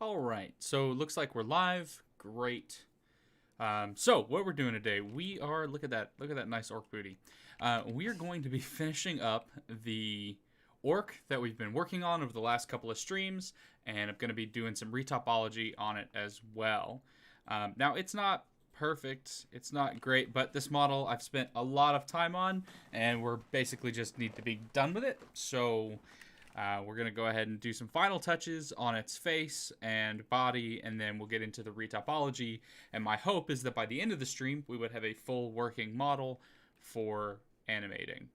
All right, so it looks like we're live. Great. So what we're doing today, we are look at that nice orc booty. We are going to be finishing up the orc that we've been working on over the last couple of streams, and I'm going to be doing some retopology on it as well. Now it's not perfect, it's not great, but this model I've spent a lot of time on, and we're basically just need to be done with it. So we're going to go ahead and do some final touches on its face and body, and then we'll get into the retopology. And my hope is that by the end of the stream, we would have a full working model for animating.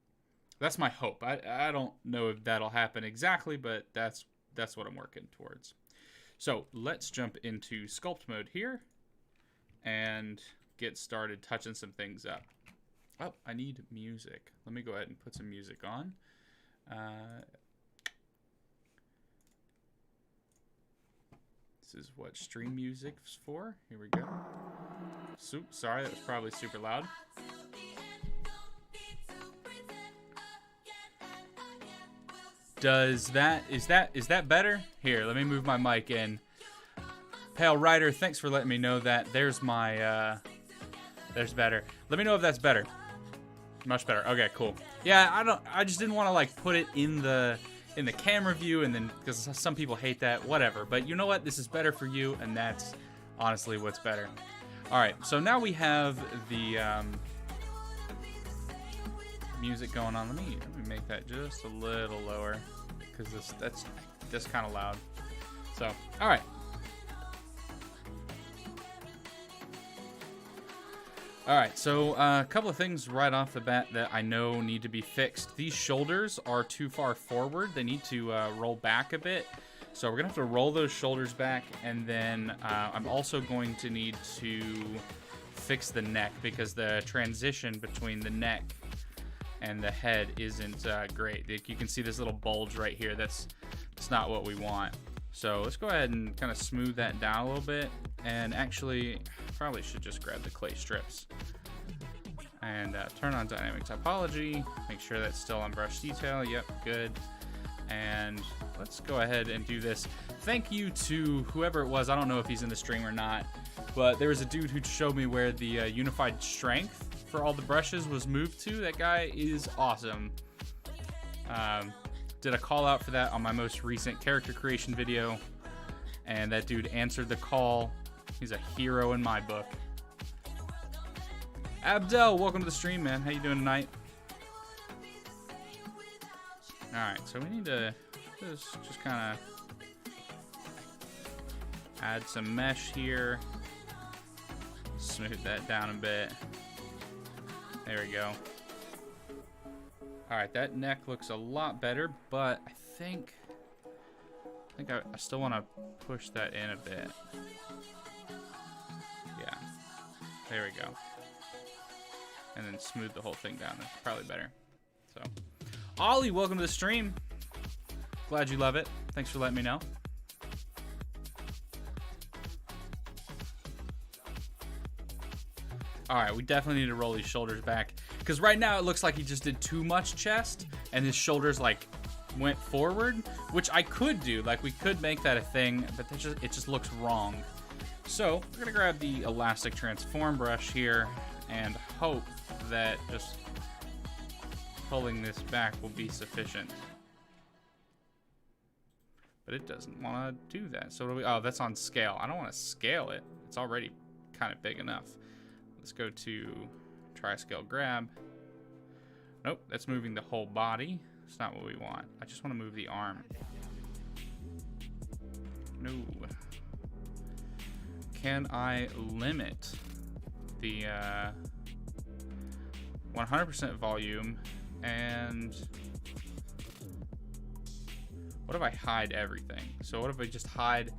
That's my hope. I don't know if that'll happen exactly, but that's what I'm working towards. So let's jump into sculpt mode here and get started touching some things up. Oh, I need music. Let me go ahead and put some music on. This is what stream music's for. Here we go. Sorry, that was probably super loud. Is that better? Here, let me move my mic in. Pale Rider, thanks for letting me know that. There's my there's better. Let me know if that's better. Much better. Okay, cool. Yeah, I just didn't want to like put it in the camera view, and then because some people hate that, whatever. But you know what? This is better for you, and that's honestly what's better. All right, so now we have the music going on. Let me make that just a little lower because that's kind of loud. So, all right. All right, so a couple of things right off the bat that I know need to be fixed. These shoulders are too far forward. They need to roll back a bit. So we're going to have to roll those shoulders back, and then I'm also going to need to fix the neck because the transition between the neck and the head isn't great. You can see this little bulge right here. That's not what we want. So let's go ahead and kind of smooth that down a little bit. And actually, probably should just grab the clay strips. And turn on dynamic topology. Make sure that's still on brush detail. Yep, good. And let's go ahead and do this. Thank you to whoever it was. I don't know if he's in the stream or not. But there was a dude who showed me where the unified strength for all the brushes was moved to. That guy is awesome. Did a call out for that on my most recent character creation video, and that dude answered the call. He's a hero in my book. Abdel, welcome to the stream, man. How you doing tonight? All right, so we need to just kind of add some mesh here. Smooth that down a bit. There we go. All right, that neck looks a lot better, but I think I still want to push that in a bit. Yeah, there we go. And then smooth the whole thing down. That's probably better. So, Ollie, welcome to the stream. Glad you love it. Thanks for letting me know. All right, we definitely need to roll these shoulders back. Because right now it looks like he just did too much chest and his shoulders like went forward, which I could do. Like we could make that a thing, but it just looks wrong. So we're gonna grab the elastic transform brush here and hope that just pulling this back will be sufficient. But it doesn't want to do that. So what do we? Oh, that's on scale. I don't want to scale it. It's already kind of big enough. Let's go to tri-scale grab. Nope, that's moving the whole body. It's not what we want. I just want to move the arm. No. Can I limit the 100% volume? And what if I hide everything? So what if I just hide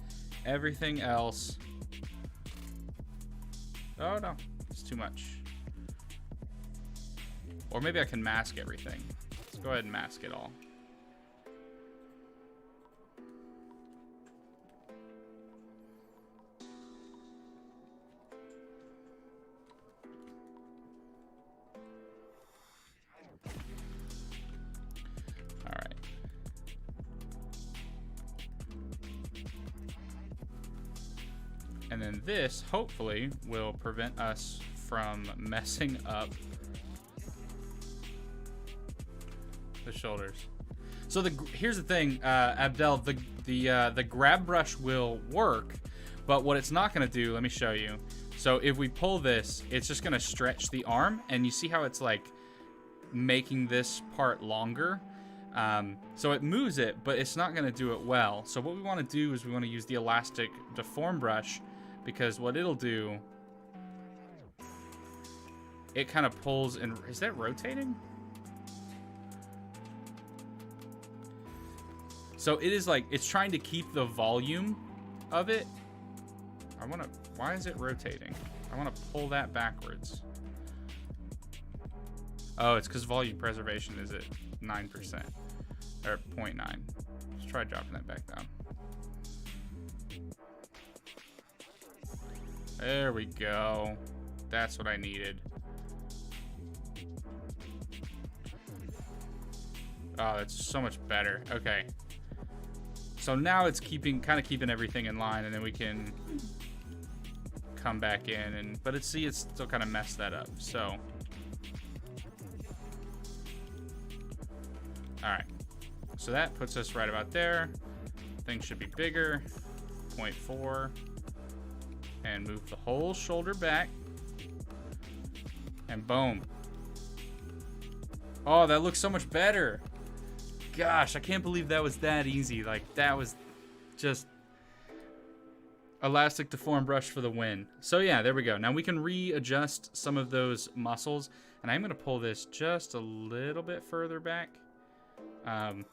everything else? Oh no, it's too much. Or maybe I can mask everything. Let's go ahead and mask it all. All right. And then this, hopefully, will prevent us from messing up the shoulders. So here's the thing, Abdel, the grab brush will work, but what it's not gonna do, let me show you. So if we pull this, it's just gonna stretch the arm, and you see how it's like making this part longer. So it moves it, but it's not gonna do it well. So what we wanna do is we wanna use the elastic deform brush, because what it'll do, it kind of pulls and, is that rotating? So it is like, it's trying to keep the volume of it. Why is it rotating? I want to pull that backwards. Oh, it's because volume preservation is at 9%, or 0.9. Let's try dropping that back down. There we go. That's what I needed. Oh, that's so much better. Okay. So now it's kind of keeping everything in line, and then we can come back in, but it's still kind of messed that up. So, all right. So that puts us right about there. Things should be bigger. 0.4, and move the whole shoulder back, and boom. Oh, that looks so much better. Gosh, I can't believe that was that easy. Like, that was just elastic deform brush for the win. So yeah, there we go. Now we can readjust some of those muscles, and I'm gonna pull this just a little bit further back. Oh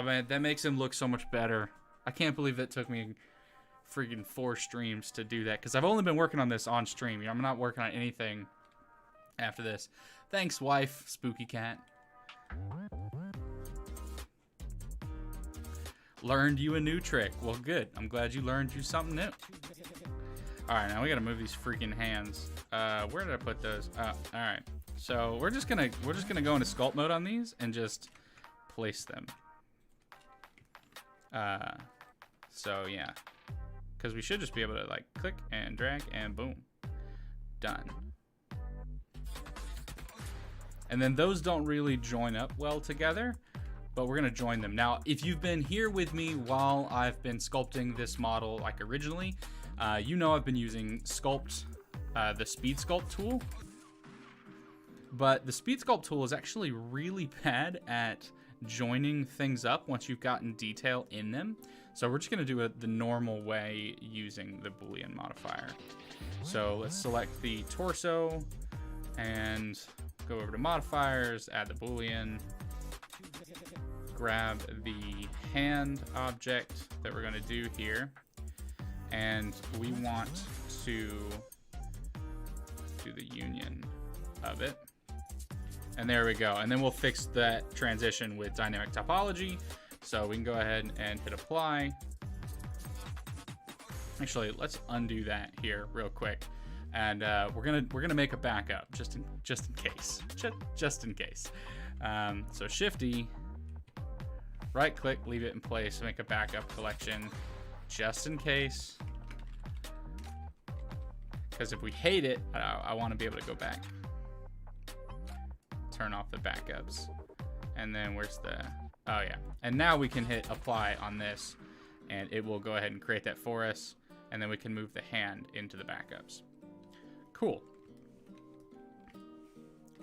man, that makes him look so much better. I can't believe it took me freaking 4 streams to do that, because I've only been working on this on stream. You know, I'm not working on anything after this. Thanks, wife, Spooky Cat. Learned you a new trick. Well, good. I'm glad you learned you something new. All right, now we gotta move these freaking hands. Where did I put those? All right. So we're just gonna go into sculpt mode on these and just place them. So yeah, because we should just be able to like click and drag and boom, done. And then those don't really join up well together, but we're gonna join them. Now, if you've been here with me while I've been sculpting this model like originally, you know I've been using Sculpt, the Speed Sculpt tool. But the Speed Sculpt tool is actually really bad at joining things up once you've gotten detail in them. So we're just gonna do it the normal way using the Boolean modifier. So let's select the torso and go over to modifiers, add the Boolean, grab the hand object that we're gonna do here, and we want to do the union of it. And there we go. And then we'll fix that transition with dynamic topology. So we can go ahead and hit apply. Actually, let's undo that here real quick. And we're gonna make a backup just in case. Just in case. So Shift-E, right click, leave it in place, make a backup collection just in case. Because if we hate it, I want to be able to go back. Turn off the backups. And then where's the, oh yeah. And now we can hit apply on this, and it will go ahead and create that for us. And then we can move the hand into the backups. Cool.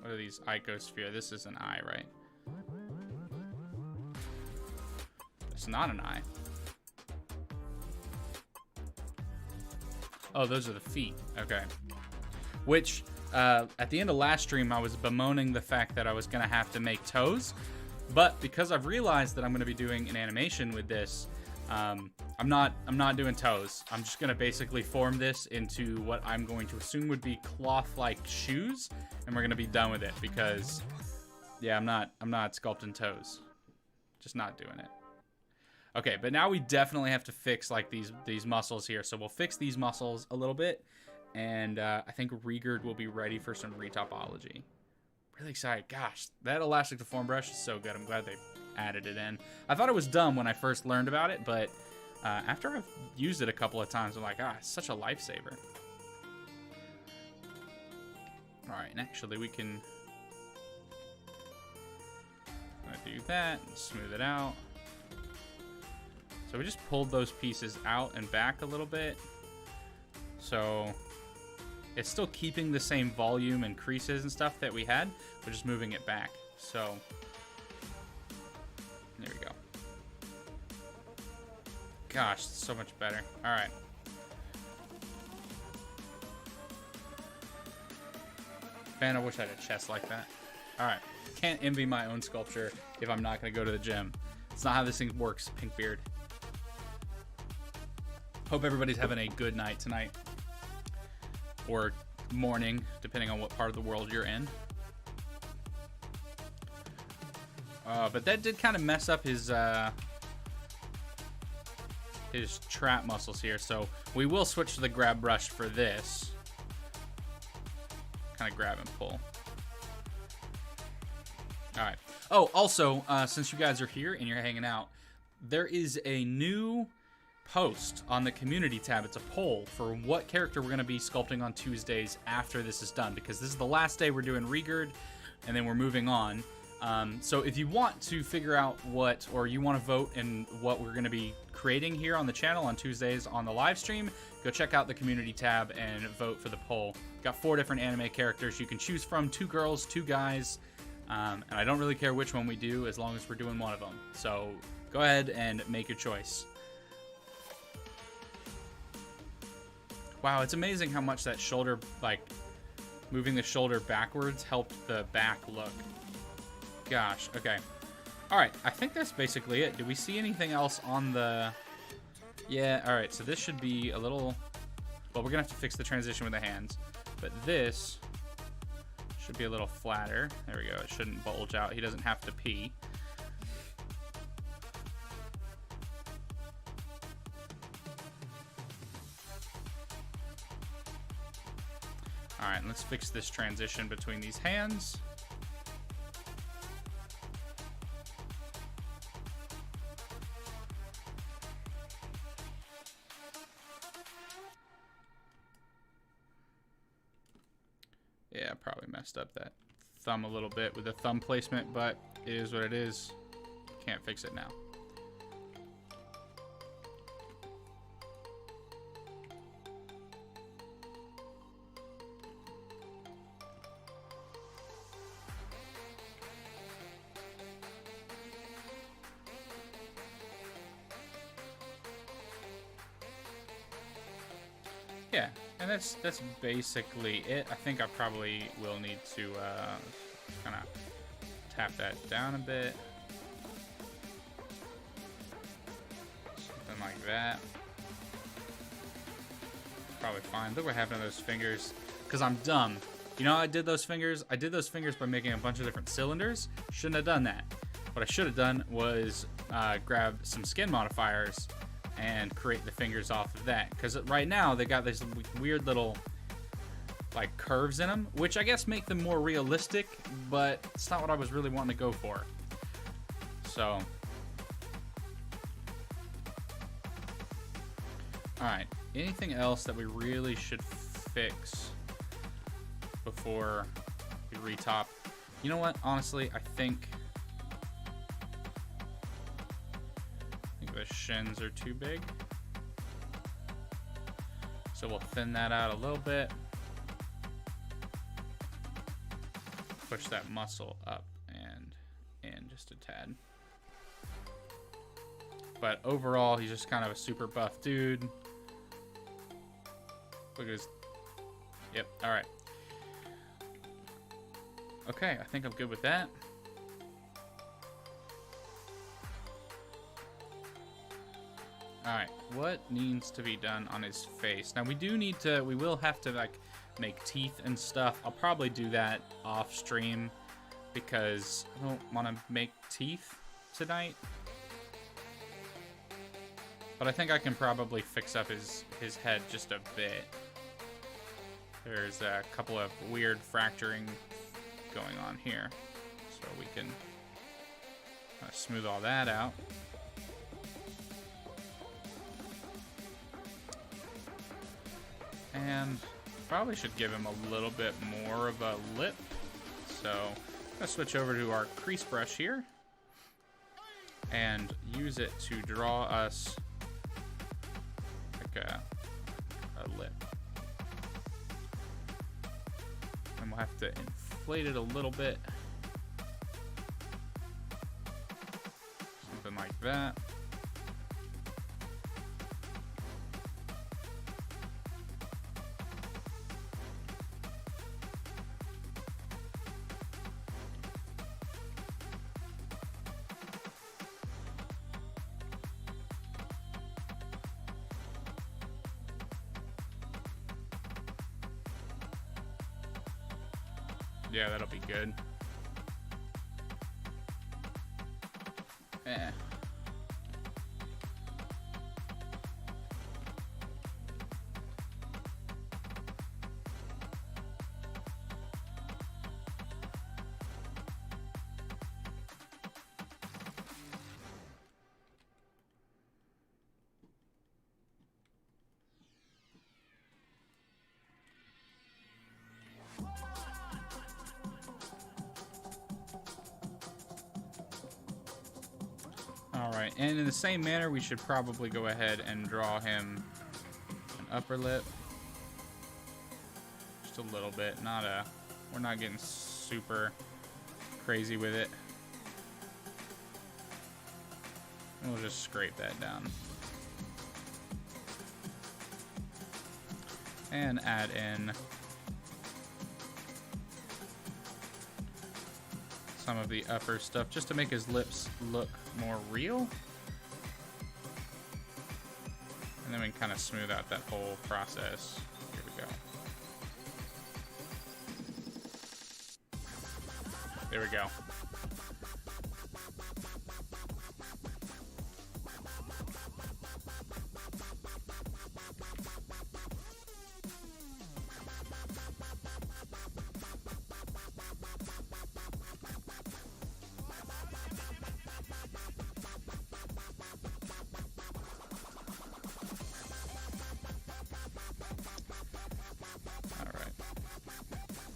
What are these? Icosphere. This is an eye, right? It's not an eye. Oh, those are the feet. Okay. Which, at the end of last stream, I was bemoaning the fact that I was going to have to make toes. But because I've realized that I'm going to be doing an animation with this, I'm not doing toes. I'm just going to basically form this into what I'm going to assume would be cloth-like shoes, and we're going to be done with it because, yeah, I'm not sculpting toes. Just not doing it. Okay, but now we definitely have to fix like these muscles here. So we'll fix these muscles a little bit, and I think Rigurd will be ready for some retopology. Really excited. Gosh, that elastic deform brush is so good. I'm glad they added it in. I thought it was dumb when I first learned about it, but After I've used it a couple of times, I'm like, it's such a lifesaver. All right, and actually we can do that and smooth it out. So we just pulled those pieces out and back a little bit. So it's still keeping the same volume and creases and stuff that we had, but just moving it back. So there we go. Gosh, it's so much better. All right. Man, I wish I had a chest like that. All right. Can't envy my own sculpture if I'm not going to go to the gym. It's not how this thing works, Pinkbeard. Hope everybody's having a good night tonight. Or morning, depending on what part of the world you're in. But that did kind of mess up his trap muscles here. So we will switch to the grab brush for this. Kind of grab and pull. All right. Oh, also, since you guys are here and you're hanging out, there is a new post on the community tab. It's a poll for what character we're going to be sculpting on Tuesdays after this is done, because this is the last day we're doing Rigurd, and then we're moving on. So if you want to figure out what, or you want to vote in what we're going to be creating here on the channel on Tuesdays on the live stream, go check out the community tab and vote for the poll. Got 4 different anime characters you can choose from, 2 girls, 2 guys. And I don't really care which one we do as long as we're doing one of them. So go ahead and make your choice. Wow, it's amazing how much that shoulder, like, moving the shoulder backwards helped the back look. Gosh, okay. Alright, I think that's basically it. Do we see anything else on the... Yeah, alright, so this should be a little... Well, we're going to have to fix the transition with the hands. But this... should be a little flatter. There we go. It shouldn't bulge out. He doesn't have to pee. All right, let's fix this transition between these hands. Yeah, I probably messed up that thumb a little bit with the thumb placement, but it is what it is. Can't fix it now. Yeah, and that's basically it. I think I probably will need to kind of tap that down a bit. Something like that. Probably fine. Look what happened to those fingers. Because I'm dumb. You know how I did those fingers? I did those fingers by making a bunch of different cylinders. Shouldn't have done that. What I should have done was grab some skin modifiers and create the fingers off of that, because right now they got these weird little like curves in them, which I guess make them more realistic, but it's not what I was really wanting to go for. So alright, anything else that we really should fix before we retop? You know what, honestly, I think the shins are too big, so we'll thin that out a little bit, push that muscle up and in just a tad. But overall, he's just kind of a super buff dude. Look at his... Yep, alright. Okay, I think I'm good with that. Alright, what needs to be done on his face? Now we will have to like make teeth and stuff. I'll probably do that off stream because I don't want to make teeth tonight. But I think I can probably fix up his head just a bit. There's a couple of weird fracturing going on here. So we can smooth all that out. And probably should give him a little bit more of a lip. So I'm gonna switch over to our crease brush here and use it to draw us like a lip. And we'll have to inflate it a little bit. Something like that. Yeah, that'll be good. Eh. Alright, and in the same manner, we should probably go ahead and draw him an upper lip. Just a little bit, we're not getting super crazy with it. And we'll just scrape that down. And add in some of the upper stuff just to make his lips look more real. And then we can kind of smooth out that whole process. Here we go. There we go.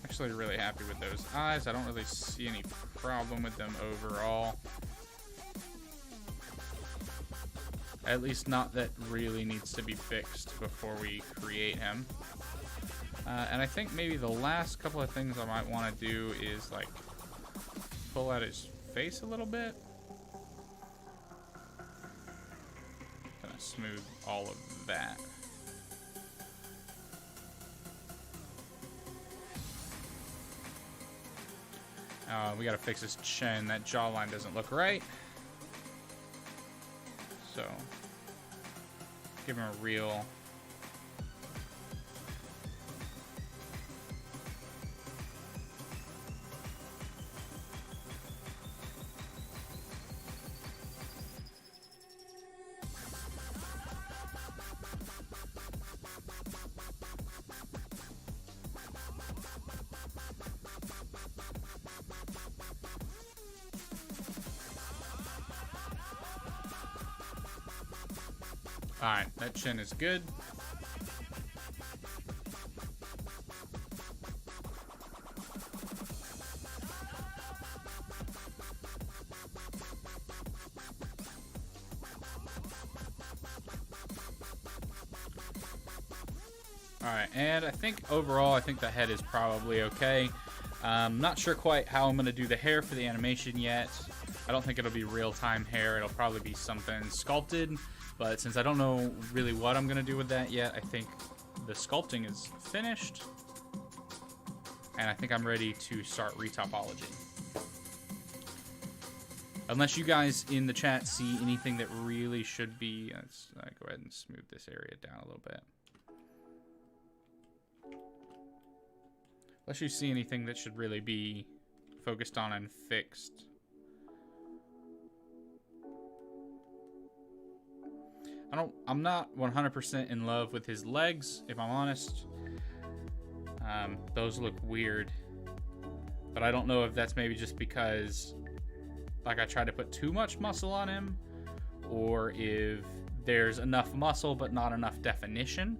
Actually really happy with those eyes. I don't really see any problem with them overall. At least not that really needs to be fixed before we create him. And I think maybe the last couple of things I might want to do is like pull out his face a little bit. Kind of smooth all of that. We gotta fix his chin. That jawline doesn't look right. So, give him a real... Alright, that chin is good. Alright, and I think overall, I think the head is probably okay. Not sure quite how I'm going to do the hair for the animation yet. I don't think it'll be real-time hair. It'll probably be something sculpted. But since I don't know really what I'm going to do with that yet, I think the sculpting is finished. And I think I'm ready to start retopology. Unless you guys in the chat see anything that really should be... Let's go ahead and smooth this area down a little bit. Unless you see anything that should really be focused on and fixed. I'm not 100% in love with his legs, if I'm honest. Those look weird. But I don't know if that's maybe just because like I tried to put too much muscle on him, or if there's enough muscle but not enough definition.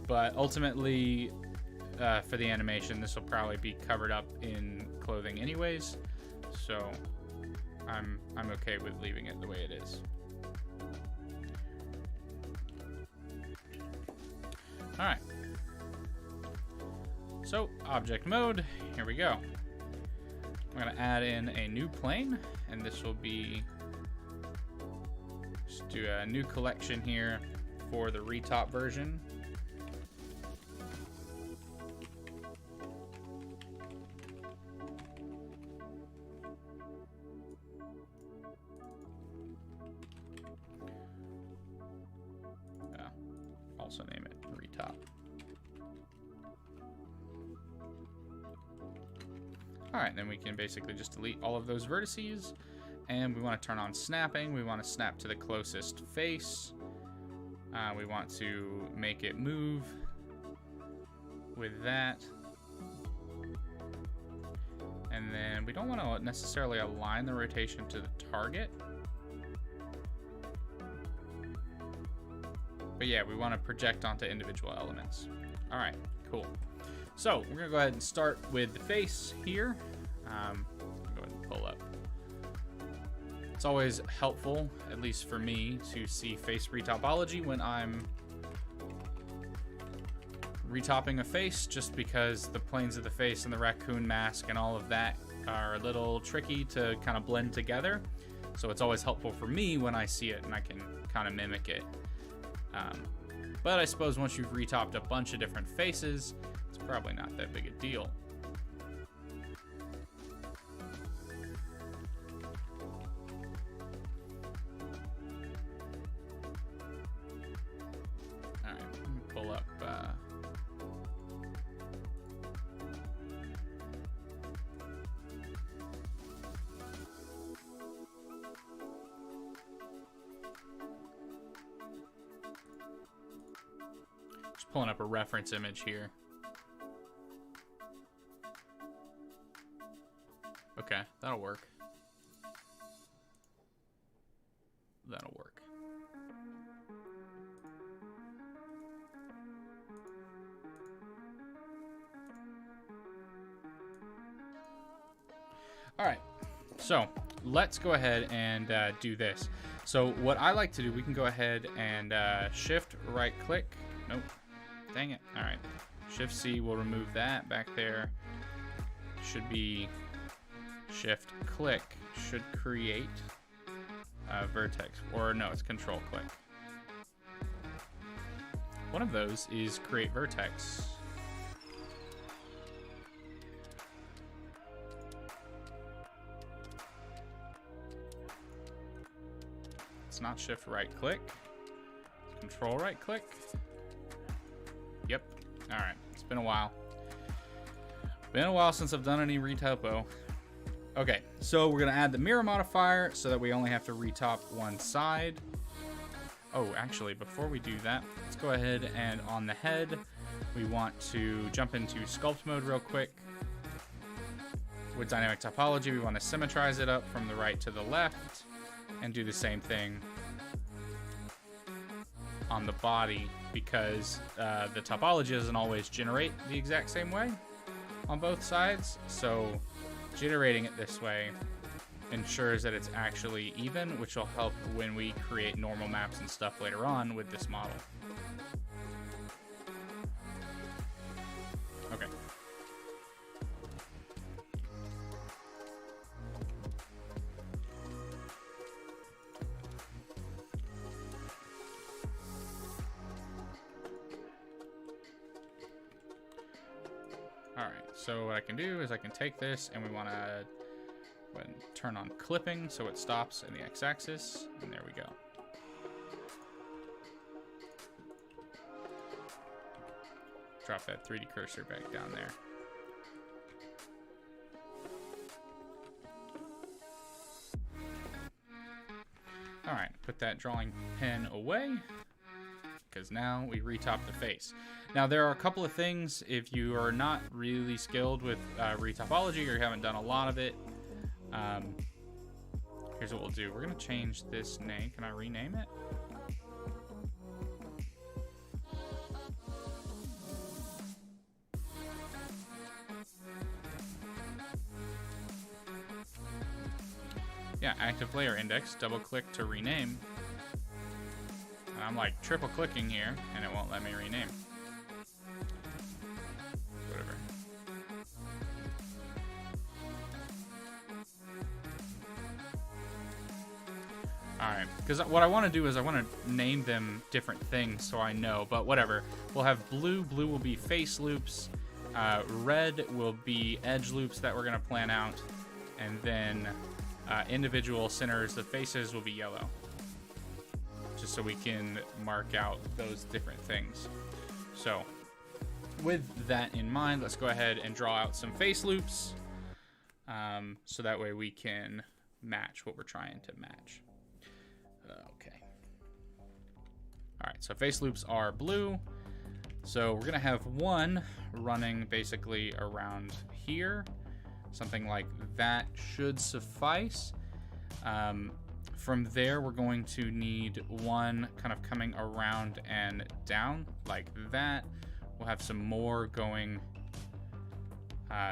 but ultimately, for the animation, this will probably be covered up in clothing anyways, so I'm okay with leaving it the way it is. All right. So object mode, here we go. I'm gonna add in a new plane, and this will be, just do a new collection here for the retop version. Also name it retop. All right, then we can basically just delete all of those vertices, and we want to turn on snapping. We want to snap to the closest face. We want to make it move with that. And then we don't want to necessarily align the rotation to the target. But yeah, we want to project onto individual elements. All right, cool. So we're gonna go ahead and start with the face here. Go ahead and pull up. It's always helpful, at least for me, to see face retopology when I'm retopping a face, just because the planes of the face and the raccoon mask and all of that are a little tricky to kind of blend together. So it's always helpful for me when I see it and I can kind of mimic it. But I suppose once you've retopped a bunch of different faces, it's probably not that big a deal. All right, let me pull up. Just pulling up a reference image here. Okay, that'll work. That'll work. All right, so let's go ahead and do this. So what I like to do, we can go ahead and shift right click. Nope, dang it. All right, shift C will remove that back there. Should be shift click, should create a vertex, or no, it's control click. One of those is create vertex. It's not shift right click, it's control right click. Yep, all right, it's been a while. Been a while since I've done any retopo. Okay, so we're gonna add the mirror modifier so that we only have to retop one side. Oh, actually, before we do that, let's go ahead and on the head, we want to jump into sculpt mode real quick. With dynamic topology, we want to symmetrize it up from the right to the left and do the same thing on the body, because the topology doesn't always generate the exact same way on both sides. So generating it this way ensures that it's actually even, which will help when we create normal maps and stuff later on with this model. Okay. All right, so what I can do is I can take this and we want to turn on clipping so it stops in the x-axis, and there we go. Drop that 3D cursor back down there. All right, put that drawing pen away, because now we retop the face. Now there are a couple of things, if you are not really skilled with retopology or you haven't done a lot of it, here's what we'll do. We're gonna change this name. Can I rename it? Yeah, active layer index, double click to rename. And I'm like triple clicking here, and it won't let me rename. Whatever. Alright, because what I want to do is I want to name them different things so I know, but whatever. We'll have blue. Blue will be face loops. Red will be edge loops that we're going to plan out. And then individual centers, the faces will be yellow. Just so we can mark out those different things. So, with that in mind, let's go ahead and draw out some face loops. So that way we can match what we're trying to match. Okay. Alright, so face loops are blue. So we're going to have one running basically around here. Something like that should suffice. From there, we're going to need one kind of coming around and down like that. We'll have some more going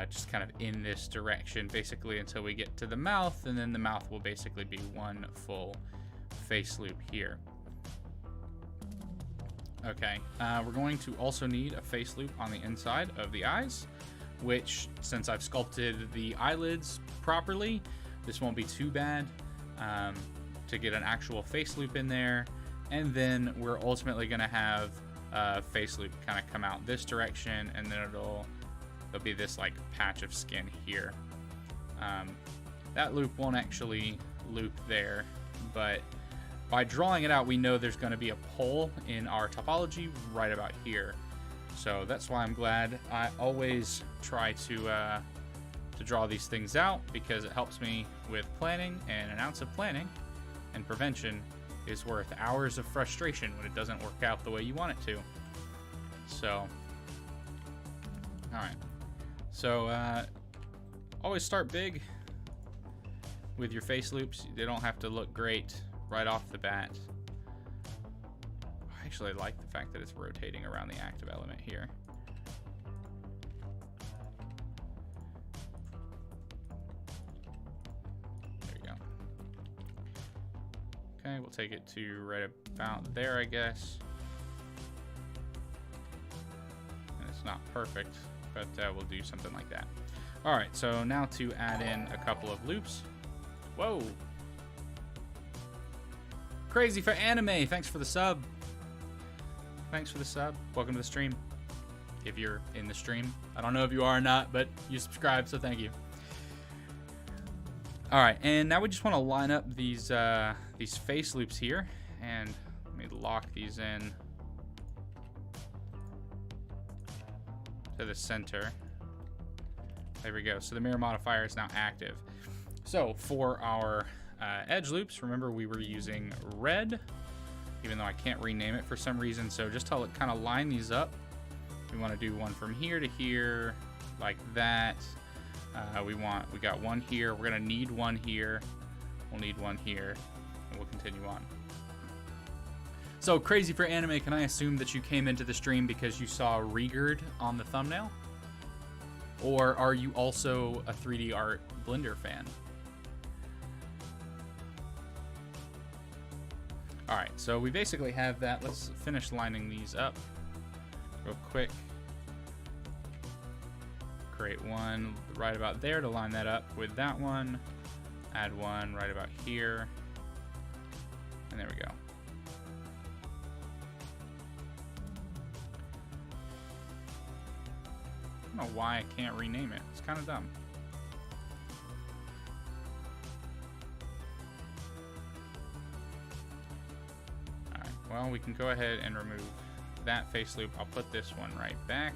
just kind of in this direction, basically until we get to the mouth, and then the mouth will basically be one full face loop here. Okay, we're going to also need a face loop on the inside of the eyes, which, since I've sculpted the eyelids properly, this won't be too bad to get an actual face loop in there. And then we're ultimately going to have a face loop kind of come out this direction, and then there'll be this like patch of skin here. That loop won't actually loop there, but by drawing it out, we know there's going to be a pole in our topology right about here. So that's why I'm glad I always try to draw these things out, because it helps me with planning, and an ounce of planning and prevention is worth hours of frustration when it doesn't work out the way you want it to. So, alright. So, always start big with your face loops. They don't have to look great right off the bat. I actually like the fact that it's rotating around the active element here. There you go. Okay, we'll take it to right about there, I guess. And it's not perfect, but we'll do something like that. Alright, so now to add in a couple of loops. Whoa! Crazy for anime, thanks for the sub. Thanks for the sub. Welcome to the stream. If you're in the stream. I don't know if you are or not, but you subscribe, so thank you. Alright, and now we just want to line up these face loops here. And let me lock these in to the center. There we go. So the mirror modifier is now active. So for our edge loops, remember we were using red, even though I can't rename it for some reason. So just to kind of line these up, we want to do one from here to here, like that. We got one here. We're gonna need one here. We'll need one here, and we'll continue on. So crazy for anime, can I assume that you came into the stream because you saw Rigurd on the thumbnail? Or are you also a 3D art Blender fan? Alright, so we basically have that. Let's finish lining these up real quick. Create one right about there to line that up with that one. Add one right about here. And there we go. I don't know why I can't rename it. It's kind of dumb. Alright, well, we can go ahead and remove that face loop. I'll put this one right back.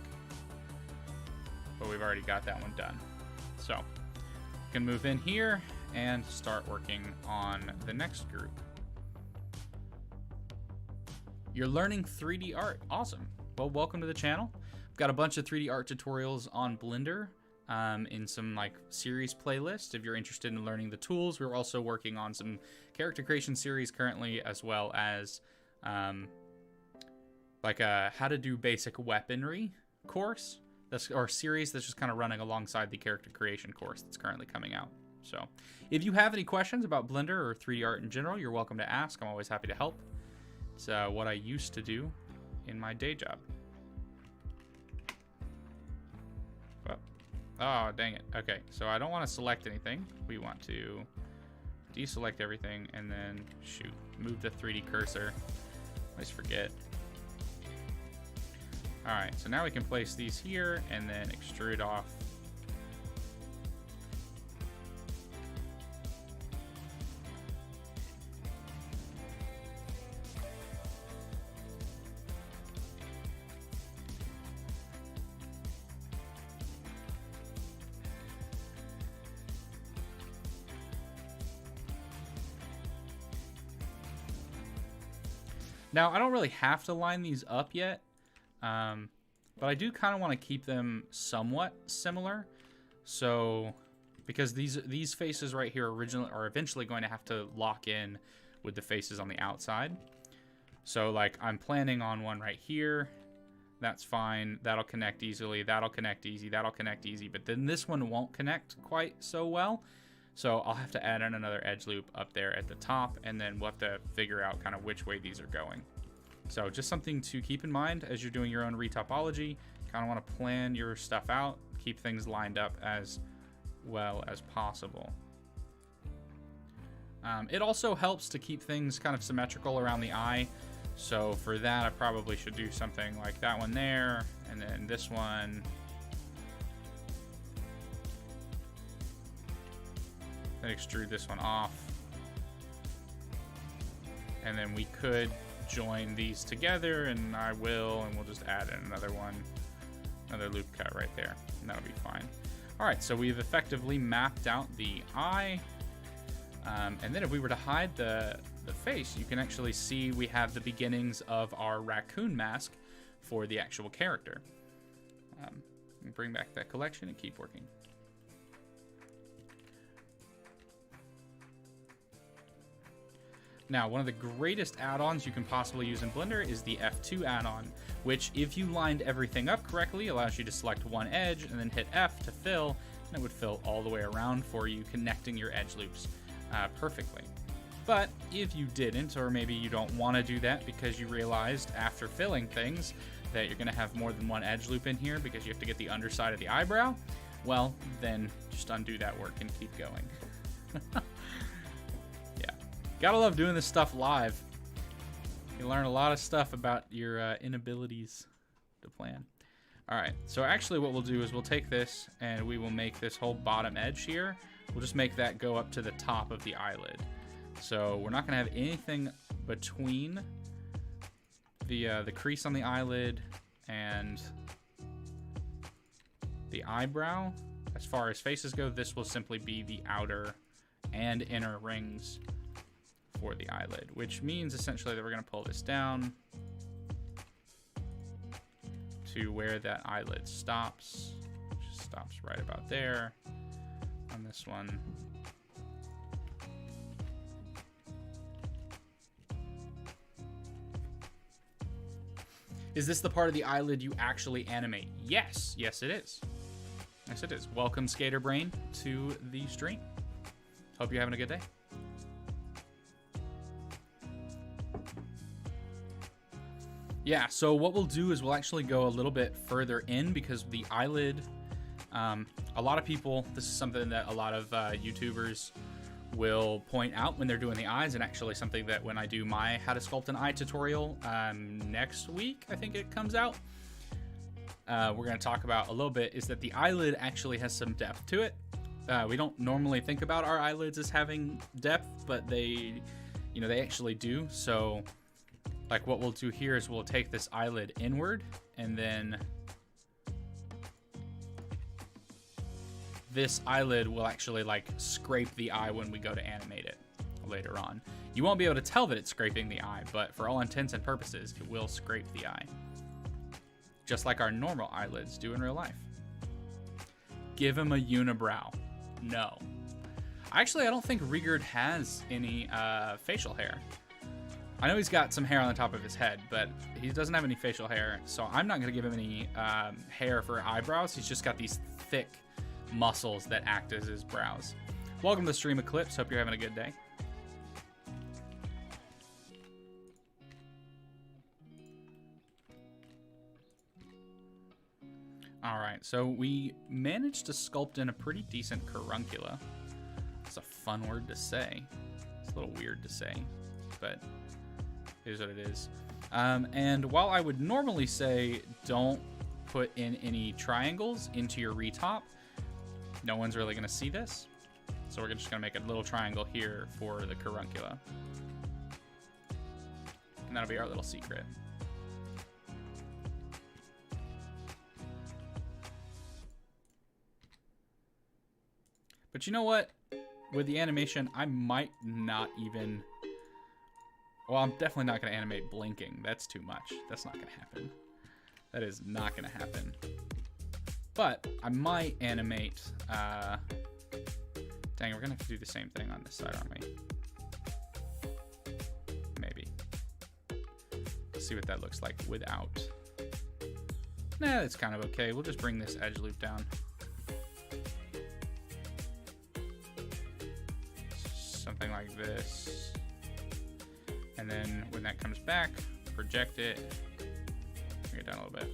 But we've already got that one done. So, we can move in here and start working on the next group. You're learning 3D art. Awesome. Well, welcome to the channel. I've got a bunch of 3D art tutorials on Blender in some like series playlists if you're interested in learning the tools. We're also working on some character creation series currently, as well as like a how to do basic weaponry course. Or series that's just kind of running alongside the character creation course that's currently coming out. So if you have any questions about Blender or 3D art in general, you're welcome to ask. I'm always happy to help. It's what I used to do in my day job. Oh, dang it. Okay, so I don't want to select anything. We want to deselect everything and then, shoot, move the 3D cursor. I always forget. All right, so now we can place these here and then extrude off. Now, I don't really have to line these up yet, but I do kind of want to keep them somewhat similar. So, because these faces right here are eventually going to have to lock in with the faces on the outside. So, like, I'm planning on one right here. That's fine. That'll connect easily. That'll connect easy. That'll connect easy. But then this one won't connect quite so well. So I'll have to add in another edge loop up there at the top, and then we'll have to figure out kind of which way these are going. So just something to keep in mind as you're doing your own retopology. Kind of want to plan your stuff out, keep things lined up as well as possible. It also helps to keep things kind of symmetrical around the eye. So for that, I probably should do something like that one there, and then this one. Then extrude this one off. And then we could join these together, and I will, and we'll just add in another one, another loop cut right there, and that'll be fine. All right, so we've effectively mapped out the eye. And then if we were to hide the face, you can actually see we have the beginnings of our raccoon mask for the actual character. Bring back that collection and keep working. Now, one of the greatest add-ons you can possibly use in Blender is the F2 add-on, which, if you lined everything up correctly, allows you to select one edge and then hit F to fill, and it would fill all the way around for you, connecting your edge loops perfectly. But if you didn't, or maybe you don't want to do that because you realized after filling things that you're going to have more than one edge loop in here because you have to get the underside of the eyebrow, well, then just undo that work and keep going. Gotta love doing this stuff live. You learn a lot of stuff about your inabilities to plan. All right, so actually what we'll do is we'll take this and we will make this whole bottom edge here. We'll just make that go up to the top of the eyelid. So we're not gonna have anything between the crease on the eyelid and the eyebrow. As far as faces go, this will simply be the outer and inner rings for the eyelid, which means essentially that we're going to pull this down to where that eyelid stops, which stops right about there on this one. Is this the part of the eyelid you actually animate? Yes, yes it is. Yes it is. Welcome, Skater Brain, to the stream. Hope you're having a good day. Yeah, so what we'll do is we'll actually go a little bit further in because the eyelid, a lot of people, this is something that a lot of YouTubers will point out when they're doing the eyes, and actually something that when I do my how to sculpt an eye tutorial next week, I think it comes out, we're going to talk about a little bit, is that the eyelid actually has some depth to it. We don't normally think about our eyelids as having depth, but they actually do. So like what we'll do here is we'll take this eyelid inward, and then this eyelid will actually like scrape the eye when we go to animate it later on. You won't be able to tell that it's scraping the eye, but for all intents and purposes, it will scrape the eye. Just like our normal eyelids do in real life. Give him a unibrow. No. Actually, I don't think Rigurd has any facial hair. I know he's got some hair on the top of his head, but he doesn't have any facial hair, so I'm not going to give him any hair for eyebrows. He's just got these thick muscles that act as his brows. Welcome to Stream Eclipse. Hope you're having a good day. All right, so we managed to sculpt in a pretty decent caruncula. It's a fun word to say. It's a little weird to say, but it is what it is. And while I would normally say don't put in any triangles into your retop, no one's really going to see this. So we're just going to make a little triangle here for the caruncula. And that'll be our little secret. But you know what? With the animation, I might not even... Well, I'm definitely not going to animate blinking. That's too much. That's not going to happen. That is not going to happen. But I might animate... Dang, we're going to have to do the same thing on this side, aren't we? Maybe. Let's see what that looks like without. Nah, it's kind of okay. We'll just bring this edge loop down. Something like this. And then when that comes back, project it. Bring it down a little bit.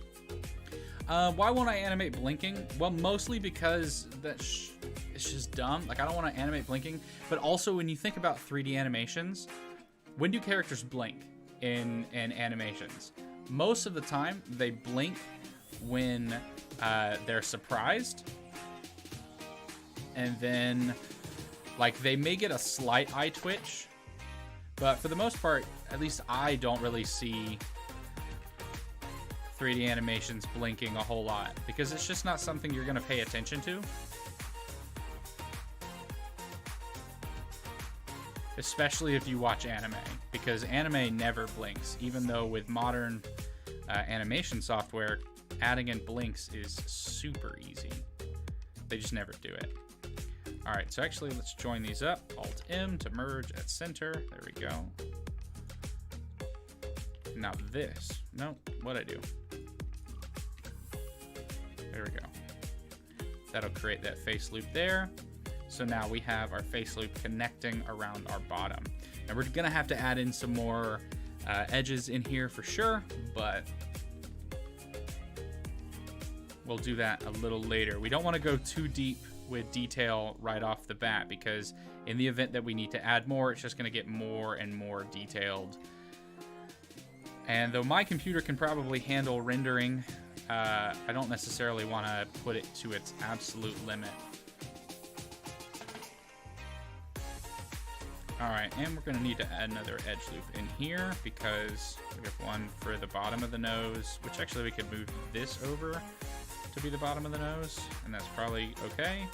Why won't I animate blinking? Well, mostly because it's just dumb. Like, I don't want to animate blinking. But also, when you think about 3D animations, when do characters blink in animations? Most of the time, they blink when they're surprised. And then, like, they may get a slight eye twitch. But for the most part, at least I don't really see 3D animations blinking a whole lot, because it's just not something you're going to pay attention to. Especially if you watch anime, because anime never blinks, even though with modern animation software, adding in blinks is super easy. They just never do it. All right, so actually let's join these up. Alt-M to merge at center. There we go. Now this. No, what'd I do? There we go. That'll create that face loop there. So now we have our face loop connecting around our bottom. And we're gonna have to add in some more edges in here for sure, but we'll do that a little later. We don't wanna go too deep with detail right off the bat, because in the event that we need to add more, it's just gonna get more and more detailed. And though my computer can probably handle rendering, I don't necessarily want to put it to its absolute limit. Alright, and we're going to need to add another edge loop in here, because we have one for the bottom of the nose, which actually we could move this over to be the bottom of the nose, and that's probably okay.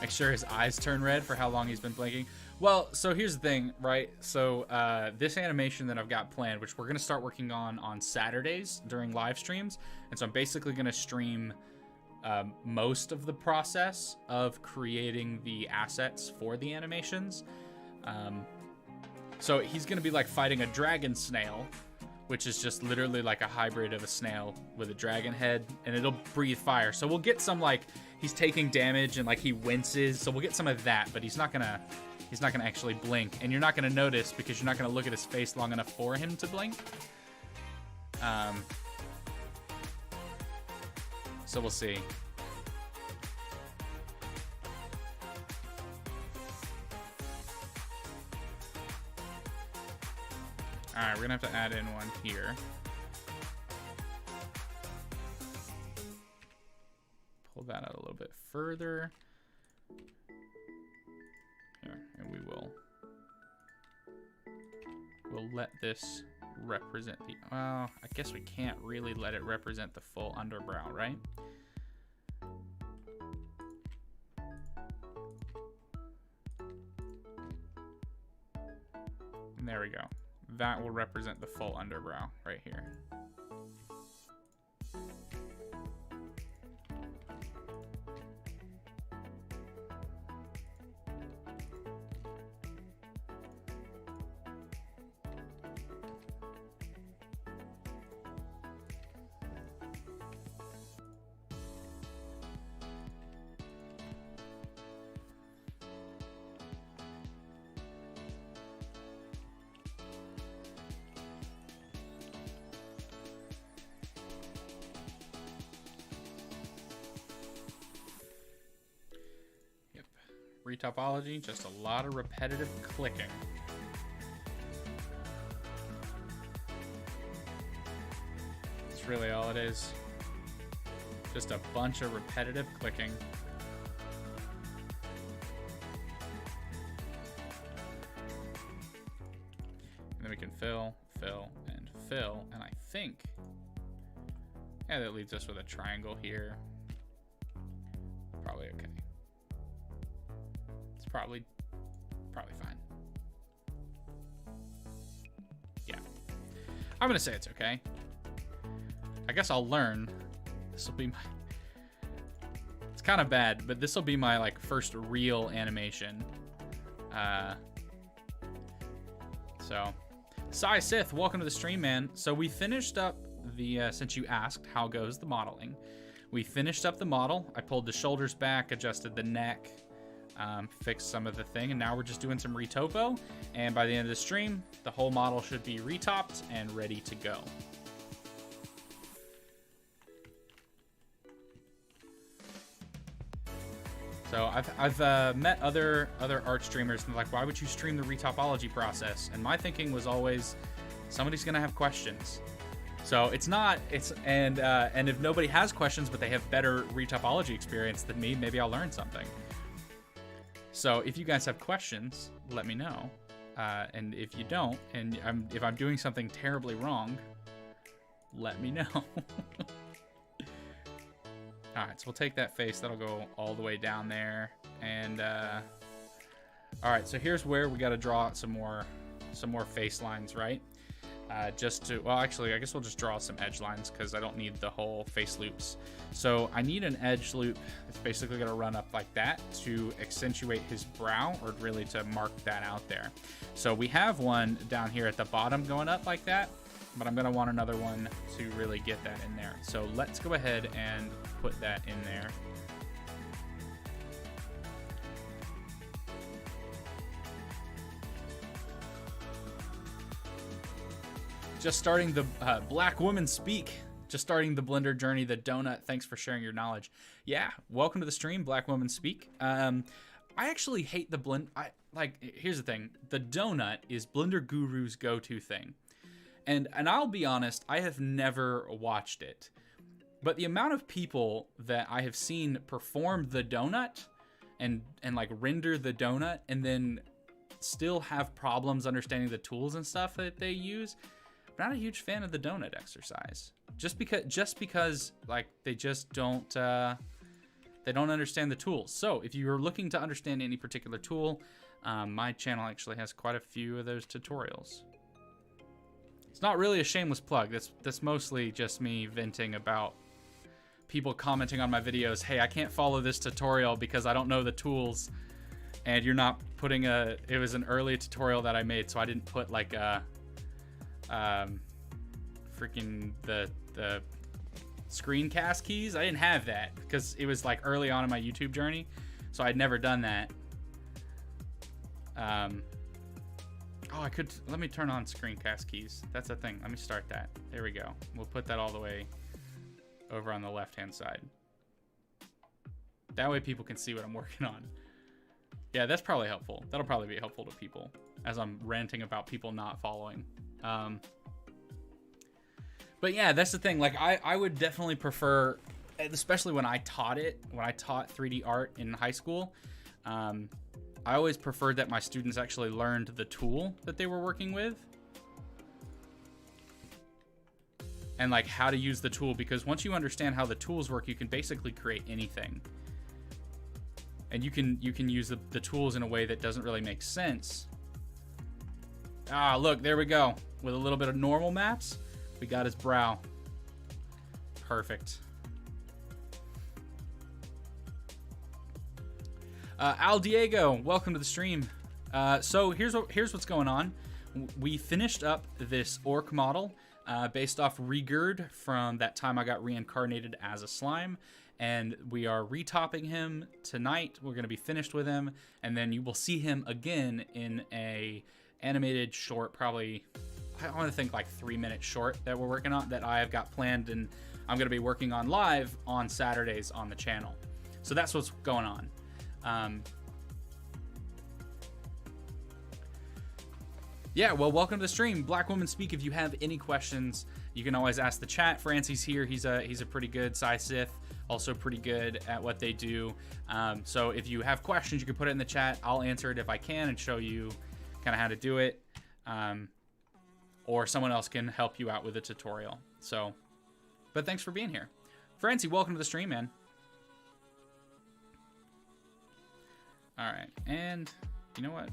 Make sure his eyes turn red for how long he's been blinking. Well, so here's the thing, right? So this animation that I've got planned, which we're going to start working on Saturdays during live streams. And so I'm basically going to stream most of the process of creating the assets for the animations. So he's going to be like fighting a dragon snail, which is just literally like a hybrid of a snail with a dragon head, and it'll breathe fire. So we'll get some, like, he's taking damage and like he winces. So we'll get some of that, but he's not gonna actually blink, and you're not gonna notice because you're not gonna look at his face long enough for him to blink. So we'll see. All right, we're gonna have to add in one here. Pull that out a little bit further. Here, and we'll let this represent the, well, I guess we can't really let it represent the full underbrow, right? And there we go. That will represent the full underbrow right here. Retopology, just a lot of repetitive clicking. That's really all it is. Just a bunch of repetitive clicking. And then we can fill, fill, and fill. And I think, yeah, that leaves us with a triangle here. Probably okay. It's probably fine. Yeah. I'm gonna say it's okay. I guess I'll learn. This will be my... It's kind of bad, but this will be my like first real animation. So, Sai Sith, welcome to the stream, man. So we finished up the, since you asked, how goes the modeling? We finished up the model. I pulled the shoulders back, adjusted the neck, fixed some of the thing, and now we're just doing some retopo. And by the end of the stream, the whole model should be retopped and ready to go. So I've met other art streamers and they're like, why would you stream the retopology process? And my thinking was always, somebody's gonna have questions. So it's not, and if nobody has questions but they have better retopology experience than me, maybe I'll learn something. So if you guys have questions, let me know. And if you don't, and if I'm doing something terribly wrong, let me know. All right, so we'll take that face. That'll go all the way down there. And all right, so here's where we got to draw some more face lines, right? Just to, well, actually, I guess we'll just draw some edge lines because I don't need the whole face loops. So I need an edge loop that's basically going to run up like that to accentuate his brow, or really to mark that out there. So we have one down here at the bottom going up like that, but I'm going to want another one to really get that in there. So let's go ahead and put that in there. Just starting the Black Woman Speak. Just starting the Blender journey, the donut. Thanks for sharing your knowledge. Yeah, welcome to the stream, Black Woman Speak. I actually hate the blend. Here's the thing. The donut is Blender Guru's go-to thing. And I'll be honest, I have never watched it. But the amount of people that I have seen perform the donut and like render the donut and then still have problems understanding the tools and stuff that they use, I'm not a huge fan of the donut exercise. Just because like they just don't they don't understand the tools. So if you're looking to understand any particular tool, my channel actually has quite a few of those tutorials. It's not really a shameless plug. That's mostly just me venting about people commenting on my videos. Hey, I can't follow this tutorial because I don't know the tools. And you're not putting it was an early tutorial that I made, so I didn't put like a freaking the screencast keys. I didn't have that because it was like early on in my YouTube journey, so I'd never done that. Oh, let me turn on screencast keys. That's a thing. Let me start that. There we go. We'll put that all the way over on the left-hand side. That way people can see what I'm working on. Yeah, that's probably helpful. That'll probably be helpful to people as I'm ranting about people not following. But yeah, that's the thing. Like I would definitely prefer, especially when I taught 3D art in high school, I always preferred that my students actually learned the tool that they were working with and like how to use the tool, because once you understand how the tools work, you can basically create anything. And you can use the tools in a way that doesn't really make sense. Ah, look, there we go. With a little bit of normal maps, we got his brow. Perfect. Al Diego, welcome to the stream. So here's what's going on. We finished up this orc model based off Rigurd from that time I got reincarnated as a slime. And we are retopping him tonight. We're going to be finished with him. And then you will see him again in a animated short, probably, I want to think like 3-minute short that we're working on, that I have got planned. And I'm going to be working on live on Saturdays on the channel. So that's what's going on. Yeah, well, welcome to the stream. Black Woman Speak. If you have any questions, you can always ask the chat. Francie's here. He's a pretty good Psi Sith, also pretty good at what they do. So if you have questions, you can put it in the chat. I'll answer it if I can and show you kind of how to do it. Or someone else can help you out with a tutorial. So, but thanks for being here. Francie, welcome to the stream, man. All right, and you know what?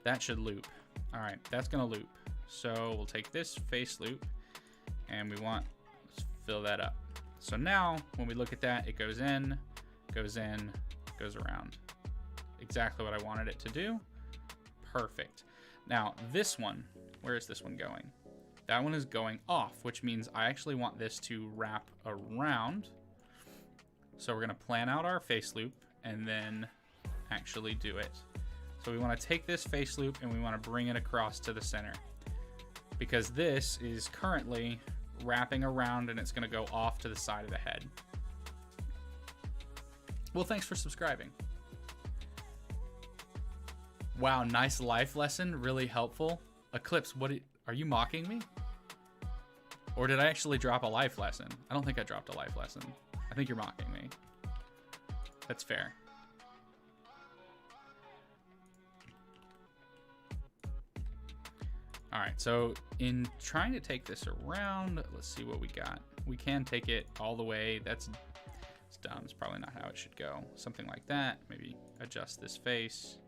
That should loop. All right, that's gonna loop. So we'll take this face loop and let's fill that up. So now when we look at that, it goes in, goes around. Exactly what I wanted it to do. Perfect. Now this one, where is this one going? That one is going off, which means I actually want this to wrap around. So we're gonna plan out our face loop and then actually do it. So we want to take this face loop and we want to bring it across to the center, because this is currently wrapping around and it's going to go off to the side of the head. Well, thanks for subscribing. Wow, nice life lesson, really helpful. Eclipse, are you mocking me? Or did I actually drop a life lesson? I don't think I dropped a life lesson. I think you're mocking me. That's fair. All right, so in trying to take this around, let's see what we got. We can take it all the way. It's dumb. It's probably not how it should go. Something like that. Maybe adjust this face.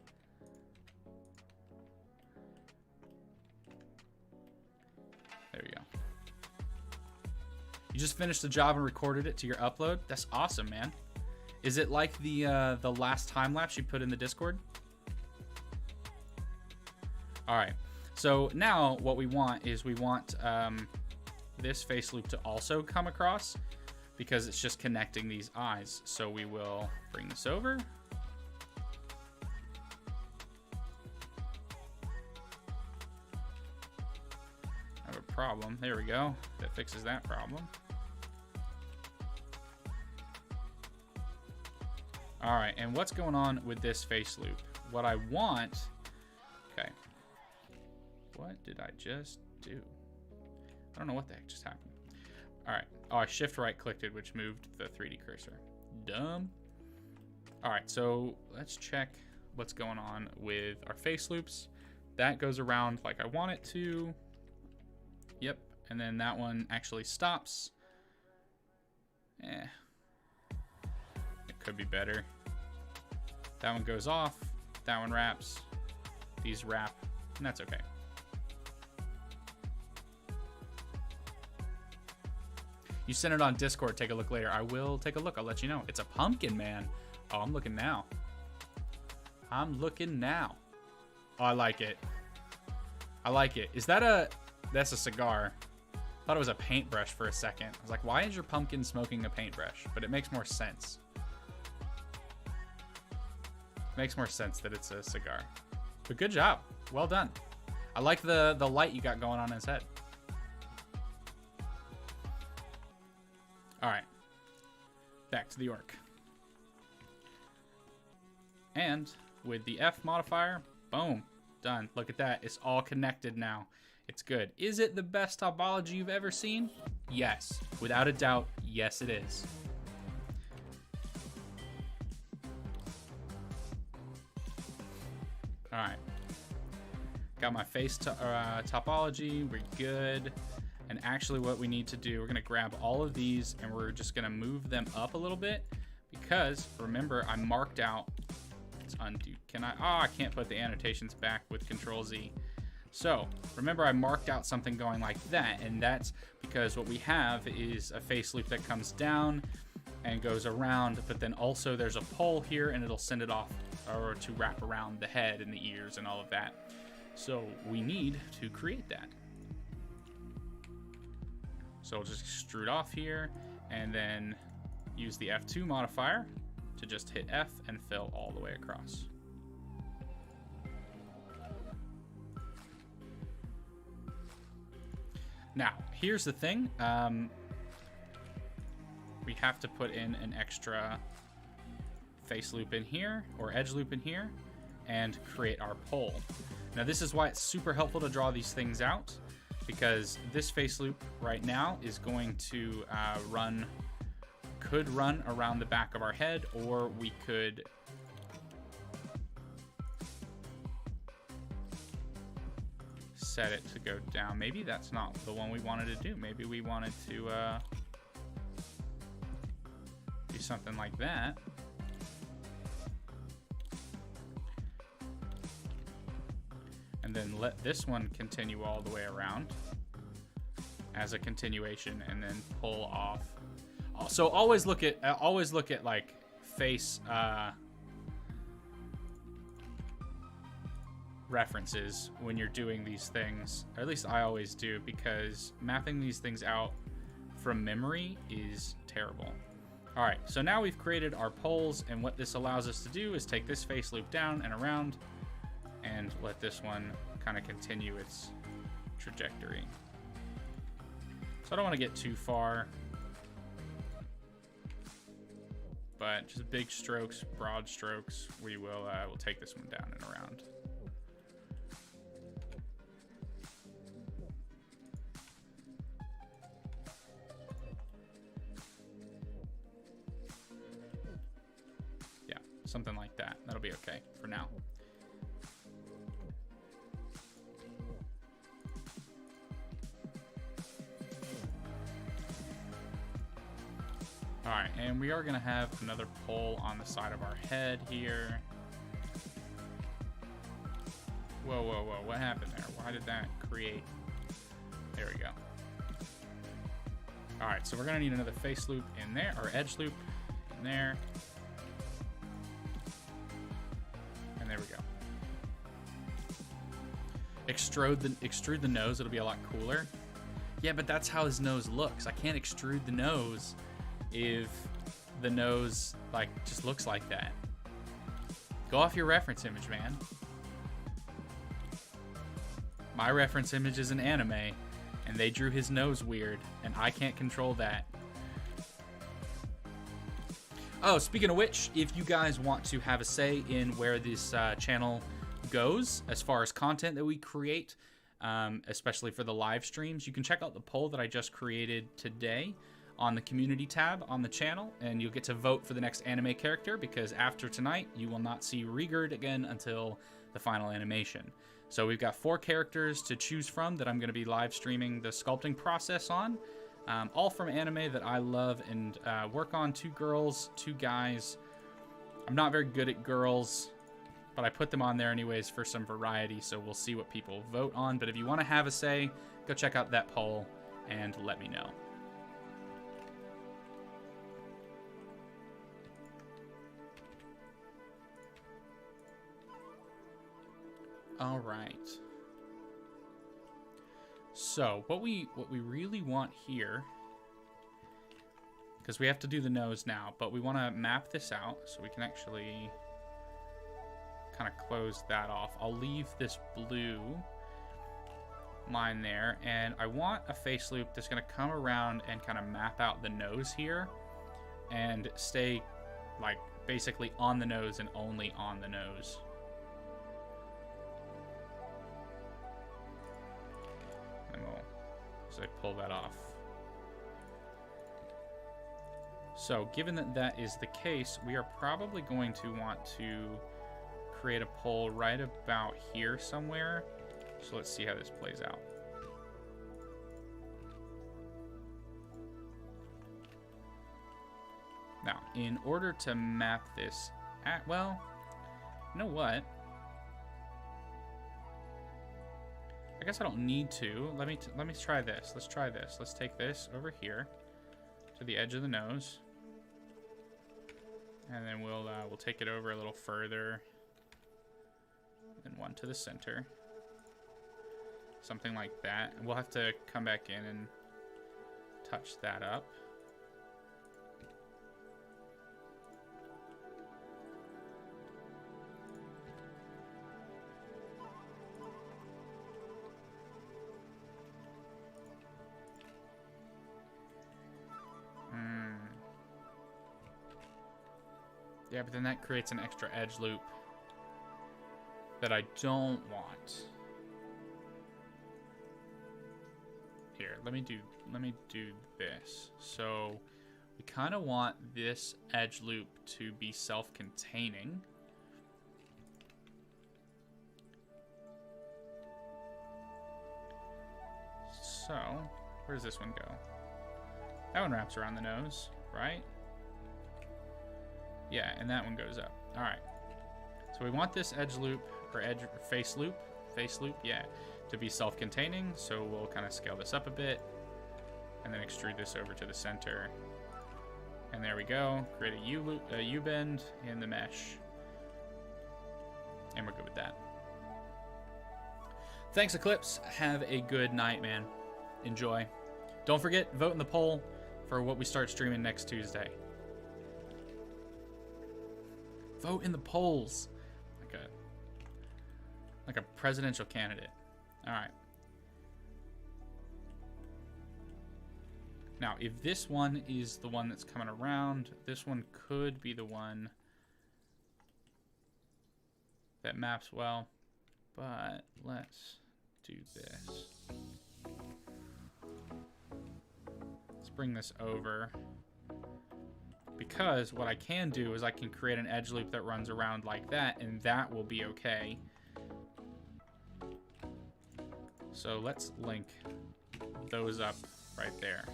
There we go. You just finished the job and recorded it to your upload? That's awesome, man. Is it like the last time lapse you put in the Discord? All right. So now what we want is this face loop to also come across, because it's just connecting these eyes. So we will bring this over. I have a problem. There we go. That fixes that problem. All right, and what's going on with this face loop? What I want, okay. What did I just do? I don't know what the heck just happened. All right. Oh, I shift right clicked it, which moved the 3D cursor. Dumb. All right, so let's check what's going on with our face loops. That goes around like I want it to. Yep, and then that one actually stops. It could be better. That one goes off, that one wraps, these wrap, and that's okay. You sent it on Discord. Take a look later. I will take a look. I'll let you know. It's a pumpkin, man. Oh, I'm looking now. I'm looking now. Oh, I like it. I like it. Is that that's a cigar. I thought it was a paintbrush for a second. I was like, why is your pumpkin smoking a paintbrush? But it makes more sense. Makes more sense that it's a cigar. But good job. Well done. I like the light you got going on his head. All right, back to the orc. And with the F modifier, boom, done. Look at that, it's all connected now. It's good. Is it the best topology you've ever seen? Yes, without a doubt, yes it is. All right, got my face topology, we're good. And actually what we need to do, we're gonna grab all of these and we're just gonna move them up a little bit, because remember I marked out, let's undo, I can't put the annotations back with Control Z. So remember I marked out something going like that, and that's because what we have is a face loop that comes down and goes around, but then also there's a pole here and it'll send it off or to wrap around the head and the ears and all of that. So we need to create that. So we'll just extrude off here and then use the F2 modifier to just hit F and fill all the way across. Now, here's the thing. We have to put in an extra face loop in here, or edge loop in here, and create our pole. Now this is why it's super helpful to draw these things out, because this face loop right now is going to could run around the back of our head, or we could set it to go down. Maybe that's not the one we wanted to do. Maybe we wanted to do something like that. And then let this one continue all the way around as a continuation, and then pull off. So always look at like face references when you're doing these things, or at least I always do, because mapping these things out from memory is terrible. All right, so now we've created our poles, and what this allows us to do is take this face loop down and around and let this one kind of continue its trajectory. So I don't want to get too far, but just big strokes, broad strokes, we'll take this one down and around. Yeah, something like that. That'll be okay for now. All right, and we are gonna have another pole on the side of our head here. Whoa, whoa, whoa, what happened there? Why did that create? There we go. All right, so we're gonna need another face loop in there, or edge loop in there. And there we go. Extrude the nose, it'll be a lot cooler. Yeah, but that's how his nose looks. I can't extrude the nose if the nose like just looks like that. Go off your reference image, man. My reference image is an anime, and they drew his nose weird, and I can't control that. Oh, speaking of which, if you guys want to have a say in where this channel goes as far as content that we create, especially for the live streams, you can check out the poll that I just created today on the community tab on the channel, and you'll get to vote for the next anime character, because after tonight you will not see Rigurd again until the final animation. So we've got 4 characters to choose from that I'm going to be live streaming the sculpting process on, all from anime that I love and work on. 2 girls, 2 guys. I'm not very good at girls, but I put them on there anyways for some variety, so we'll see what people vote on. But if you want to have a say, go check out that poll and let me know. All right. So what we really want here, because we have to do the nose now, but we want to map this out so we can actually kind of close that off. I'll leave this blue line there, and I want a face loop that's going to come around and kind of map out the nose here and stay like basically on the nose and only on the nose. And we'll so pull that off. So given that that is the case, we are probably going to want to create a pole right about here somewhere. So let's see how this plays out. Now, in order to map this at, well, you know what? I guess I don't need to. Let me try this. Let's try this. Let's take this over here to the edge of the nose, and then we'll take it over a little further, and one to the center, something like that. And we'll have to come back in and touch that up. Yeah, but then that creates an extra edge loop. that I don't want. Here, let me do this. So we kind of want this edge loop to be self-containing. So, where does this one go? That one wraps around the nose, right? Yeah, and that one goes up. All right. So we want this edge loop, or face loop, yeah, to be self-containing. So we'll kind of scale this up a bit, and then extrude this over to the center. And there we go. Create a U-loop, a U-bend in the mesh, and we're good with that. Thanks, Eclipse. Have a good night, man. Enjoy. Don't forget, vote in the poll for what we start streaming next Tuesday. Vote in the polls. Like a presidential candidate. All right. Now, if this one is the one that's coming around, this one could be the one that maps well. But let's do this. Let's bring this over. Because what I can do is I can create an edge loop that runs around like that, and that will be okay. So let's link those up right there.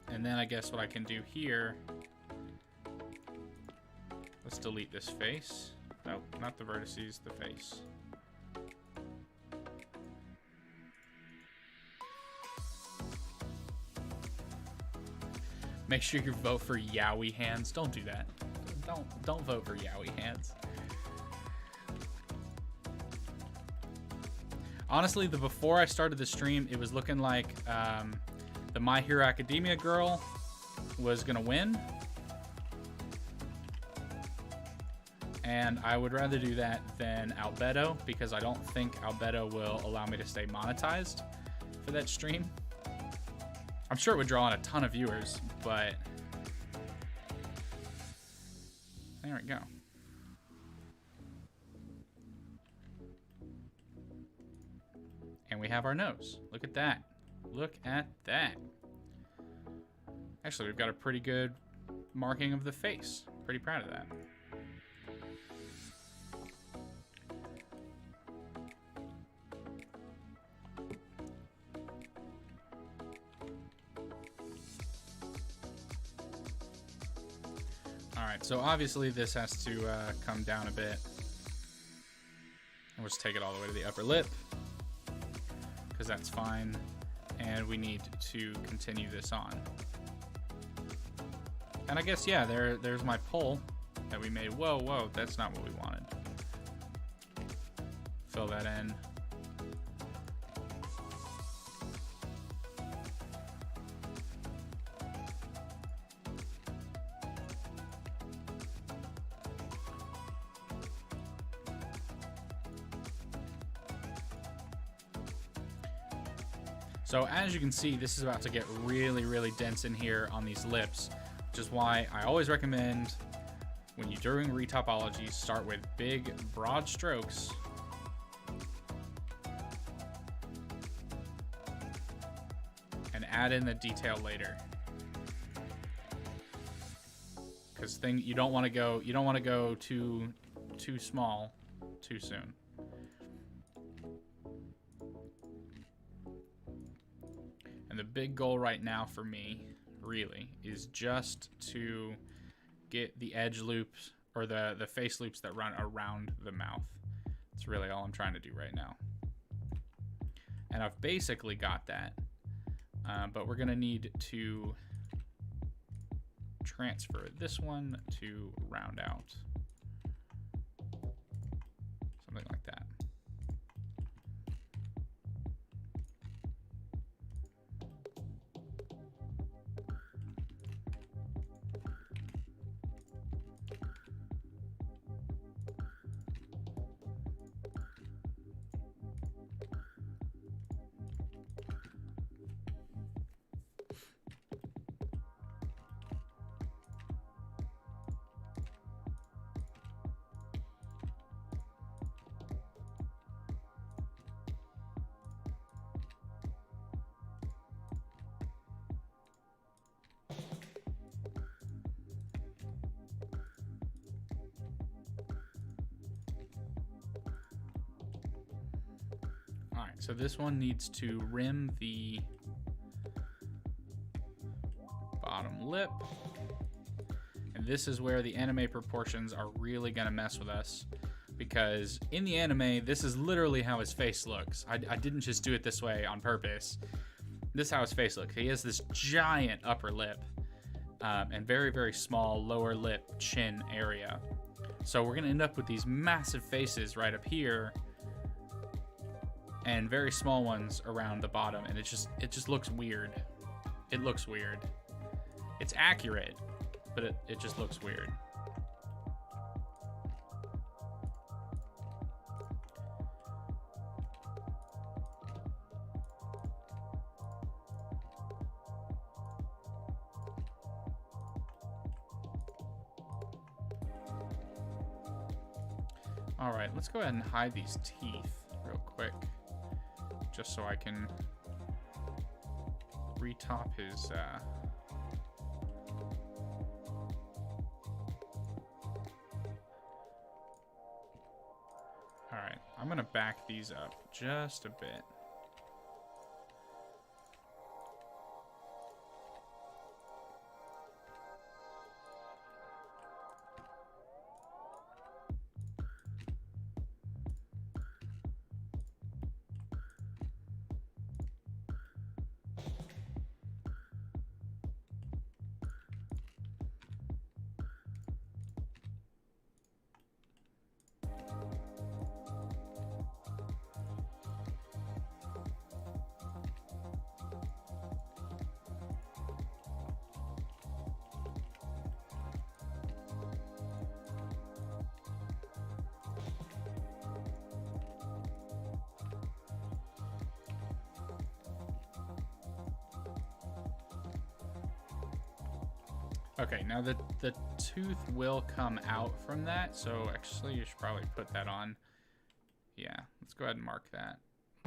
And then I guess what I can do here, let's delete this face. Nope, not the vertices, the face. Make sure you vote for Yowie hands. Don't do that. Don't vote for Yowie hands. Honestly, before I started the stream, it was looking like the My Hero Academia girl was gonna win. And I would rather do that than Albedo, because I don't think Albedo will allow me to stay monetized for that stream. I'm sure it would draw in a ton of viewers, but there we go. And we have our nose. Look at that. Look at that. Actually, we've got a pretty good marking of the face. Pretty proud of that. Alright, so obviously this has to come down a bit. And we'll just take it all the way to the upper lip, because that's fine. And we need to continue this on. And I guess, yeah, there's my pole that we made. Whoa, whoa, that's not what we wanted. Fill that in. So as you can see, this is about to get really, really dense in here on these lips, which is why I always recommend when you're doing retopology, start with big, broad strokes. And add in the detail later. Because you don't want to go too small too soon. And the big goal right now for me, really, is just to get the edge loops, or the face loops that run around the mouth. That's really all I'm trying to do right now. And I've basically got that. But we're going to need to transfer this one to round out. Something like that. Alright, so this one needs to rim the bottom lip. And this is where the anime proportions are really going to mess with us. Because in the anime, this is literally how his face looks. I didn't just do it this way on purpose. This is how his face looks. He has this giant upper lip and very, very small lower lip chin area. So we're going to end up with these massive faces right up here and very small ones around the bottom. And it just looks weird. It looks weird. It's accurate, but it just looks weird. All right, let's go ahead and hide these teeth real quick, just so I can retop his, All right, I'm gonna back these up just a bit. Okay, now the tooth will come out from that, so actually you should probably put that on. Yeah, let's go ahead and mark that.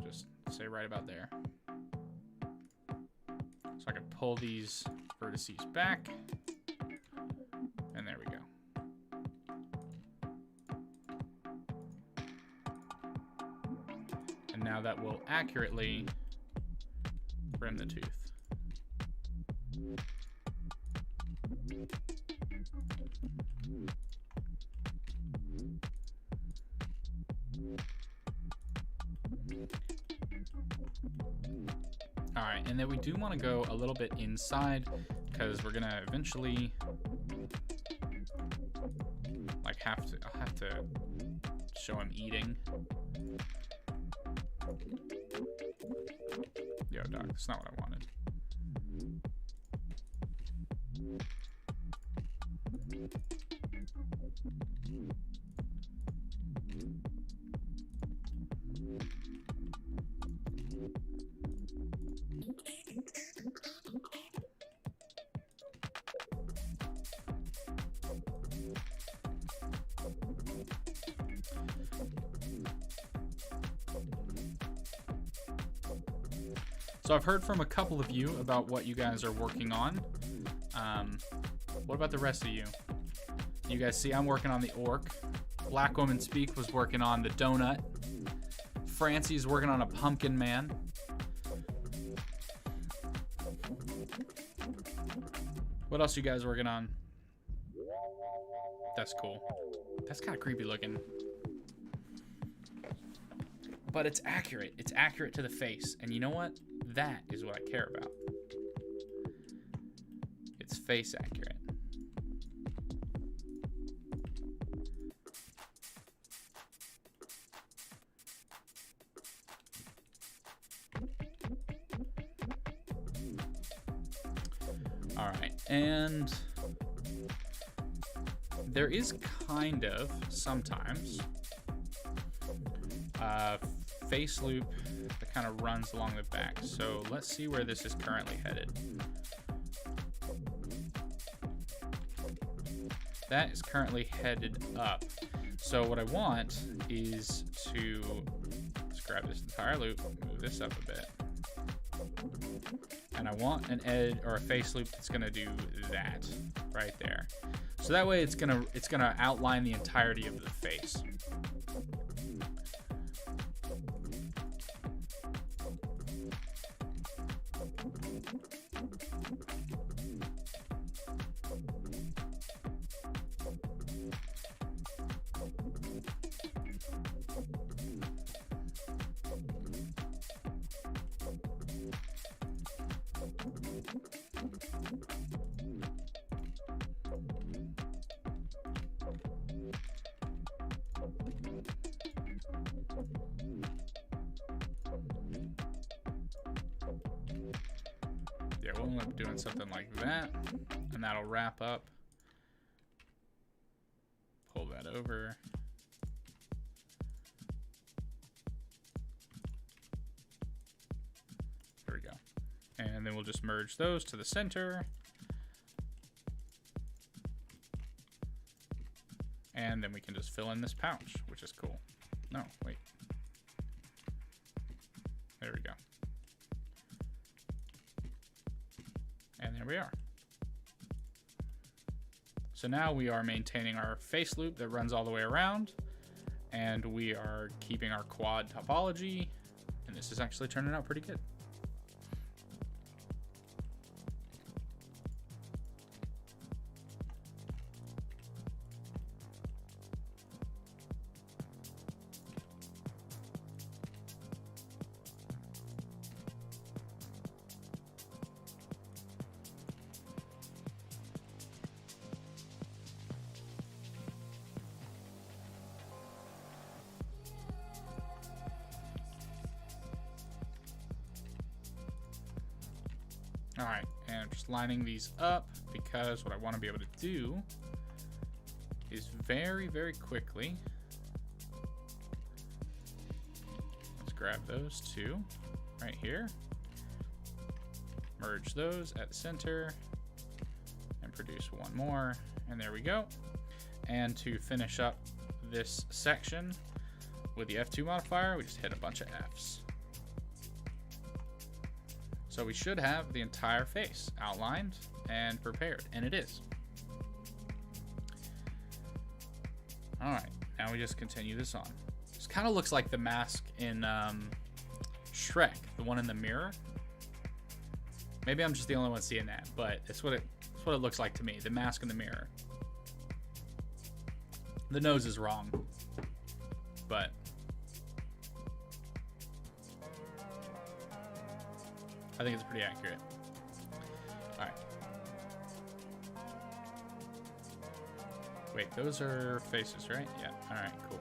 Just say right about there. So I can pull these vertices back, and there we go. And now that will accurately rim the tooth. All right, and then we do want to go a little bit inside because we're gonna eventually like I'll have to show him eating. Yo, dog, that's not what I wanted. So I've heard from a couple of you about what you guys are working on. What about the rest of you? You guys see I'm working on the orc. Black Woman Speak was working on the donut. Francie's working on a pumpkin man. What else you guys working on? That's cool. That's kind of creepy looking. But it's accurate. It's accurate to the face. And you know what? That is what I care about. It's face accurate. All right, and there is kind of sometimes face loop that kind of runs along the back. So let's see where this is currently headed. That is currently headed up. So what I want is to let's grab this entire loop, move this up a bit. And I want an edge or a face loop that's gonna do that right there. So that way it's gonna outline the entirety of the face. up doing something like that, and that'll wrap up. Pull that over. There we go. And then we'll just merge those to the center. And then we can just fill in this pouch, which is cool. No, wait. There we go. And there we are. So now we are maintaining our face loop that runs all the way around, and we are keeping our quad topology, and this is actually turning out pretty good. All right, and I'm just lining these up because what I want to be able to do is very, very quickly. Let's grab those two right here. Merge those at the center and produce one more. And there we go. And to finish up this section with the F2 modifier, we just hit a bunch of Fs. So we should have the entire face outlined and prepared, and it is. All right, now we just continue this on. This kind of looks like the mask in Shrek, the one in the mirror. Maybe I'm just the only one seeing that, but it's what it looks like to me, the mask in the mirror. The nose is wrong, but I think it's pretty accurate. All right. Wait, those are faces, right? Yeah. All right, cool.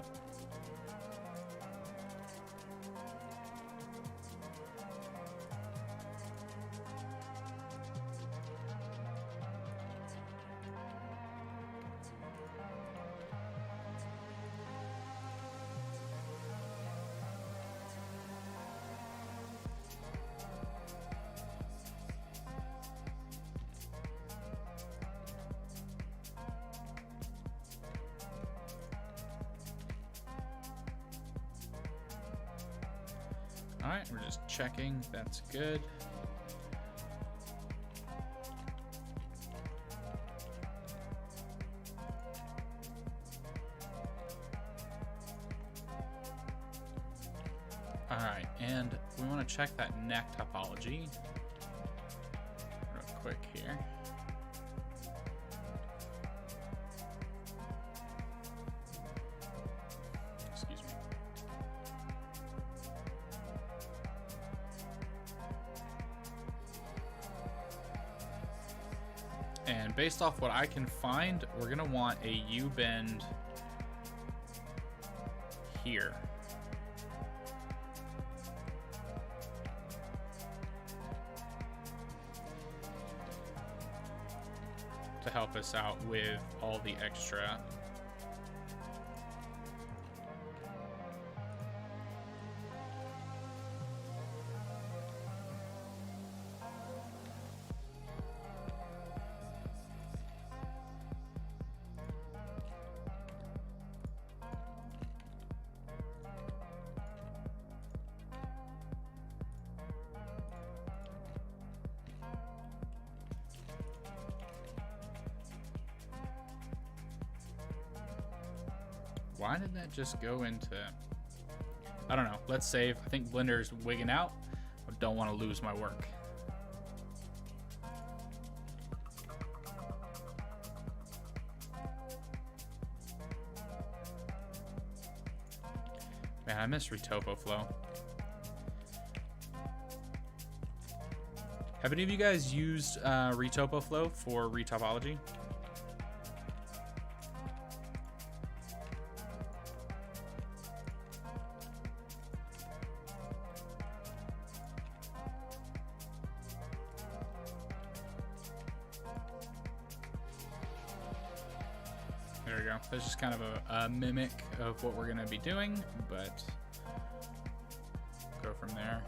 All right, we're just checking. That's good. All right, and we want to check that neck topology real quick here. Excuse me. And based off what I can find, we're gonna want a U-bend here. To help us out with all the extra. Why did that just go into... I don't know. Let's save. I think Blender's wigging out. I don't want to lose my work. Man, I miss Retopo flow. Have any of you guys used Retopo flow for Retopology? There we go. That's just kind of a mimic of what we're going to be doing, but go from there.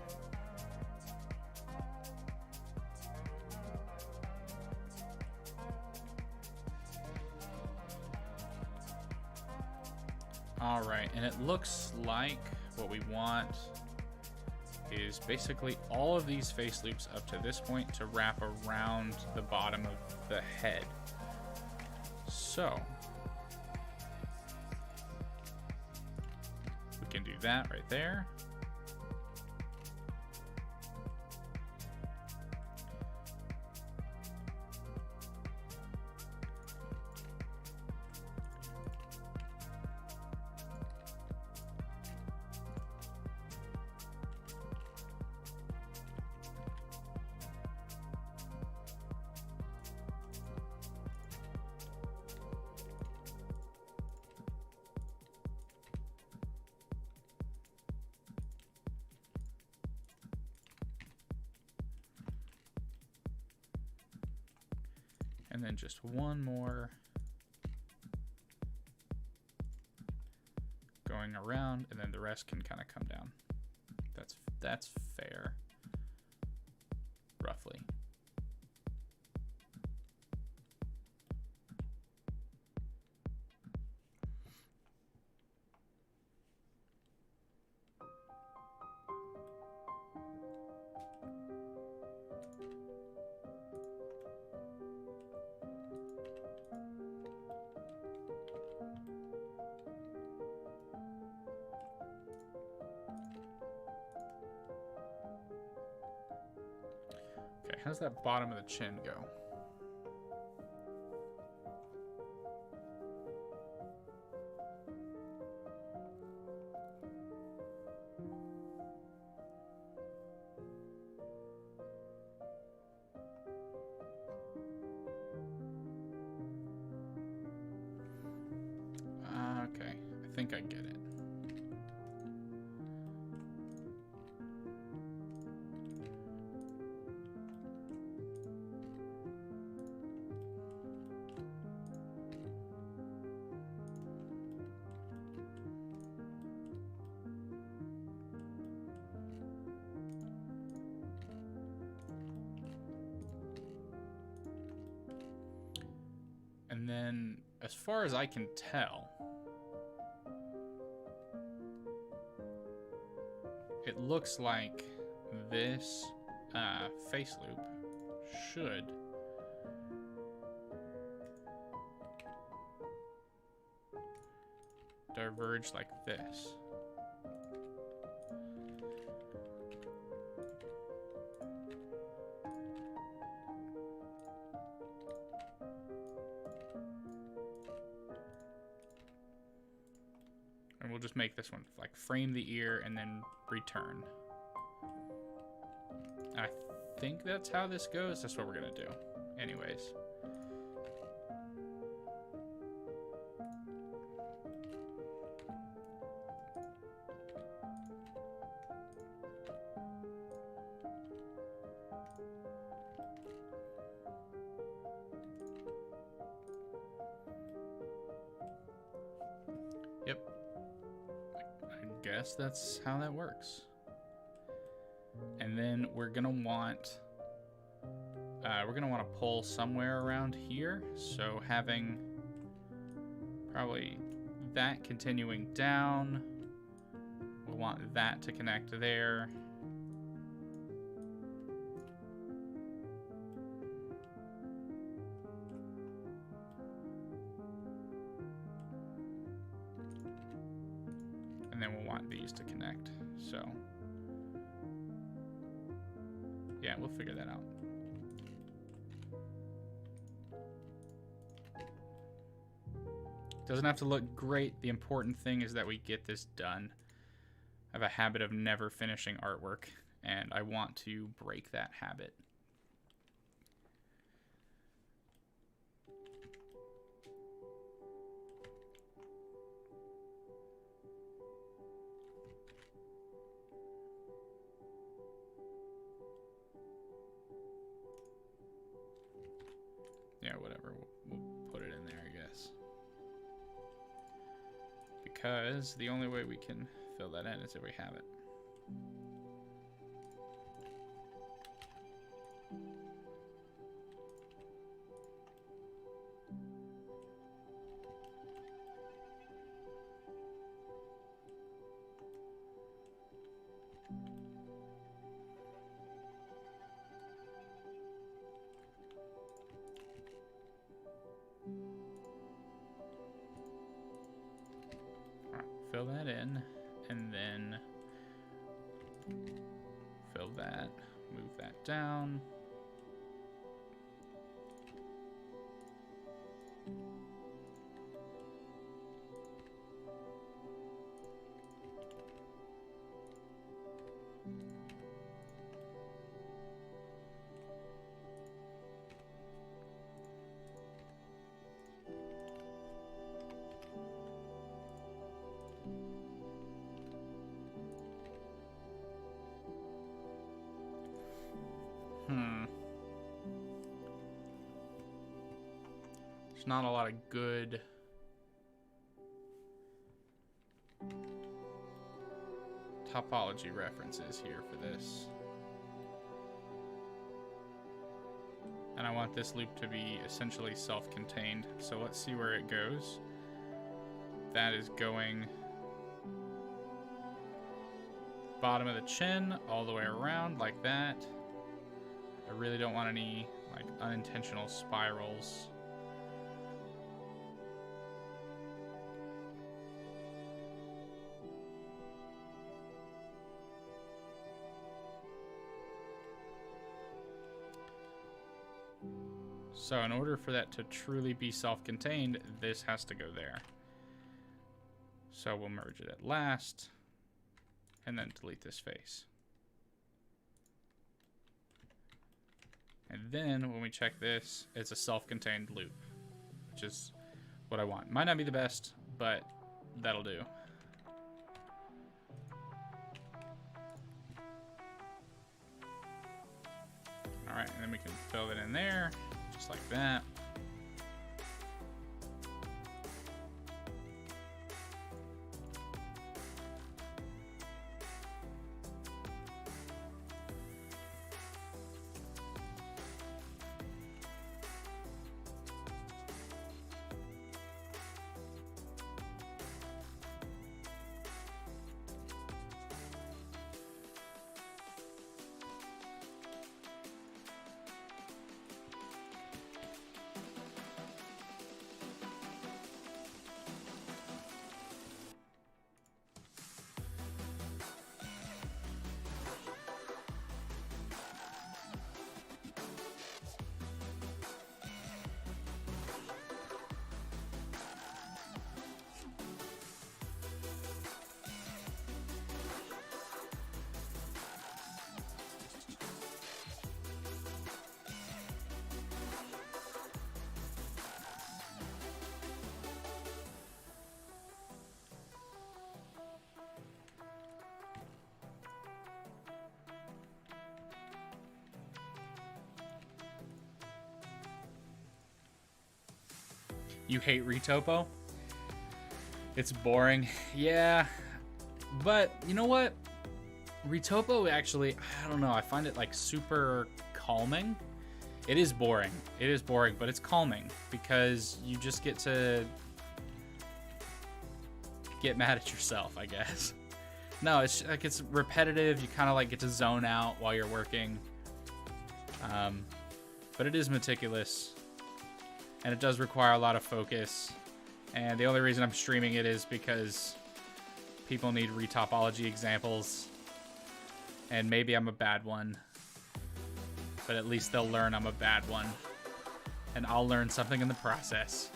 All right, and it looks like what we want is basically all of these face loops up to this point to wrap around the bottom of the head. So we can do that right there. And then just one more going around, and then the rest can kind of come down. That's fair, roughly. Okay, how's that bottom of the chin go? Okay, I think I get it. And then, as far as I can tell, it looks like this face loop should diverge like this. And we'll just make this one like frame the ear and then return. I think that's how this goes. That's what we're gonna do. Anyways. Yep. I guess that's how that works. And then we're gonna want to pull somewhere around here. So having probably that continuing down. We'll want that to connect there. And then we'll want these to connect. So yeah, we'll figure that out. Doesn't have to look great. The important thing is that we get this done. I have a habit of never finishing artwork, and I want to break that habit. Yeah, whatever. We'll put it in there, I guess. because the only way we can fill that in is if we have it. Fill that in, and then fill that, move that down. There's not a lot of good topology references here for this. And I want this loop to be essentially self-contained. So let's see where it goes. That is going bottom of the chin all the way around like that. I really don't want any like unintentional spirals. So in order for that to truly be self-contained, this has to go there. So we'll merge it at last, and then delete this face. And then when we check this, it's a self-contained loop, which is what I want. Might not be the best, but that'll do. All right, and then we can fill it in there. Just like that. You hate Retopo? It's boring. Yeah, but you know what? Retopo actually, I don't know, I find it like super calming. It is boring. It is boring, but it's calming because you just get to get mad at yourself, I guess. No, it's like it's repetitive. You kind of like get to zone out while you're working. But it is meticulous. And it does require a lot of focus. And the only reason I'm streaming it is because people need re-topology examples. And maybe I'm a bad one. But at least they'll learn I'm a bad one. And I'll learn something in the process.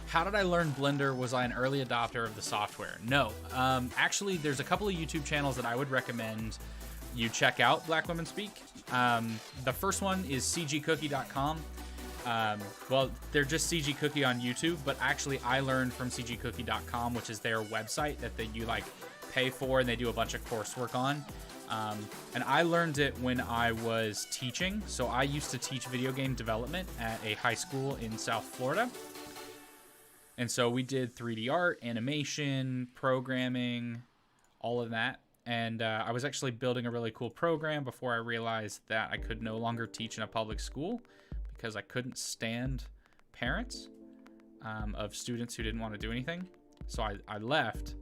How did I learn Blender? Was I an early adopter of the software? No. Actually, there's a couple of YouTube channels that I would recommend you check out, Black Women Speak. The first one is cgcookie.com. Well, they're just cgcookie on YouTube, but actually I learned from cgcookie.com, which is their website that you like pay for and they do a bunch of coursework on. And I learned it when I was teaching. So I used to teach video game development at a high school in South Florida. And so we did 3D art, animation, programming, all of that. And I was actually building a really cool program before I realized that I could no longer teach in a public school because I couldn't stand parents of students who didn't want to do anything. So I left.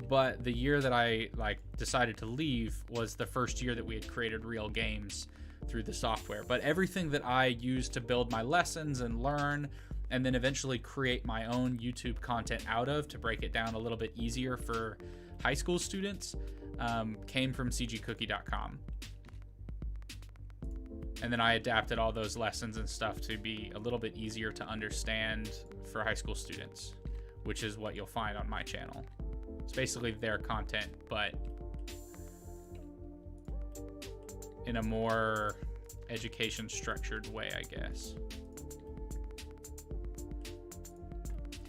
But the year that I decided to leave was the first year that we had created real games through the software. But everything that I used to build my lessons and learn, and then eventually create my own YouTube content out of to break it down a little bit easier for high school students, came from cgcookie.com. And then I adapted all those lessons and stuff to be a little bit easier to understand for high school students, which is what you'll find on my channel. It's basically their content, but in a more education structured way, I guess.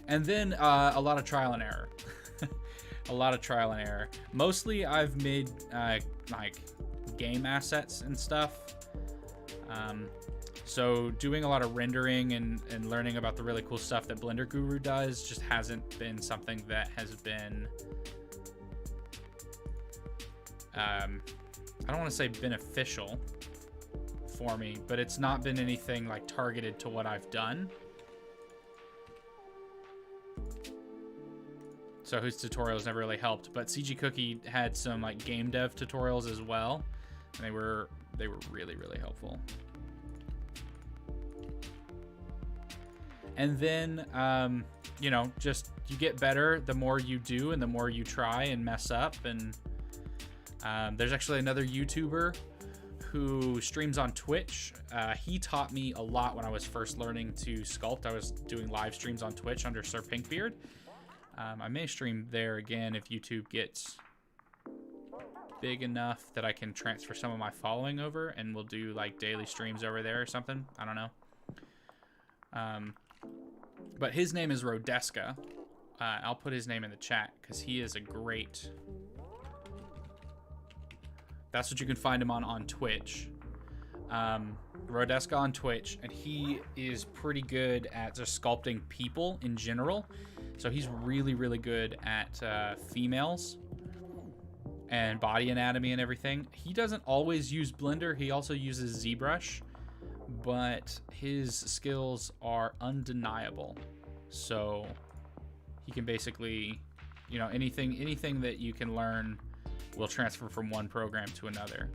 And then a lot of trial and error. A lot of trial and error. Mostly I've made game assets and stuff. So doing a lot of rendering and learning about the really cool stuff that Blender Guru does just hasn't been something that has been, I don't want to say beneficial for me, but it's not been anything targeted to what I've done. So his tutorials never really helped, but CG Cookie had some game dev tutorials as well, and they were really, really helpful. And then, just you get better the more you do and the more you try and mess up. And there's actually another YouTuber who streams on Twitch. He taught me a lot when I was first learning to sculpt. I was doing live streams on Twitch under Sir Pinkbeard. I may stream there again if YouTube gets big enough that I can transfer some of my following over, and we'll do daily streams over there or something. I don't know. But his name is Rodeska. I'll put his name in the chat because he is a great... That's what you can find him on Twitch. Rodeska on Twitch, and he is pretty good at just sculpting people in general. So he's really, really good at females and body anatomy and everything. He doesn't always use Blender. He also uses ZBrush, but his skills are undeniable. So he can basically, anything that you can learn will transfer from one program to another.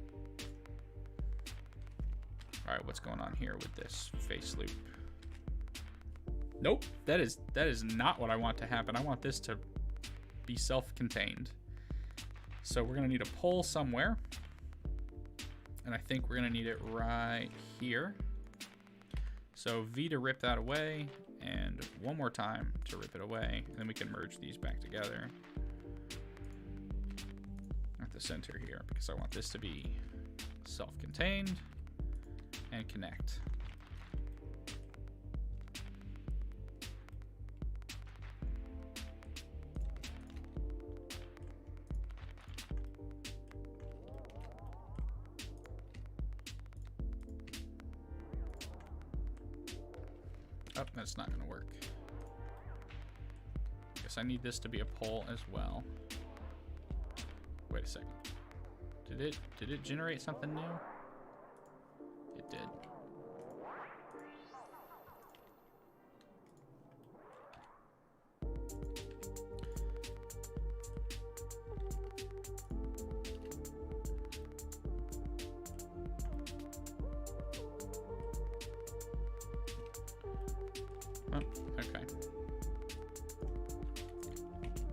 All right, what's going on here with this face loop? Nope, that is not what I want to happen. I want this to be self-contained. So we're gonna need a pole somewhere. And I think we're gonna need it right here. So V to rip that away, and one more time to rip it away, and then we can merge these back together at the center here, because I want this to be self-contained and connect. Oh, that's not going to work. Guess I need this to be a pole as well. Wait a second. Did it generate something new? It did. Oh, okay.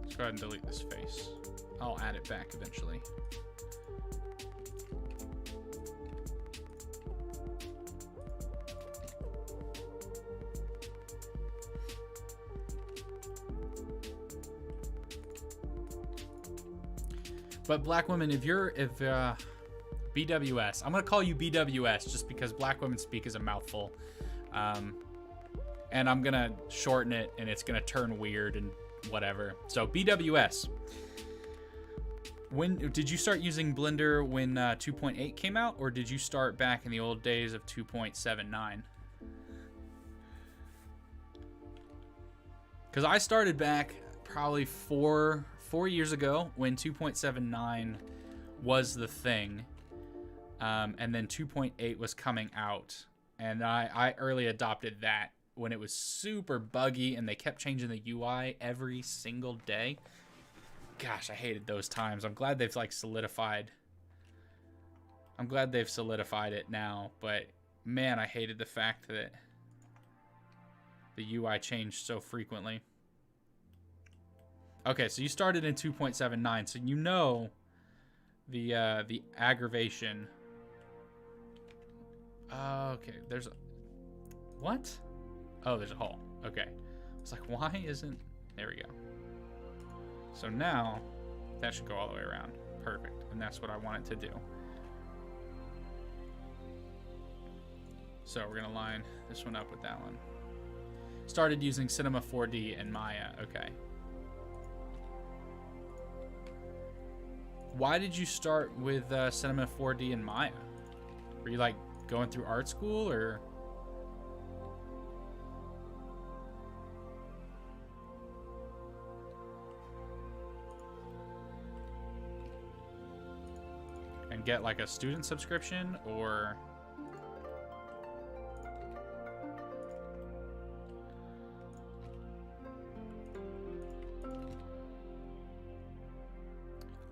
Let's go ahead and delete this face. I'll add it back eventually. But black women, if BWS, I'm gonna call you BWS just because black women speak is a mouthful. And I'm gonna shorten it and it's gonna turn weird and whatever. So BWS, When did you start using Blender when 2.8 came out, or did you start back in the old days of 2.79? Because I started back probably four years ago when 2.79 was the thing, and then 2.8 was coming out, and I early adopted that when it was super buggy and they kept changing the UI every single day. Gosh, I hated those times. I'm glad they've like solidified. I'm glad they've solidified it now, but man, I hated the fact that the UI changed so frequently. Okay, so you started in 2.79, so you know the aggravation. Okay, there's a... What? Oh, there's a hole. Okay. It's like, why isn't... There we go. So now, that should go all the way around. Perfect. And that's what I want it to do. So we're going to line this one up with that one. Started using Cinema 4D and Maya. Okay. Why did you start with Cinema 4D and Maya? Were you like going through art school, or... And get like a student subscription, or...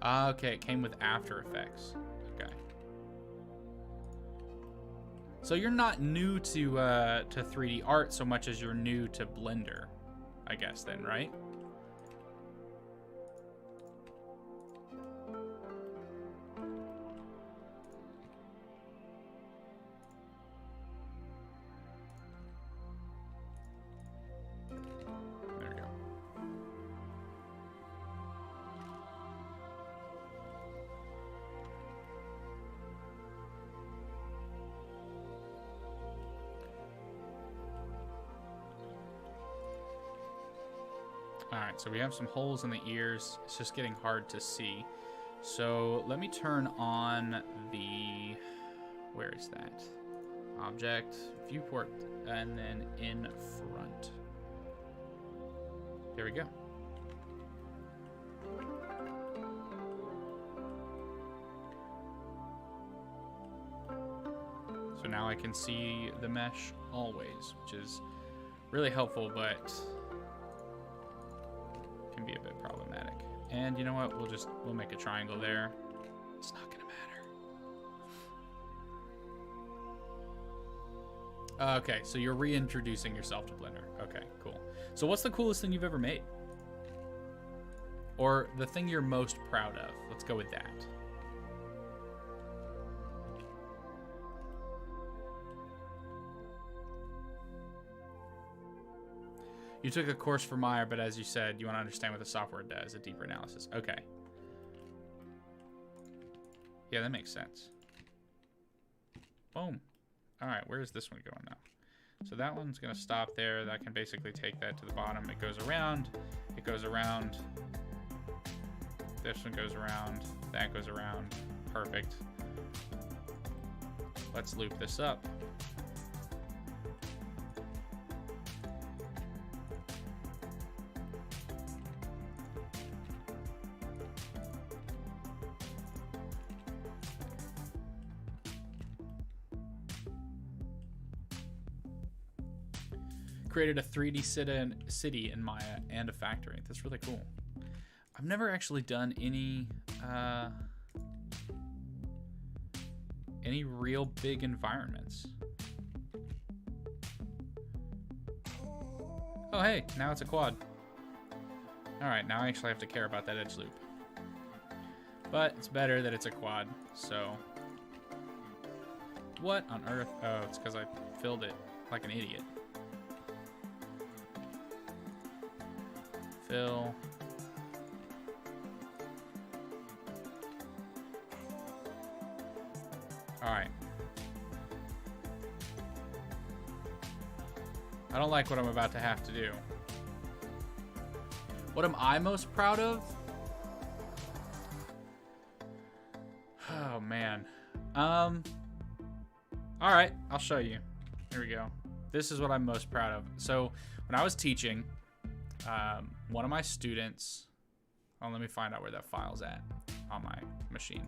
Okay, it came with After Effects. Okay. So you're not new to 3D art so much as you're new to Blender, I guess then, right? There we go. Alright, so we have some holes in the ears. It's just getting hard to see. So let me turn on the... Where is that? Object, viewport, and then in front. There we go. So now I can see the mesh always, which is really helpful, but can be a bit problematic. And you know what? We'll make a triangle there. It's not gonna matter. Okay, so you're reintroducing yourself to Blender. Okay, cool. So what's the coolest thing you've ever made? Or the thing you're most proud of? Let's go with that. You took a course for Maya, but as you said, you want to understand what the software does, a deeper analysis. Okay. Yeah, that makes sense. Boom. All right, where's this one going now? So that one's going to stop there. That can basically take that to the bottom. It goes around. It goes around. This one goes around. That goes around. Perfect. Let's loop this up. Created a 3D city in Maya and a factory. That's really cool. I've never actually done any real big environments. Oh hey, now it's a quad. Alright, now I actually have to care about that edge loop. But it's better that it's a quad, so... What on earth? Oh, it's because I filled it like an idiot. Fill. Alright. I don't like what I'm about to have to do. What am I most proud of? All right, I'll show you. Here we go. This is what I'm most proud of. So when I was teaching, one of my students, oh, let me find out where that file's at on my machine.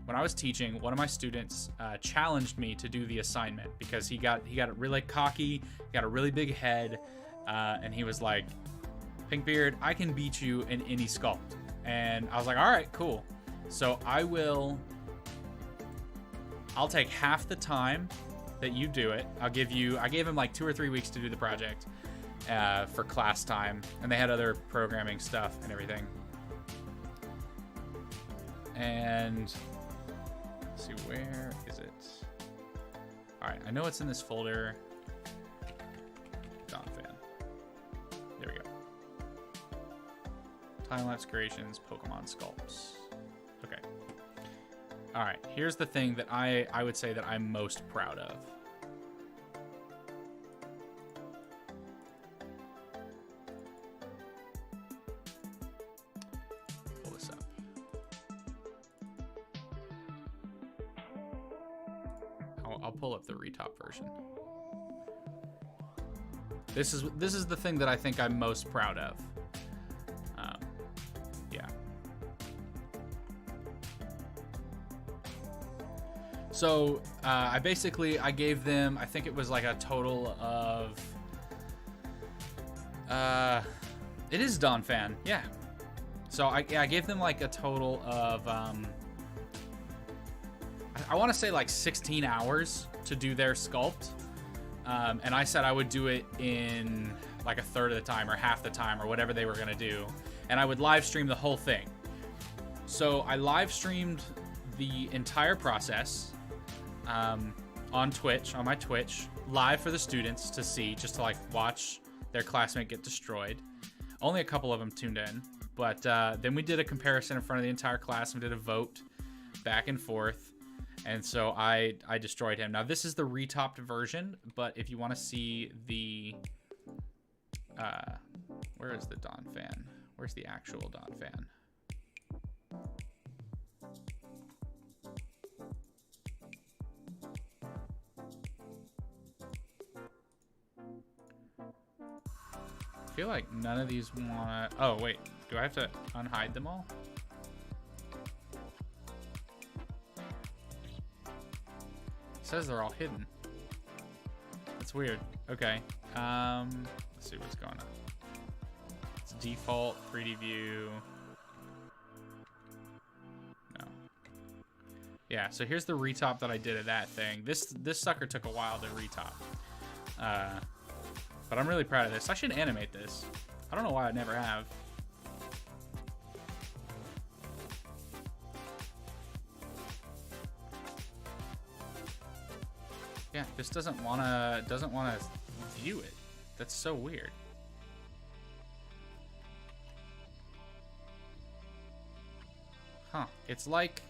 When I was teaching, one of my students challenged me to do the assignment because he got really cocky, got a really big head, and he was like, Pinkbeard, I can beat you in any sculpt. And I was like, all right, cool. So I'll take half the time that you do it. I gave him like 2 or 3 weeks to do the project for class time, and they had other programming stuff and everything. And let's see, where is it? All right, I know it's in this folder. Don Fan. There we go. Time-lapse creations, Pokemon sculpts. Okay. All right, here's the thing that I would say that I'm most proud of. Pull this up. I'll pull up the Retop version. This is the thing that I think I'm most proud of. Yeah. So I gave them, I think it was like a total of, it is Don Fan, yeah. So I gave them like a total of, I want to say like 16 hours to do their sculpt. And I said I would do it in like a third of the time or half the time or whatever they were going to do. And I would live stream the whole thing. So I live streamed the entire process on Twitch, on my Twitch, live for the students to see, just to like watch their classmate get destroyed. Only a couple of them tuned in. But then we did a comparison in front of the entire class and we did a vote back and forth. And so I destroyed him. Now this is the retopped version, but if you want to see the, where is the Don Fan? Where's the actual Don Fan? I feel like none of these want to, oh wait, do I have to unhide them all? Says they're all hidden. That's weird. Okay. Let's see what's going on. It's default 3D view. No. Yeah. So here's the retop that I did of that thing. This sucker took a while to retop. But I'm really proud of this. I should animate this. I don't know why I never have. Yeah, this doesn't wanna view it. That's so weird. Huh. It's like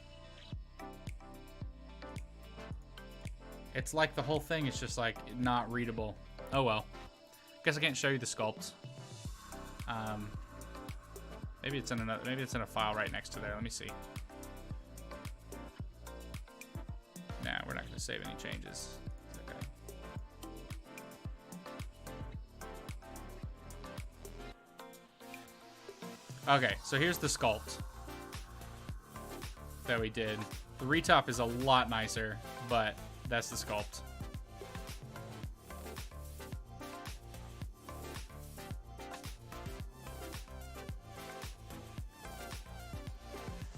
the whole thing is just like not readable. Oh well. Guess I can't show you the sculpt. Maybe it's in a file right next to there. Let me see. Nah, we're not gonna save any changes. Okay, so here's the sculpt that we did. The retop is a lot nicer, but that's the sculpt.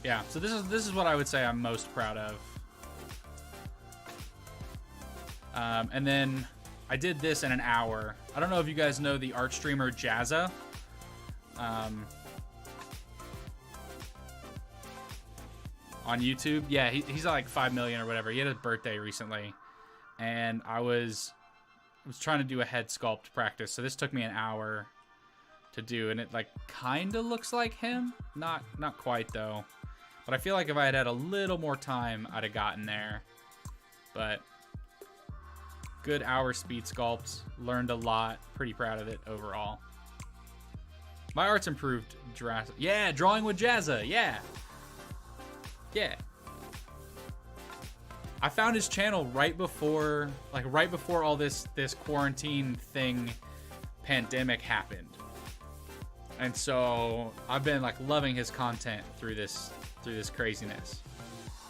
Yeah, so this is what I would say I'm most proud of. And then I did this in an hour. I don't know if you guys know the art streamer Jazza. On YouTube, yeah, he's like 5 million or whatever. He had a birthday recently, and I was trying to do a head sculpt practice, so this took me an hour to do, and it like kind of looks like him, not quite though. But I feel like if I had had a little more time, I'd have gotten there. But good hour speed sculpt, learned a lot, pretty proud of it overall. My art's improved drastically. Yeah, drawing with Jazza, yeah. Yeah. I found his channel right before all this quarantine thing, pandemic happened. And so I've been like loving his content through this craziness.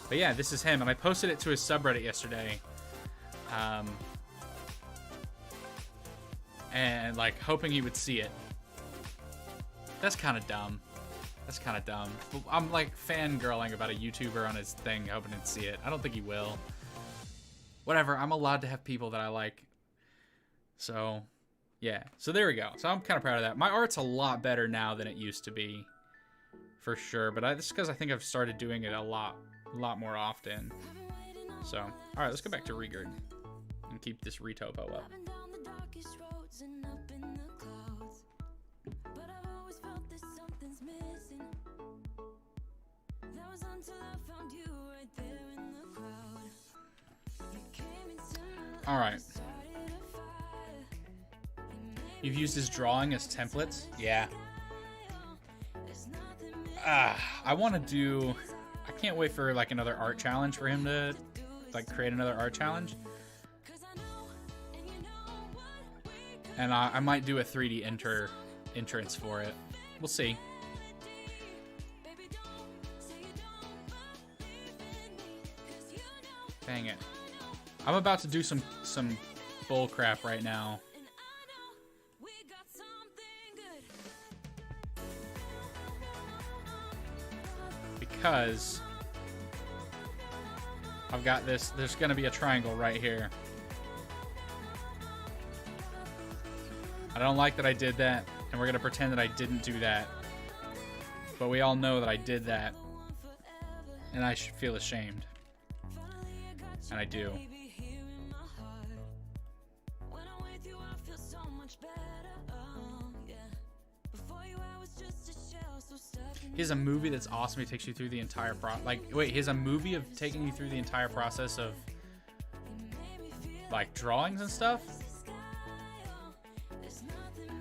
But yeah, this is him, and I posted it to his subreddit yesterday. And like hoping he would see it. That's kind of dumb. I'm like fangirling about a YouTuber on his thing, hoping he'd see it. I don't think he will. Whatever, I'm allowed to have people that I like. So, yeah. So there we go. So I'm kind of proud of that. My art's a lot better now than it used to be, for sure. But this is because I think I've started doing it a lot more often. So, all right, let's go back to Rigurd and keep this Retopo up. All right. You've used his drawing as templates? Yeah. I want to do... I can't wait for like another art challenge for him to like create another art challenge. And I might do a 3D entrance for it. We'll see. Dang it. I'm about to do some bull crap right now. Because I've got this, there's gonna be a triangle right here. I don't like that I did that, and we're gonna pretend that I didn't do that. But we all know that I did that, and I should feel ashamed. And I do. He has a movie that's awesome. He takes you through the entire he has a movie of taking you through the entire process of like drawings and stuff.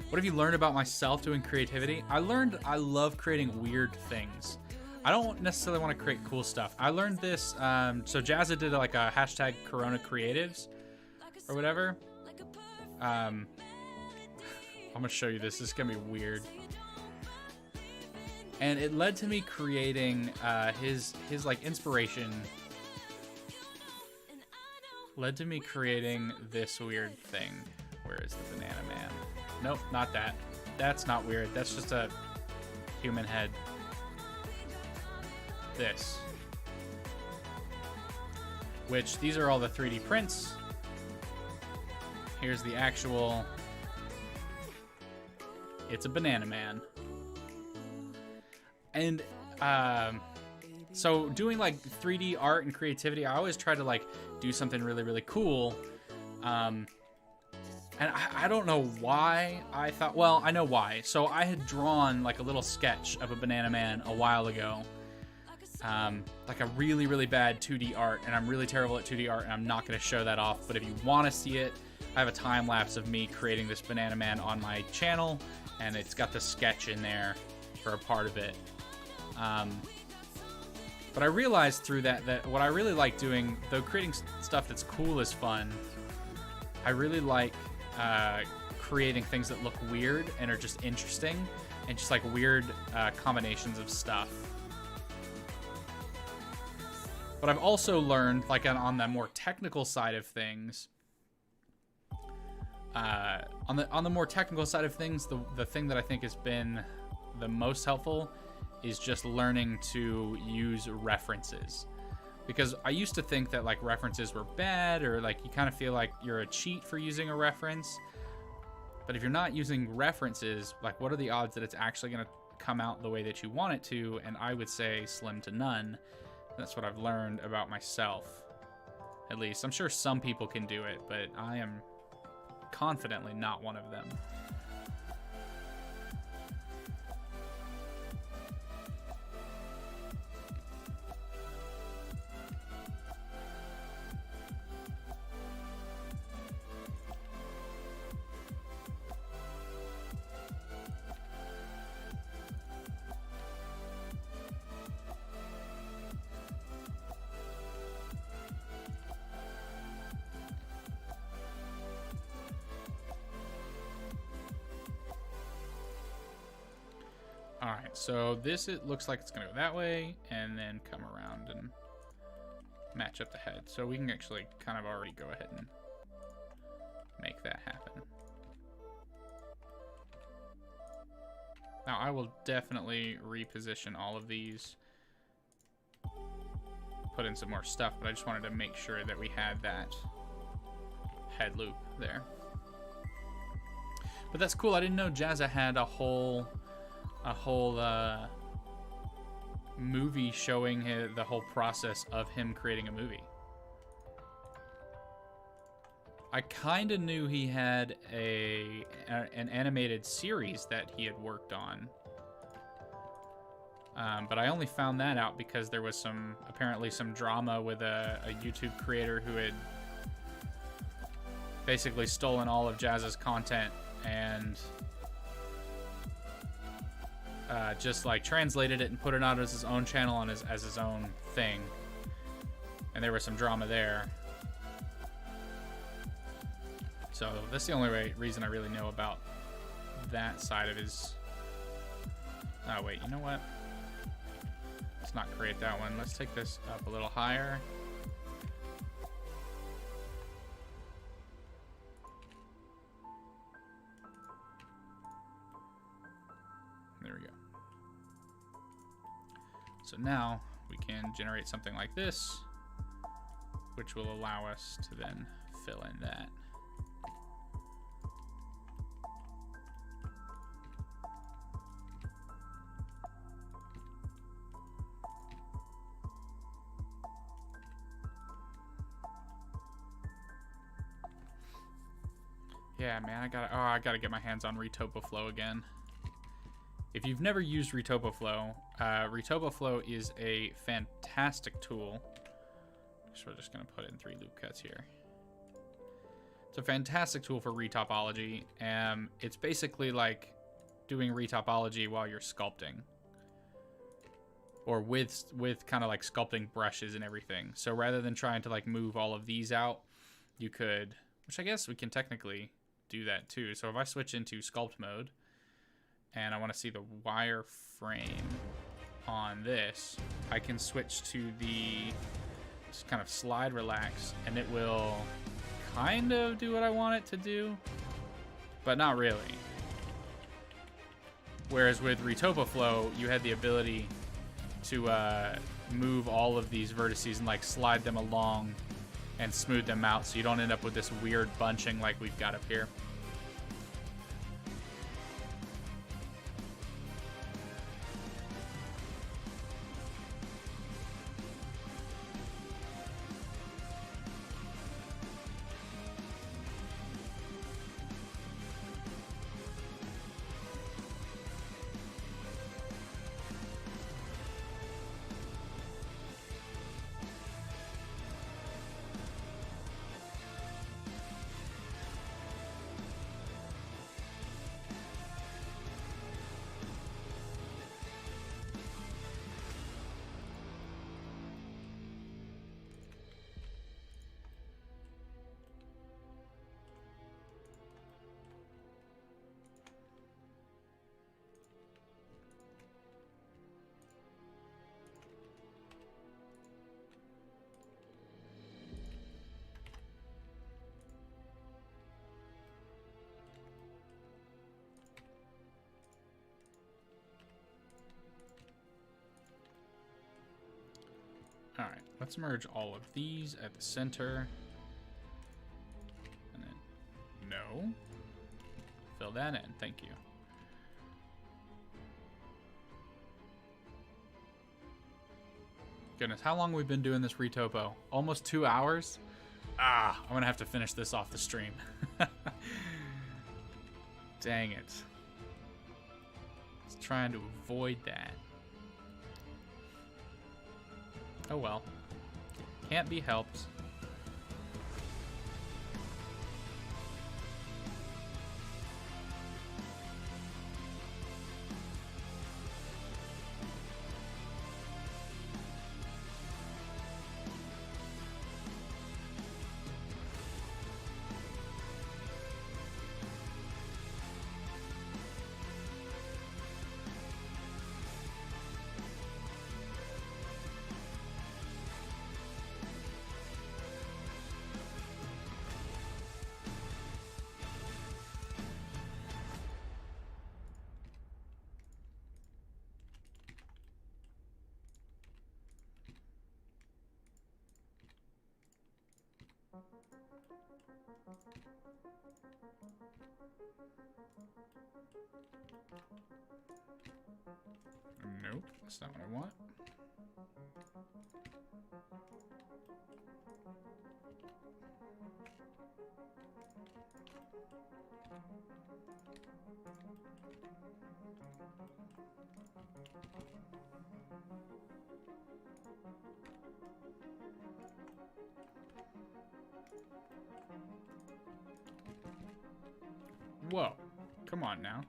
What have you learned about myself doing creativity? I learned I love creating weird things. I don't necessarily want to create cool stuff. I learned this, so Jazza did like a hashtag Corona Creatives or whatever. I'm gonna show you this. This is gonna be weird. And it led to me creating his like inspiration. Led to me creating this weird thing. Where is the banana man? Nope, not that. That's not weird. That's just a human head. This. Which, these are all the 3D prints. Here's the actual... It's a banana man. And, so doing like 3D art and creativity, I always try to like do something really, really cool. And I don't know why I thought, well, I know why. So I had drawn like a little sketch of a banana man a while ago. Like a really, really bad 2D art, and I'm really terrible at 2D art, and I'm not going to show that off. But if you want to see it, I have a time lapse of me creating this banana man on my channel, and it's got the sketch in there for a part of it. But I realized through that what I really like doing, though creating stuff that's cool is fun, I really like creating things that look weird and are just interesting, and just like weird combinations of stuff. But I've also learned, like on the more technical side of things, on the more technical side of things, the thing that I think has been the most helpful is just learning to use references. Because I used to think that like references were bad, or like you kind of feel like you're a cheat for using a reference. But if you're not using references, like what are the odds that it's actually going to come out the way that you want it to? And I would say slim to none. That's what I've learned about myself. At least. I'm sure some people can do it, but I am confidently not one of them. right, so this, it looks like it's going to go that way and then come around and match up the head. So we can actually kind of already go ahead and make that happen. Now, I will definitely reposition all of these, put in some more stuff, but I just wanted to make sure that we had that head loop there. But that's cool. I didn't know Jazza had a whole movie showing the whole process of him creating a movie. I kind of knew he had an animated series that he had worked on, but I only found that out because there was apparently some drama with a YouTube creator who had basically stolen all of Jazza's content and just like translated it and put it out as his own channel on as his own thing. And there was some drama there. So that's the only reason I really know about that side of his... Oh wait, you know what? Let's not create that one. Let's take this up a little higher. There we go. So now we can generate something like this, which will allow us to then fill in that. Yeah, man, I gotta get my hands on Retopo again. If you've never used Retopo, Retopo is a fantastic tool. So we're just gonna put in 3 loop cuts here. It's a fantastic tool for retopology. It's basically like doing retopology while you're sculpting, or with kind of like sculpting brushes and everything. So rather than trying to like move all of these out, you could, which I guess we can technically do that too. So if I switch into sculpt mode and I want to see the wireframe on this, I can switch to the just kind of slide relax, and it will kind of do what I want it to do, but not really. Whereas with Retopo, you had the ability to move all of these vertices and like slide them along and smooth them out, so you don't end up with this weird bunching like we've got up here. All right, let's merge all of these at the center. And then, no. Fill that in, thank you. Goodness, how long have we been doing this Retopo? Almost 2 hours? I'm gonna have to finish this off the stream. Dang it. Just trying to avoid that. Oh well. Can't be helped. Nope, that's not what I want. Whoa, come on now.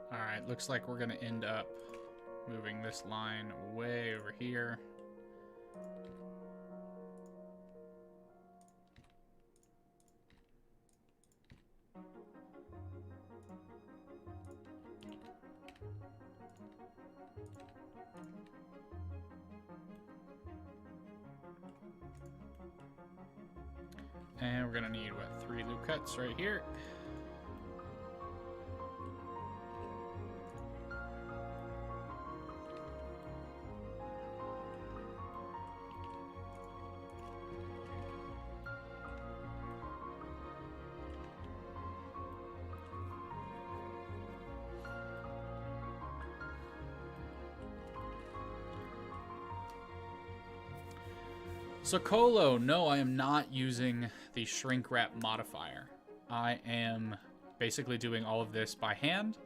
Alright, looks like we're going to end up moving this line way over here. And we're going to need, what, 3 loop cuts right here. So Colo, no, I am not using the shrink wrap modifier. I am basically doing all of this by hand.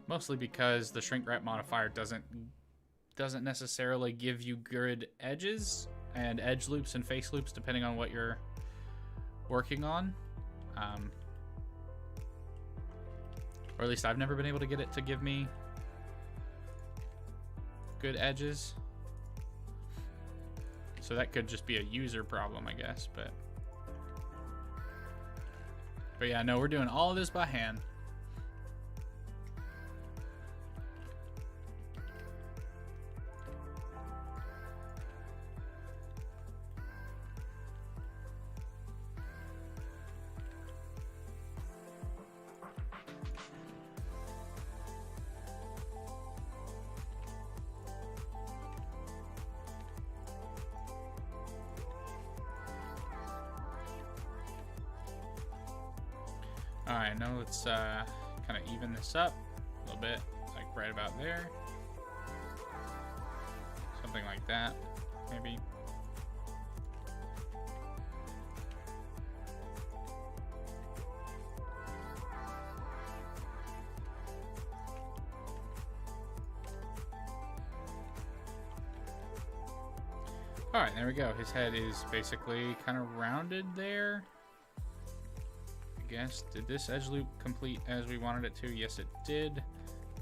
Mostly because the shrink wrap modifier doesn't necessarily give you good edges and edge loops and face loops depending on what you're working on. Or at least I've never been able to get it to give me good edges. So that could just be a user problem, I guess, but yeah, no, we're doing all of this by hand. Alright, now let's kind of even this up a little bit, like right about there. Something like that, maybe. Alright, there we go. His head is basically kind of rounded there. Guess. Did this edge loop complete as we wanted it to? Yes, it did.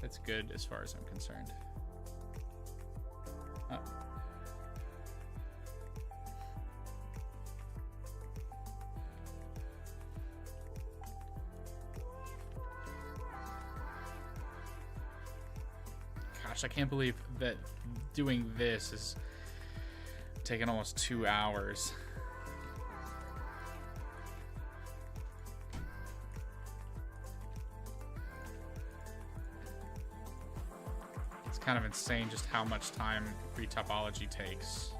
That's good as far as I'm concerned. Oh. Gosh, I can't believe that doing this is taking almost 2 hours. Kind of insane just how much time retopology takes.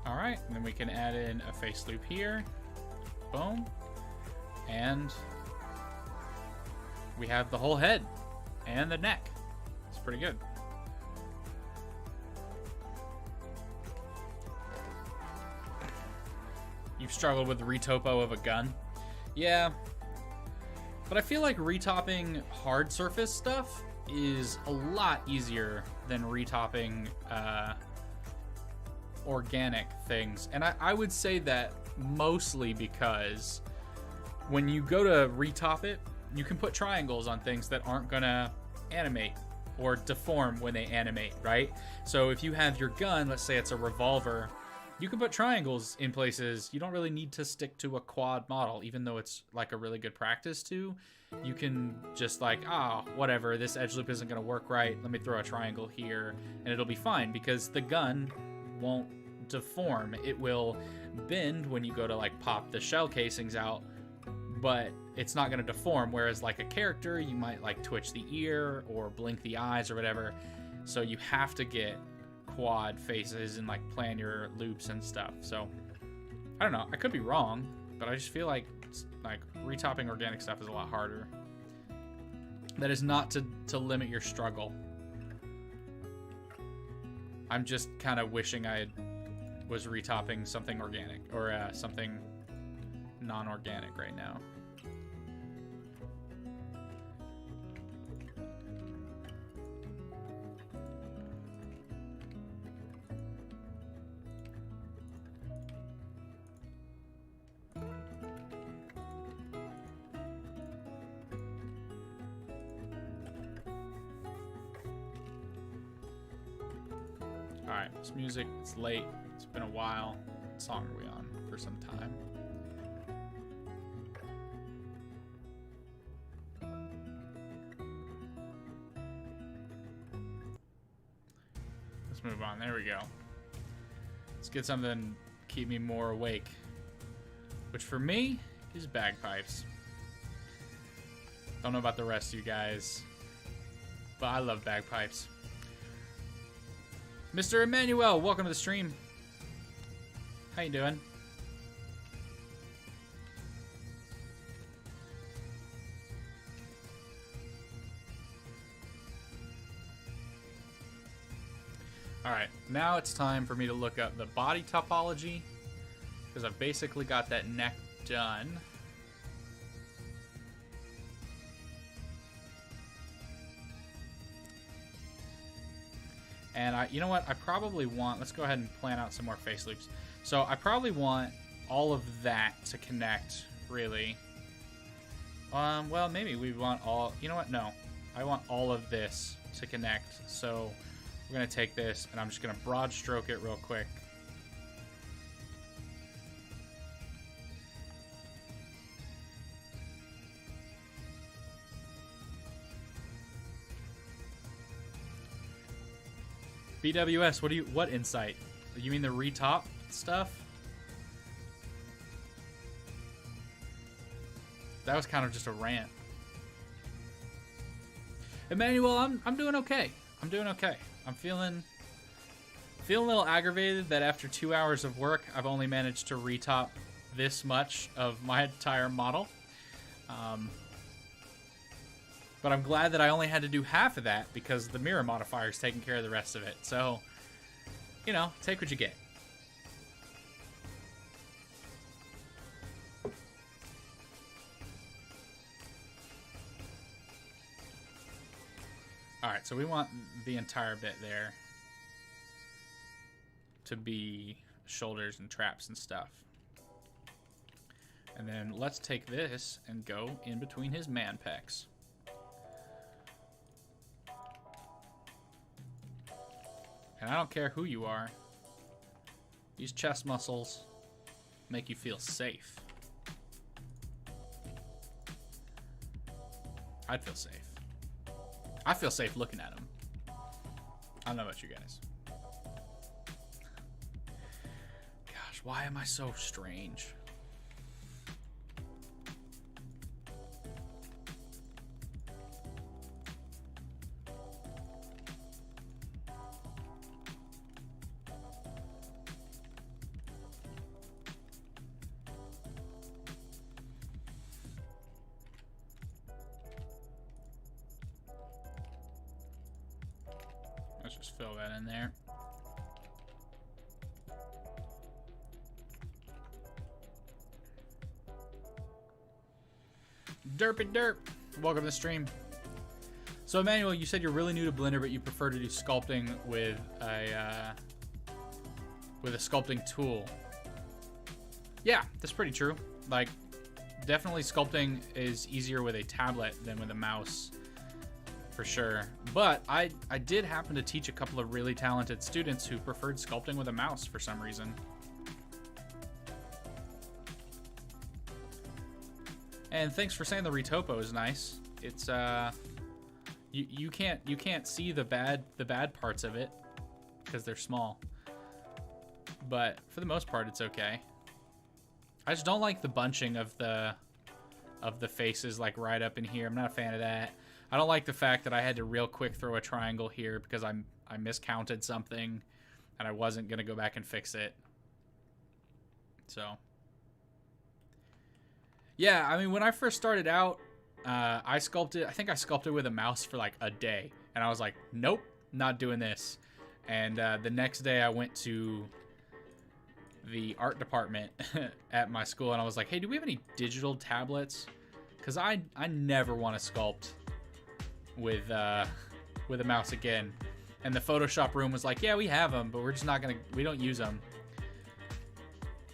Alright, and then we can add in a face loop here. Boom. And we have the whole head and the neck. It's pretty good. You've struggled with the retopo of a gun? Yeah. But I feel like retopping hard surface stuff is a lot easier than retopping organic things. And I would say that mostly because when you go to retop it, you can put triangles on things that aren't gonna animate or deform when they animate, right? So if you have your gun, let's say it's a revolver, you can put triangles in places. You don't really need to stick to a quad model, even though it's like a really good practice to. You can just like, whatever, this edge loop isn't gonna work right. Let me throw a triangle here and it'll be fine because the gun won't deform. It will bend when you go to like pop the shell casings out, but it's not going to deform. Whereas like a character, you might like twitch the ear or blink the eyes or whatever. So you have to get quad faces and like plan your loops and stuff. So I don't know. I could be wrong, but I just feel like retopping organic stuff is a lot harder. That is not to limit your struggle. I'm just kind of wishing I was retopping something organic or something non-organic right now. Alright, this music, it's late. It's been a while. What song are we on for some time? Let's move on. There we go. Let's get something to keep me more awake. Which for me is bagpipes. Don't know about the rest of you guys, but I love bagpipes. Mr. Emmanuel, welcome to the stream. How you doing? Alright, now it's time for me to look up the body topology, because I've basically got that neck done. And you know what? I probably want, let's go ahead and plan out some more face loops. So I probably want all of that to connect, really. Well, maybe we want all, you know what? No, I want all of this to connect. So we're gonna take this and I'm just gonna broad stroke it real quick. BWS, what insight? You mean the retop stuff? That was kind of just a rant. Emmanuel, I'm doing okay. I'm doing okay. I'm feeling a little aggravated that after 2 hours of work, I've only managed to retop this much of my entire model. But I'm glad that I only had to do half of that because the mirror modifier is taking care of the rest of it. So, you know, take what you get. Alright, so we want the entire bit there to be shoulders and traps and stuff. And then let's take this and go in between his man pecs. And I don't care who you are. These chest muscles make you feel safe. I'd feel safe. I feel safe looking at them. I don't know about you guys. Gosh, why am I so strange? Just fill that in there. Derpy derp. Welcome to the stream. So Emmanuel, you said you're really new to Blender, but you prefer to do sculpting with a sculpting tool. Yeah, that's pretty true. Like, definitely sculpting is easier with a tablet than with a mouse, for sure. But I did happen to teach a couple of really talented students who preferred sculpting with a mouse for some reason. And thanks for saying the Retopo is nice. It's you can't see the bad parts of it because they're small. But for the most part, it's okay. I just don't like the bunching of the faces like right up in here. I'm not a fan of that. I don't like the fact that I had to real quick throw a triangle here because I miscounted something and I wasn't gonna go back and fix it. So yeah, I mean, when I first started out, I think I sculpted with a mouse for like a day, and I was like, nope, not doing this. And the next day I went to the art department at my school, and I was like, hey, do we have any digital tablets? Because I never want to sculpt with a mouse again. And the Photoshop room was like, yeah, we have them, but we're just not gonna, we don't use them.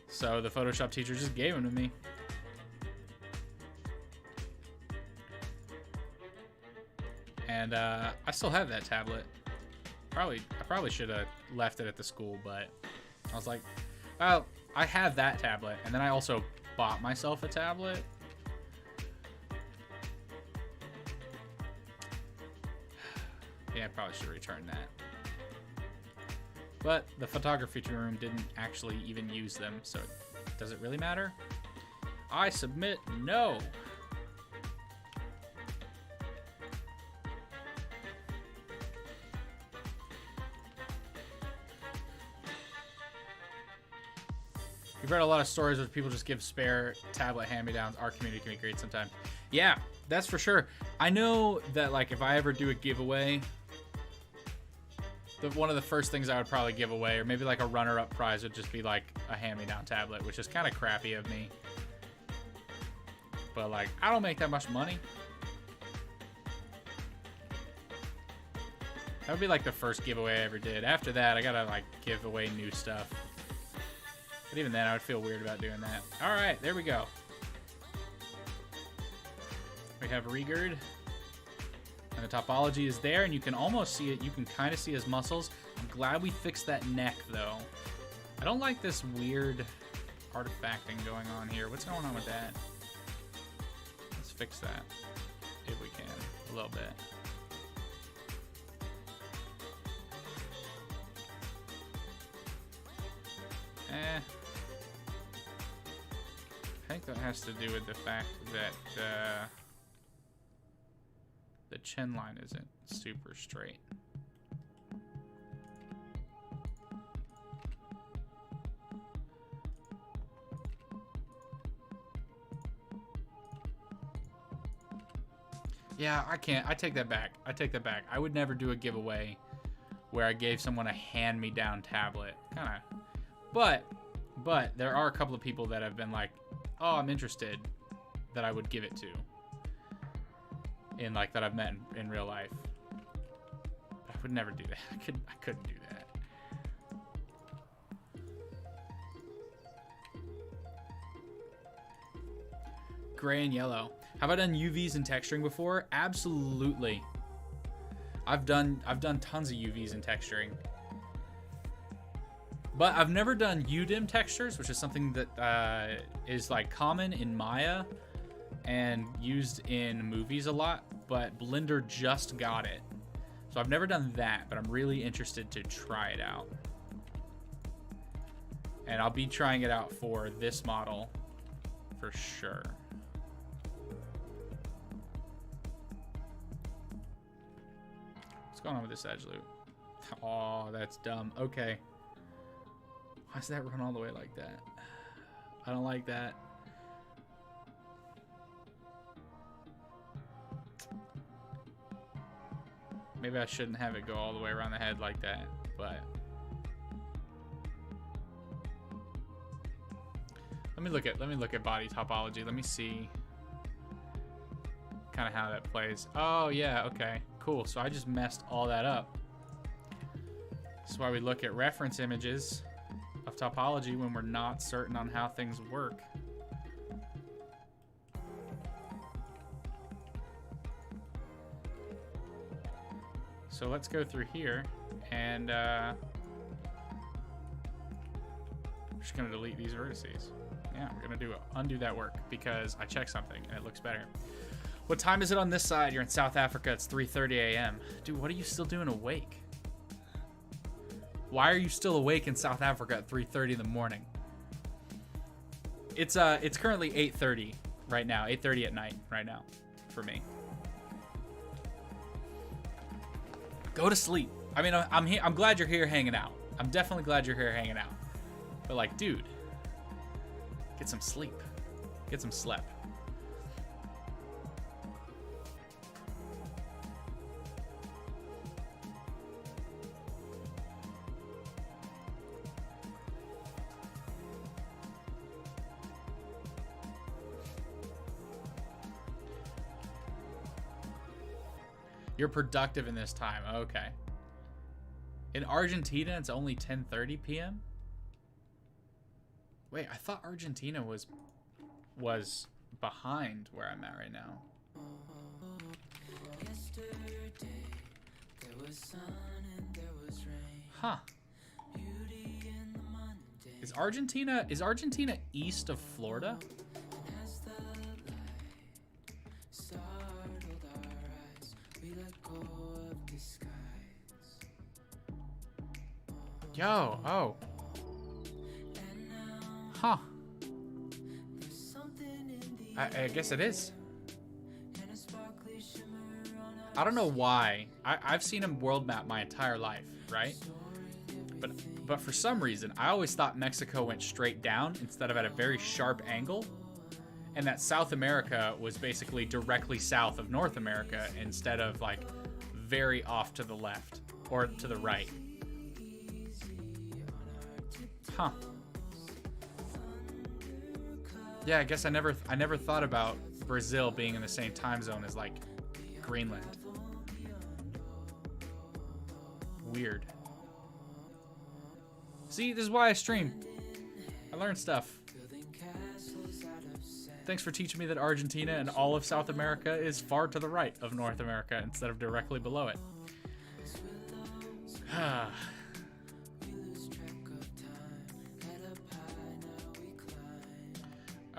So the Photoshop teacher just gave them to me. And I still have that tablet. I probably should have left it at the school, but I was like, well, I have that tablet, and then I also bought myself a tablet. Yeah, I probably should return that. But the photography room didn't actually even use them, so does it really matter? I submit no. You've read a lot of stories where people just give spare tablet hand-me-downs. Our community can be great sometimes. Yeah, that's for sure. I know that, like, if I ever do a giveaway, one of the first things I would probably give away, or maybe like a runner-up prize, would just be like a hand-me-down tablet, which is kind of crappy of me. But like, I don't make that much money. That would be like the first giveaway I ever did. After that, I gotta like give away new stuff. But even then, I would feel weird about doing that. All right, there we go. We have Rigurd. And the topology is there, and you can almost see it. You can kind of see his muscles. I'm glad we fixed that neck, though. I don't like this weird artifacting going on here. What's going on with that? Let's fix that, if we can, a little bit. I think that has to do with the fact that the chin line isn't super straight. Yeah, I can't. I take that back. I take that back. I would never do a giveaway where I gave someone a hand-me-down tablet. Kind of. But there are a couple of people that have been like, oh, I'm interested, that I would give it to. In like that I've met in real life. But I would never do that. I couldn't do that. Gray and yellow. Have I done UVs and texturing before? Absolutely. I've done tons of UVs and texturing. But I've never done UDIM textures, which is something that is like common in Maya and used in movies a lot, but Blender just got it. So I've never done that, but I'm really interested to try it out. And I'll be trying it out for this model for sure. What's going on with this edge loop? Oh, that's dumb. Okay. Why does that run all the way like that? I don't like that. Maybe I shouldn't have it go all the way around the head like that, but let me look at body topology. Let me see kind of how that plays. Oh yeah, okay, cool. So I just messed all that up. That's why we look at reference images of topology when we're not certain on how things work. So let's go through here, and I'm just gonna delete these vertices. Yeah, we're gonna undo that work because I checked something and it looks better. What time is it on this side? You're in South Africa. It's 3:30 a.m. Dude, what are you still doing awake? Why are you still awake in South Africa at 3:30 in the morning? It's currently 8:30 right now. 8:30 at night right now for me. Go to sleep. I mean, I'm glad you're here hanging out. I'm definitely glad you're here hanging out. But like, dude, get some sleep. Get some sleep. You're productive in this time. Okay. In Argentina, it's only 10:30 p.m. Wait, I thought Argentina was behind where I'm at right now. Huh. Is Argentina east of Florida? Yo, oh. Huh. I guess it is. I don't know why. I've seen a world map my entire life, right? But for some reason, I always thought Mexico went straight down instead of at a very sharp angle. And that South America was basically directly south of North America instead of like very off to the left or to the right. Huh. Yeah, I guess I never thought about Brazil being in the same time zone as like Greenland. Weird. See, this is why I stream. I learned stuff. Thanks for teaching me that Argentina and all of South America is far to the right of North America instead of directly below it.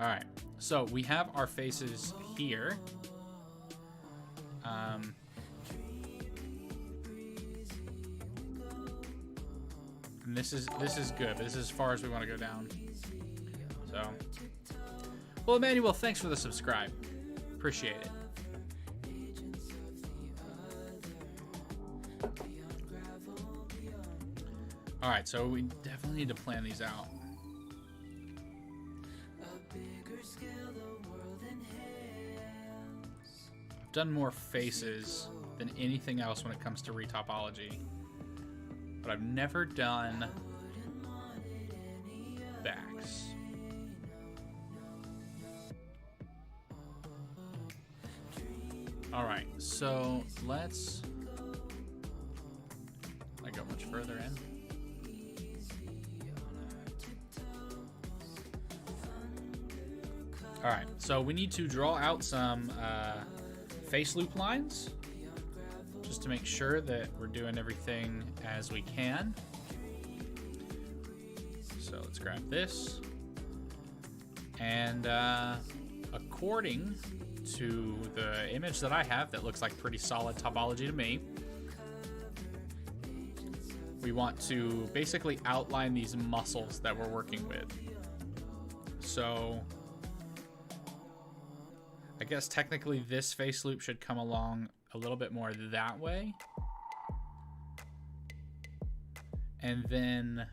Alright, so we have our faces here. And this is good, but this is as far as we want to go down. So, well, Emmanuel, thanks for the subscribe. Appreciate it. Alright, so we definitely need to plan these out. I've done more faces than anything else when it comes to retopology, but I've never done backs. Alright, so let's not go much further in. Alright, so we need to draw out some face loop lines just to make sure that we're doing everything as we can. So let's grab this. And according to the image that I have that looks like pretty solid topology to me, we want to basically outline these muscles that we're working with. So I guess technically this face loop should come along a little bit more that way. And then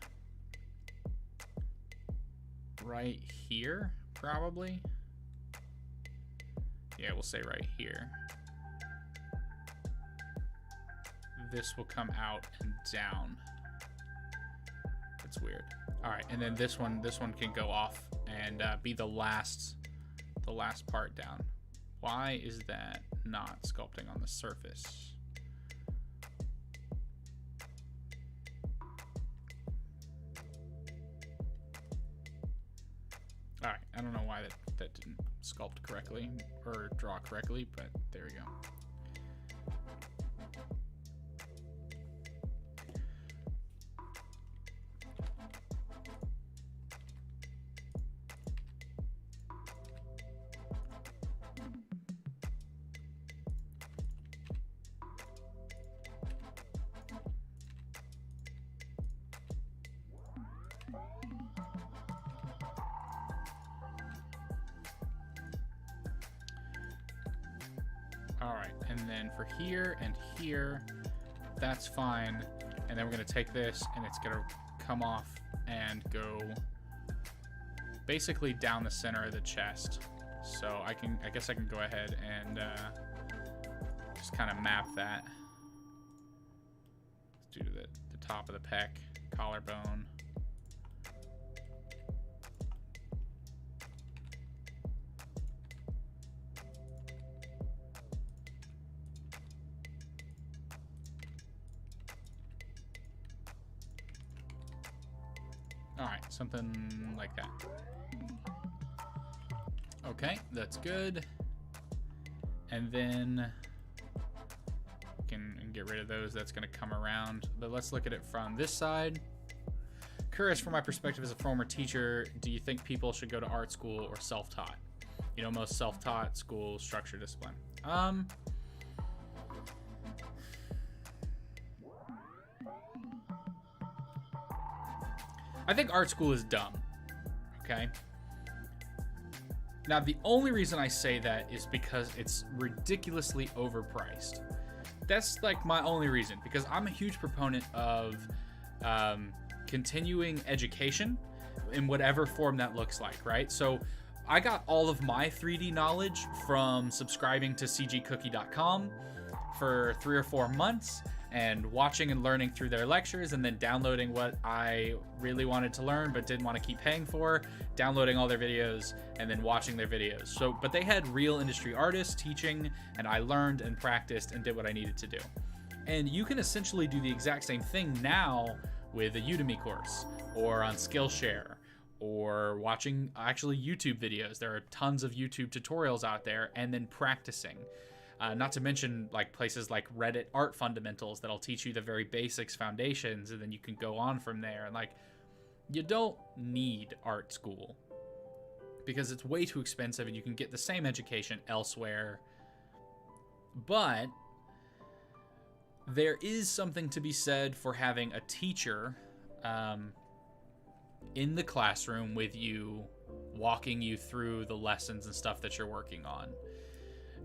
right here, probably. Yeah, we'll say right here. this will come out and down. That's weird. All right, and then this one can go off and be the last part down. Why is that not sculpting on the surface? All right, I don't know why that didn't sculpt correctly or draw correctly, but there we go. All right, and then for here and here, that's fine. And then we're gonna take this and it's gonna come off and go basically down the center of the chest. So I guess I can go ahead and just kind of map that. Let's do the top of the pec, collarbone. All right, something like that. Okay, that's good. And then we can get rid of those. That's going to come around. But let's look at it from this side. Curious, from my perspective as a former teacher, do you think people should go to art school or self-taught? You know, most self-taught schools structure discipline. I think art school is dumb, okay? Now, the only reason I say that is because it's ridiculously overpriced. That's like my only reason, because I'm a huge proponent of continuing education in whatever form that looks like, right? So I got all of my 3D knowledge from subscribing to cgcookie.com for 3 or 4 months, and watching and learning through their lectures, and then downloading what I really wanted to learn but didn't want to keep paying for, downloading all their videos, and then watching their videos. So, but they had real industry artists teaching, and I learned and practiced and did what I needed to do. And you can essentially do the exact same thing now with a Udemy course, or on Skillshare, or watching actually YouTube videos. There are tons of YouTube tutorials out there, and then practicing. Not to mention like places like Reddit Art Fundamentals that'll teach you the very basics, foundations, and then you can go on from there. And like, you don't need art school because it's way too expensive and you can get the same education elsewhere. But there is something to be said for having a teacher in the classroom with you, walking you through the lessons and stuff that you're working on,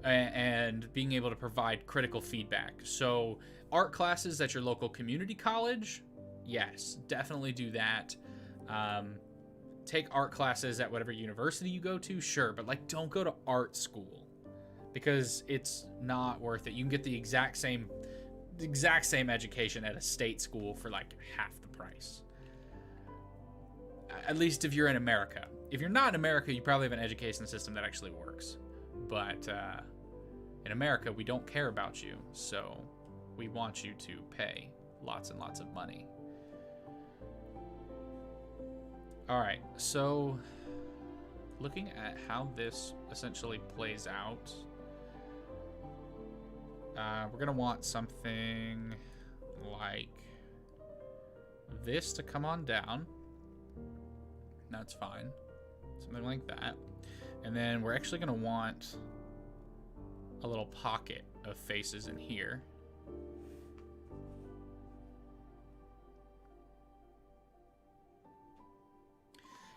and being able to provide critical feedback. So art classes at your local community college, yes, definitely do that. Take art classes at whatever university you go to, sure, but like don't go to art school because it's not worth it. You can get the exact same education at a state school for like half the price. At least if you're in America. If you're not in America, you probably have an education system that actually works. But in America, we don't care about you, so we want you to pay lots and lots of money. All right, so looking at how this essentially plays out, we're gonna want something like this to come on down. That's fine, something like that. And then we're actually gonna want a little pocket of faces in here.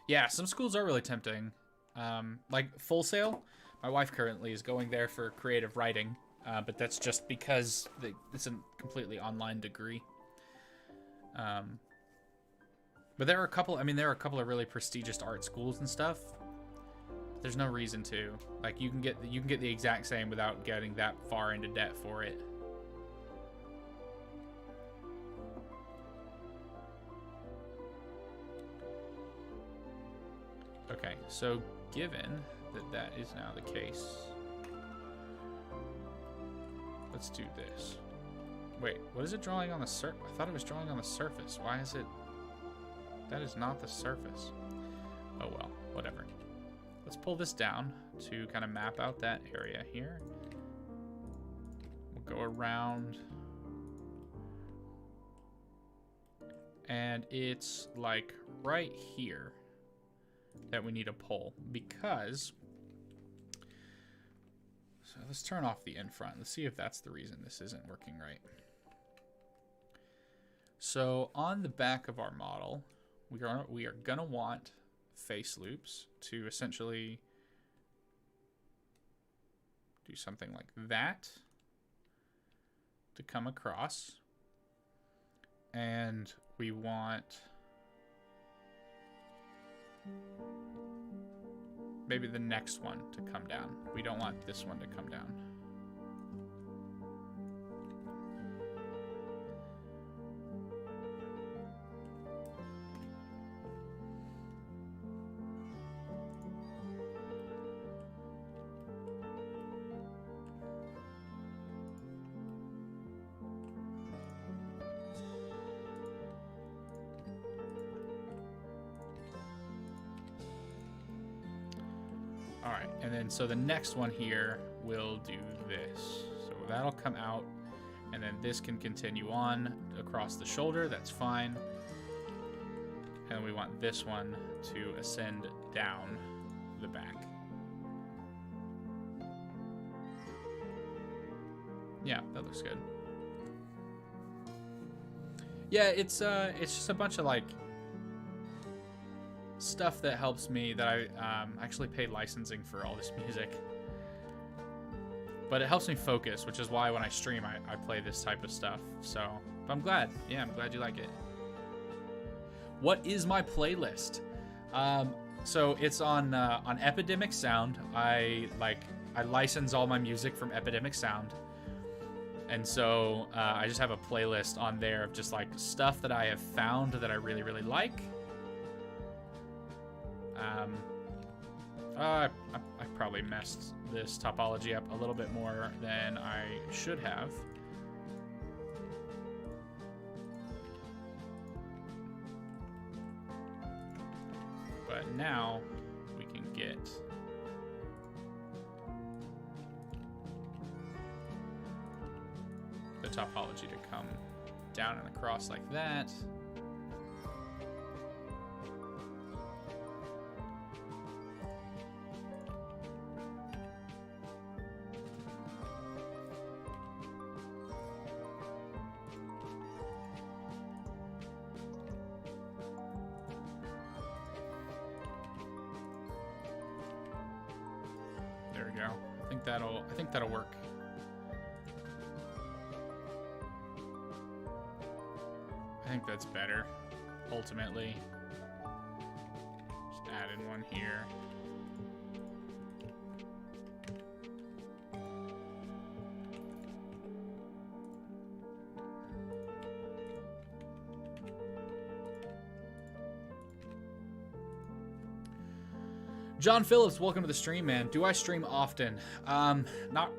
Yeah, some schools are really tempting. Like Full Sail, my wife currently is going there for creative writing, but that's just because it's a completely online degree. But there are a couple, there are a couple of really prestigious art schools and stuff. There's no reason to. Like, you can get the exact same without getting that far into debt for it. Okay, so given that that is now the case, let's do this. Wait, what is it drawing on the surface? I thought it was drawing on the surface. Why is it? That is not the surface. Oh well, whatever. Let's pull this down to kind of map out that area here. We'll go around. And it's like right here that we need to pull because... So let's turn off the in front. Let's see if that's the reason this isn't working right. So on the back of our model, we are gonna want face loops to essentially do something like that to come across. And we want maybe the next one to come down. We don't want this one to come down. Alright, and then so the next one here will do this. So that'll come out, and then this can continue on across the shoulder, that's fine. And we want this one to ascend down the back. Yeah, that looks good. Yeah, it's just a bunch of like stuff that helps me that I actually paid licensing for all this music. But it helps me focus, which is why when I stream, I play this type of stuff. So, but I'm glad. Yeah, I'm glad you like it. What is my playlist? So it's on Epidemic Sound. I license all my music from Epidemic Sound. And so I just have a playlist on there of just like stuff that I have found that I really, really like. I probably messed this topology up a little bit more than I should have. But now we can get the topology to come down and across like that. I think that'll work. I think that's better, ultimately. Just add in one here. John Phillips, welcome to the stream, man. Do I stream often? Not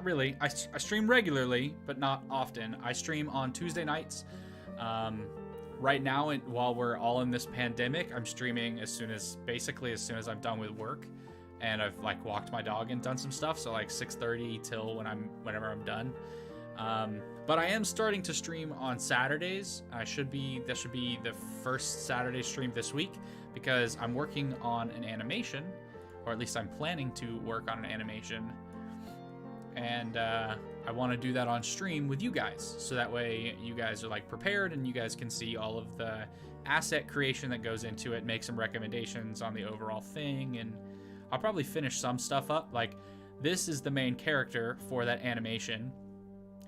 really. I stream regularly, but not often. I stream on Tuesday nights. Right now, while we're all in this pandemic, I'm streaming basically as soon as I'm done with work, and I've like walked my dog and done some stuff. So like 6:30 till whenever I'm done. But I am starting to stream on Saturdays. That should be the first Saturday stream this week, because I'm working on an animation, or at least I'm planning to work on an animation, and I want to do that on stream with you guys, so that way you guys are like prepared and you guys can see all of the asset creation that goes into it, make some recommendations on the overall thing, and I'll probably finish some stuff up. Like, this is the main character for that animation,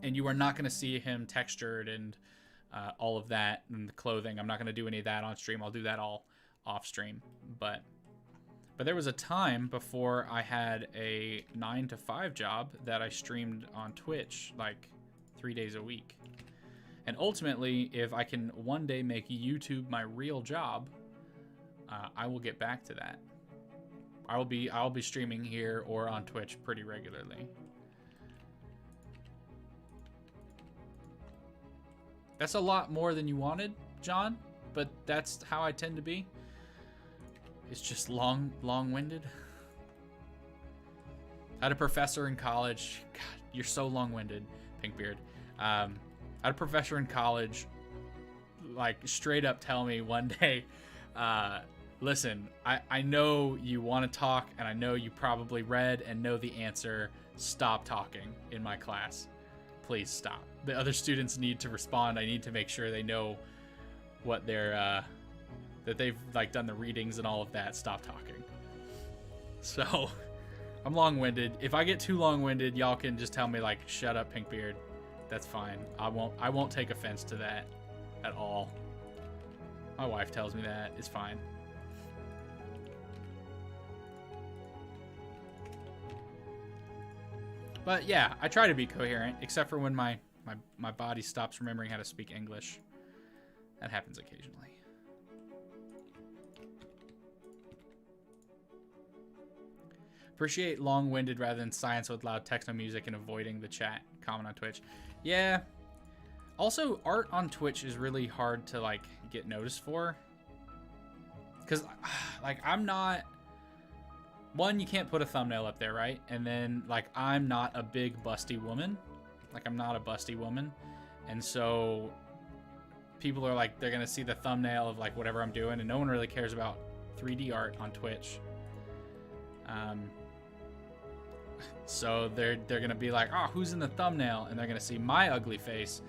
and you are not going to see him textured and all of that, and the clothing. I'm not going to do any of that on stream. I'll do that all off stream. But there was a time before I had a 9 to 5 job that I streamed on Twitch like 3 days a week. And ultimately, if I can one day make YouTube my real job, I will get back to that. I'll be streaming here or on Twitch pretty regularly. That's a lot more than you wanted, John, but that's how I tend to be. It's just long-winded. I had a professor in college. God, you're so long-winded, Pinkbeard. I had a professor in college, like, straight up tell me one day, listen, I know you want to talk, and I know you probably read and know the answer. Stop talking in my class. Please stop. The other students need to respond. I need to make sure they know what they're, that they've, like, done the readings and all of that. Stop talking. So, I'm long-winded. If I get too long-winded, y'all can just tell me, like, shut up, Pinkbeard. That's fine. I won't take offense to that at all. My wife tells me that. It's fine. But yeah, I try to be coherent, except for when my body stops remembering how to speak English. That happens occasionally. Appreciate long-winded rather than science with loud techno music and avoiding the chat. Comment on Twitch. Yeah. Also, art on Twitch is really hard to, like, get noticed for. Because, like, I'm not... One, you can't put a thumbnail up there, right? And then, like, I'm not a big busty woman. Like, I'm not a busty woman. And so, people are, like, they're going to see the thumbnail of, like, whatever I'm doing. And no one really cares about 3D art on Twitch. So, they're going to be like, oh, who's in the thumbnail? And they're going to see my ugly face.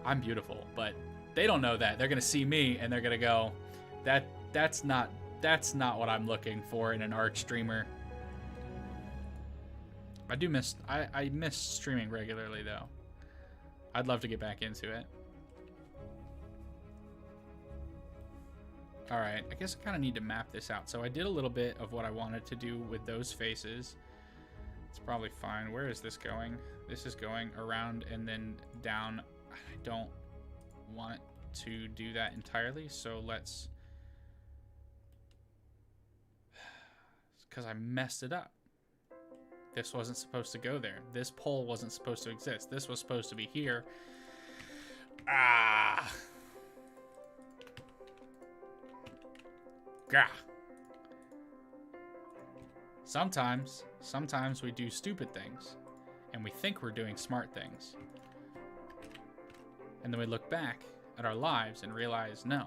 I'm beautiful. But they don't know that. They're going to see me, and they're going to go, that's not what I'm looking for in an art streamer. I miss streaming regularly, though. I'd love to get back into it. All right, I guess I kind of need to map this out. So I did a little bit of what I wanted to do with those faces. It's probably fine. Where is this going? This is going around and then down. I don't want to do that entirely, so let's... Because I messed it up. This wasn't supposed to go there. This pole wasn't supposed to exist. This was supposed to be here. Ah. Gah. Sometimes we do stupid things. And we think we're doing smart things. And then we look back at our lives and realize, no.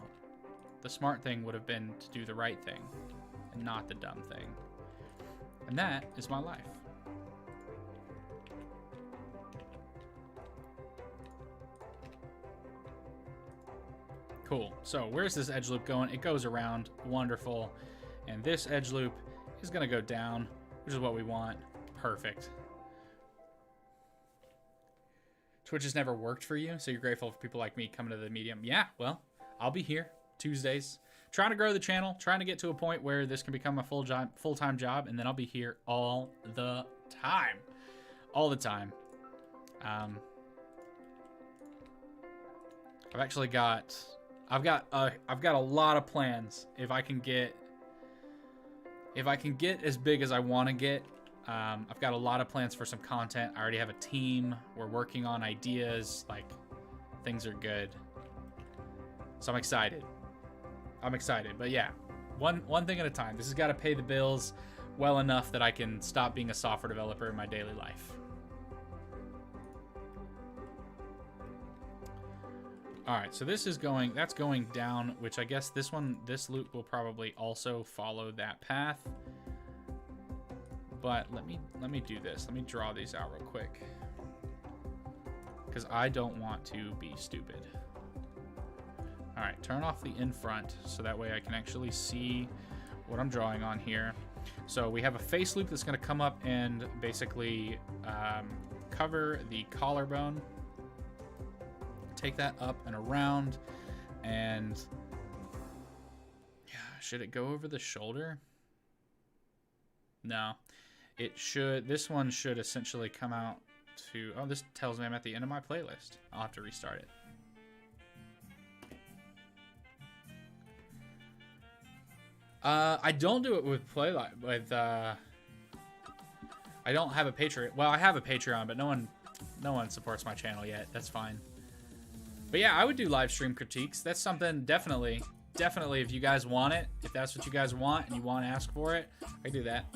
The smart thing would have been to do the right thing. And not the dumb thing. And that is my life. Cool. So where's this edge loop going? It goes around. Wonderful. And this edge loop is going to go down, which is what we want. Perfect. Twitch has never worked for you, so you're grateful for people like me coming to the medium. Yeah, well, I'll be here Tuesdays. Trying to grow the channel, trying to get to a point where this can become a full-time job, and then I'll be here all the time. All the time. I've got a lot of plans. If I can get as big as I want to get, I've got a lot of plans for some content. I already have a team. We're working on ideas. Like, things are good. So I'm excited. But yeah, one thing at a time. This has got to pay the bills well enough that I can stop being a software developer in my daily life. All right, so that's going down, which I guess this loop will probably also follow that path. But let me do this. Let me draw these out real quick, because I don't want to be stupid. All right, turn off the in front so that way I can actually see what I'm drawing on here. So we have a face loop that's going to come up and basically cover the collarbone. Take that up and around, and yeah, should it go over the shoulder? No, it should. This one should essentially come out to... Oh, this tells me I'm at the end of my playlist. I'll have to restart it. I don't do it with Playlight. I don't have a Patreon. Well, I have a Patreon, but no one supports my channel yet. That's fine. But yeah, I would do live stream critiques. That's something definitely if you guys want it, if that's what you guys want and you want to ask for it, I do that.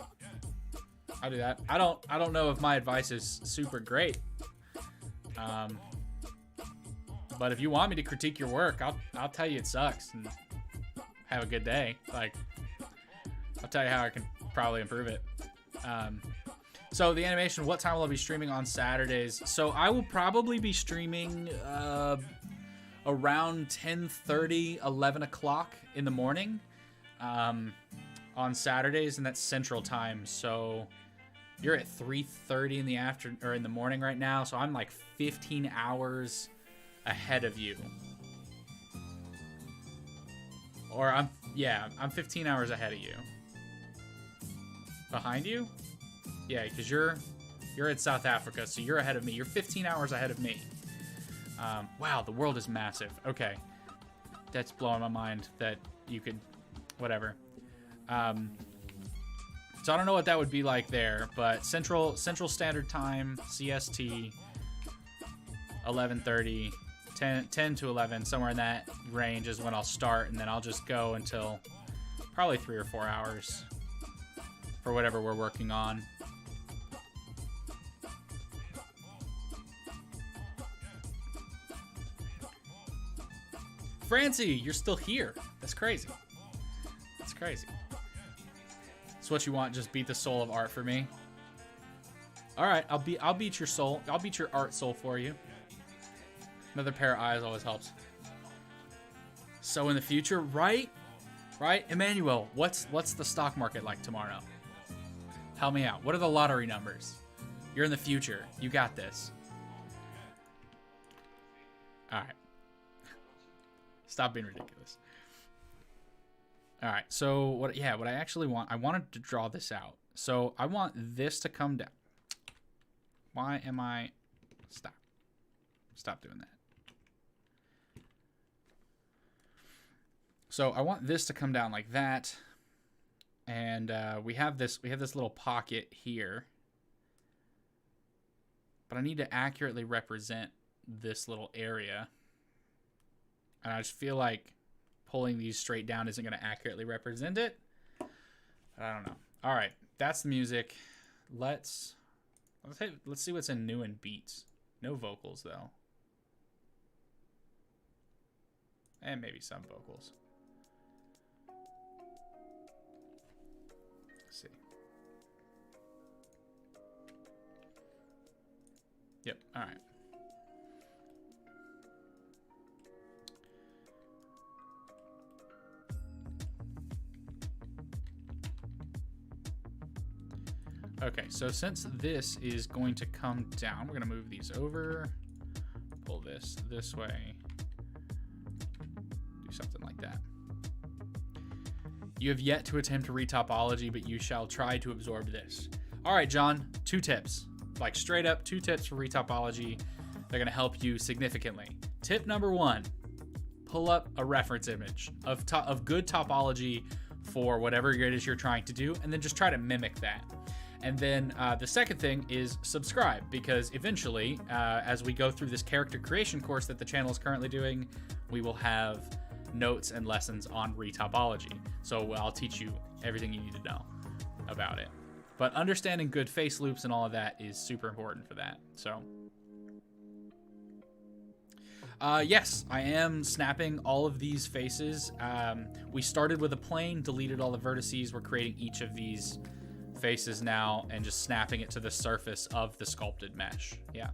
I'll do that. I don't know if my advice is super great. But if you want me to critique your work, I'll tell you it sucks and have a good day. Like, I'll tell you how I can probably improve it. So the animation, what time will I be streaming on Saturdays? So I will probably be streaming around 10:30, 11 o'clock in the morning on Saturdays, and that's Central Time. So you're at 3:30 in the afternoon or in the morning right now, so I'm like 15 hours ahead of you. Or I'm 15 hours ahead of you. Behind you? Yeah, because you're in South Africa, so you're ahead of me. You're 15 hours ahead of me. Wow, the world is massive. Okay. That's blowing my mind that you could... Whatever. So I don't know what that would be like there, but Central Standard Time, CST, 11:30, 10 to 11, somewhere in that range is when I'll start, and then I'll just go until probably 3 or 4 hours for whatever we're working on. Francie, you're still here. That's crazy. That's crazy. That's what you want, just beat the soul of art for me. All right, I'll beat your soul. I'll beat your art soul for you. Another pair of eyes always helps. So in the future, right? Emmanuel, what's the stock market like tomorrow? Help me out. What are the lottery numbers? You're in the future. You got this. All right. Stop being ridiculous. All right, so what I actually want, I wanted to draw this out. So I want this to come down. Why am I... Stop doing that. So I want this to come down like that. And we have this little pocket here. But I need to accurately represent this little area. And I just feel like pulling these straight down isn't going to accurately represent it. I don't know. All right, that's the music. Let's see what's in new and beats. No vocals though, and maybe some vocals. Let's see. Yep. All right. Okay, so since this is going to come down, we're going to move these over, pull this way, do something like that. You have yet to attempt retopology, but you shall try to absorb this. All right, John, 2 tips. Like straight up 2 tips for retopology. They're going to help you significantly. Tip number 1, pull up a reference image of good topology for whatever it is you're trying to do, and then just try to mimic that. And then the second thing is subscribe, because eventually, as we go through this character creation course that the channel is currently doing, we will have notes and lessons on retopology. So I'll teach you everything you need to know about it. But understanding good face loops and all of that is super important for that. So yes, I am snapping all of these faces. We started with a plane, deleted all the vertices. We're creating each of these faces now and just snapping it to the surface of the sculpted mesh. Yeah.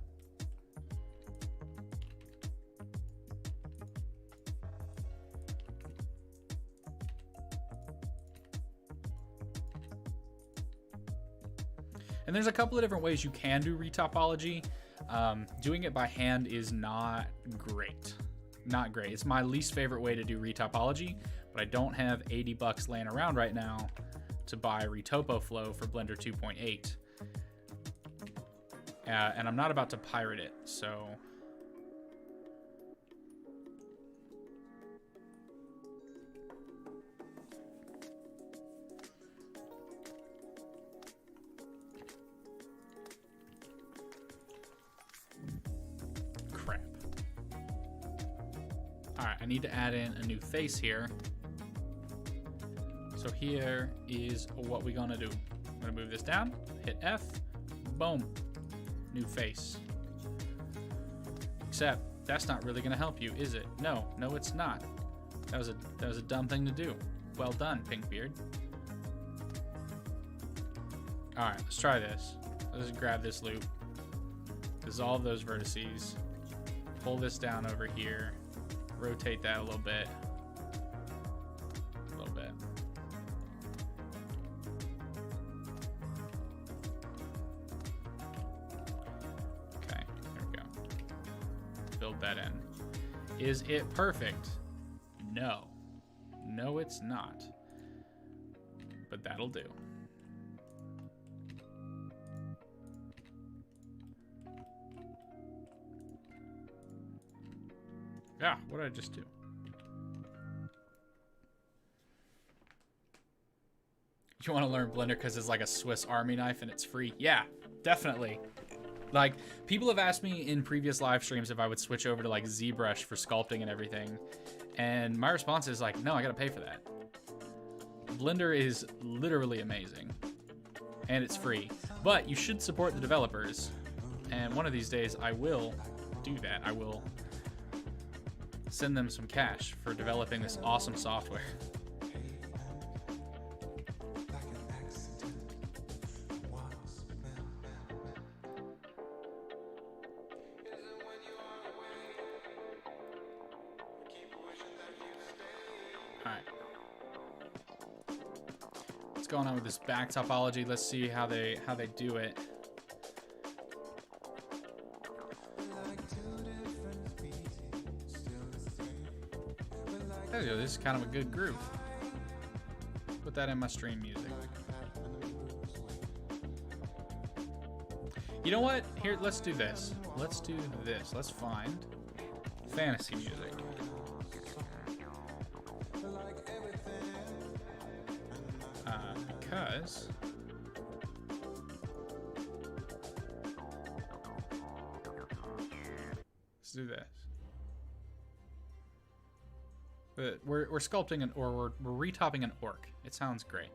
And there's a couple of different ways you can do retopology. Doing it by hand is not great. Not great. It's my least favorite way to do retopology, but I don't have 80 bucks laying around right now to buy Retopo Flow for Blender 2.8. And I'm not about to pirate it, so... I need to add in a new face here. So here is what we're gonna do. I'm gonna move this down, hit F, boom, new face. Except that's not really gonna help you, is it? No, it's not. That was a dumb thing to do. Well done, Pinkbeard. All right, let's try this. Let's just grab this loop. Dissolve those vertices. Pull this down over here. Rotate that a little bit. A little bit. Okay, there we go. Build that in. Is it perfect? No. No, it's not. But that'll do. Yeah, what did I just do? You want to learn Blender because it's like a Swiss Army knife and it's free? Yeah, definitely. Like, people have asked me in previous live streams if I would switch over to like ZBrush for sculpting and everything. And my response is like, no, I gotta pay for that. Blender is literally amazing. And it's free. But you should support the developers. And one of these days I will do that. I will send them some cash for developing this awesome software. Alright. What's going on with this back topology? Let's see how they do it. There you go, this is kind of a good groove. Put that in my stream music. You know what? Here, let's do this. Let's do this. Let's find fantasy music. Because let's do this. But we're sculpting we're retopping an orc. It sounds great.